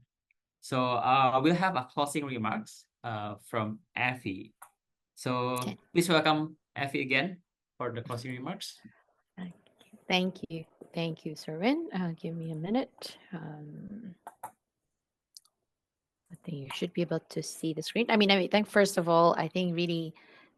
So we'll have a closing remarks from Effie. So please welcome Effie again for the closing remarks. Thank you, Sirwin. Give me a minute. I think you should be able to see the screen. I mean, first of all, I think really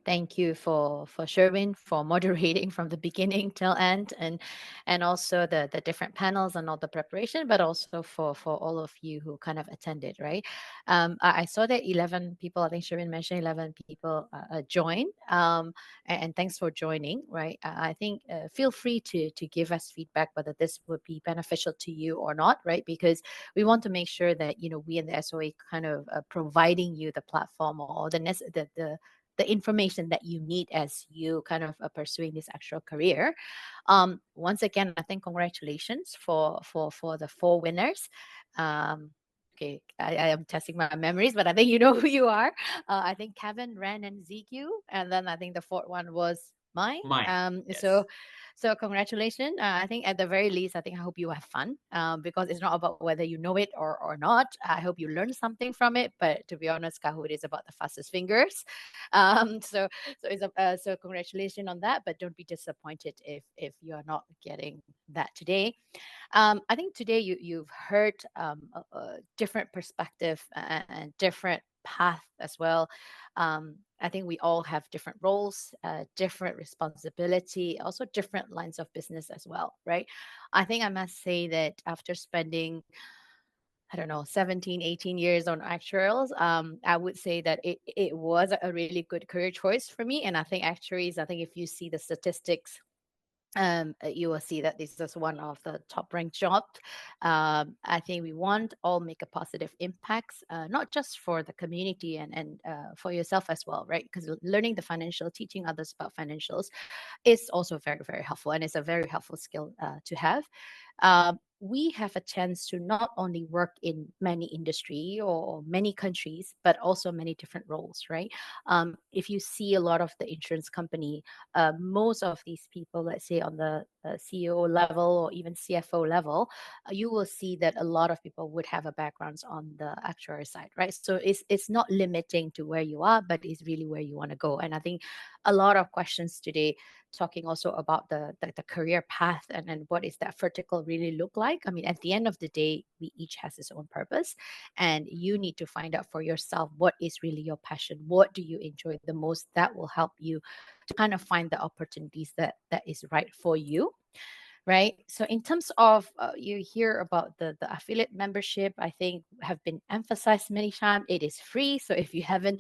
thank you for Sherwin for moderating from the beginning till end, and also the different panels and all the preparation, but also for all of you who kind of attended, right? I saw that 11 people, I think Sherwin mentioned 11 people joined, and thanks for joining, right? I think feel free to give us feedback whether this would be beneficial to you or not, right? Because we want to make sure that we in the SOA kind of providing you the platform or the information that you need as you kind of pursuing this actual career. Once again, I think congratulations for the 4 winners. Okay, I am testing my memories, but I think you know who you are. I think Kevin, Ren, and ZQ, and then I think the 4th one was mine. Yes. So congratulations. I think at the very least, I hope you have fun, because it's not about whether you know it or not. I hope you learn something from it. But to be honest, Kahoot is about the fastest fingers. So congratulations on that. But don't be disappointed if you are not getting that today. I think today you've heard a different perspective and different path as well. I think we all have different roles, different responsibility, also different lines of business as well, right? I think I must say that after spending I don't know, 17, 18 years on actuarials, I would say that it was a really good career choice for me. And I think actuaries, I think if you see the statistics, you will see that this is one of the top ranked jobs. I think we want all make a positive impacts, not just for the community and for yourself as well, right? Because learning the financial, teaching others about financials is also very, very helpful, and it's a very helpful skill to have. We have a chance to not only work in many industry or many countries, but also many different roles, right? If you see a lot of the insurance company, most of these people, let's say on the CEO level or even CFO level, you will see that a lot of people would have a backgrounds on the actuary side, right? So it's not limiting to where you are, but it's really where you want to go. And I think a lot of questions today talking also about the career path and what is that vertical really look like. I mean, at the end of the day, we each has its own purpose, and you need to find out for yourself what is really your passion, what do you enjoy the most. That will help you to kind of find the opportunities that is right for you. Right. So in terms of you hear about the affiliate membership, I think have been emphasized many times. It is free. So if you haven't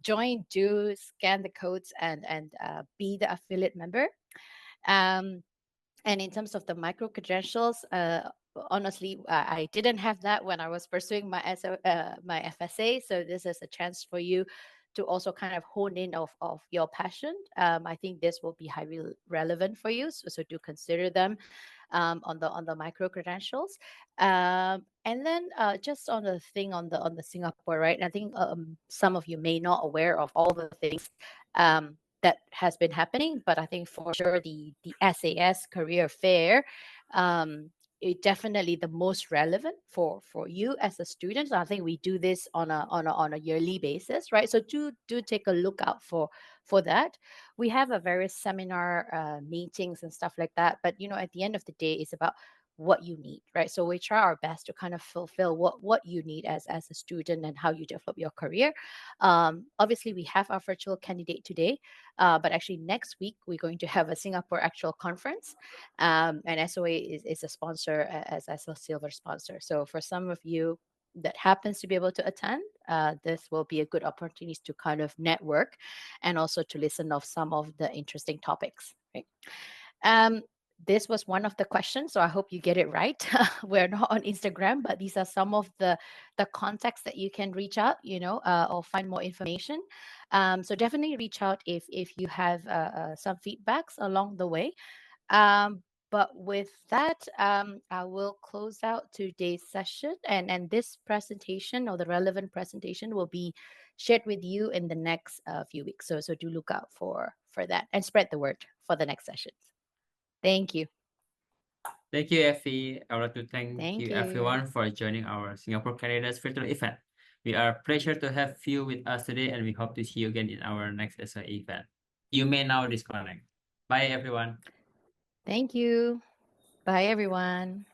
joined, do scan the codes and be the affiliate member. And in terms of the micro credentials, honestly, I didn't have that when I was pursuing my my FSA. So this is a chance for you to also kind of hone in of your passion. I think this will be highly relevant for you. So do consider them on the micro credentials. And then just on the thing on the Singapore, right? I think some of you may not aware of all the things that has been happening, but I think for sure the SAS career fair it definitely the most relevant for you as a student. So I think we do this on a yearly basis, right? So do take a look out for that. We have a various seminar meetings and stuff like that, but at the end of the day, it's about what you need, right? So we try our best to kind of fulfill what you need as a student and how you develop your career. Obviously, we have our virtual candidate today, but actually next week we're going to have a Singapore actual conference, and SOA is a sponsor as a silver sponsor. So for some of you that happens to be able to attend, this will be a good opportunity to kind of network and also to listen of some of the interesting topics, right? This was one of the questions, so I hope you get it right. We're not on Instagram, but these are some of the contacts that you can reach out, or find more information. So definitely reach out if you have some feedbacks along the way. But with that, I will close out today's session, and this presentation or the relevant presentation will be shared with you in the next few weeks. So do look out for that and spread the word for the next sessions. Thank you. Thank you, Evi. I would like to thank Thank you you. everyone for joining our Singapore Candidates virtual event. We are pleasure to have you with us today, and we hope to see you again in our next SOA event. You may now disconnect. Bye, everyone. Thank you. Bye, everyone.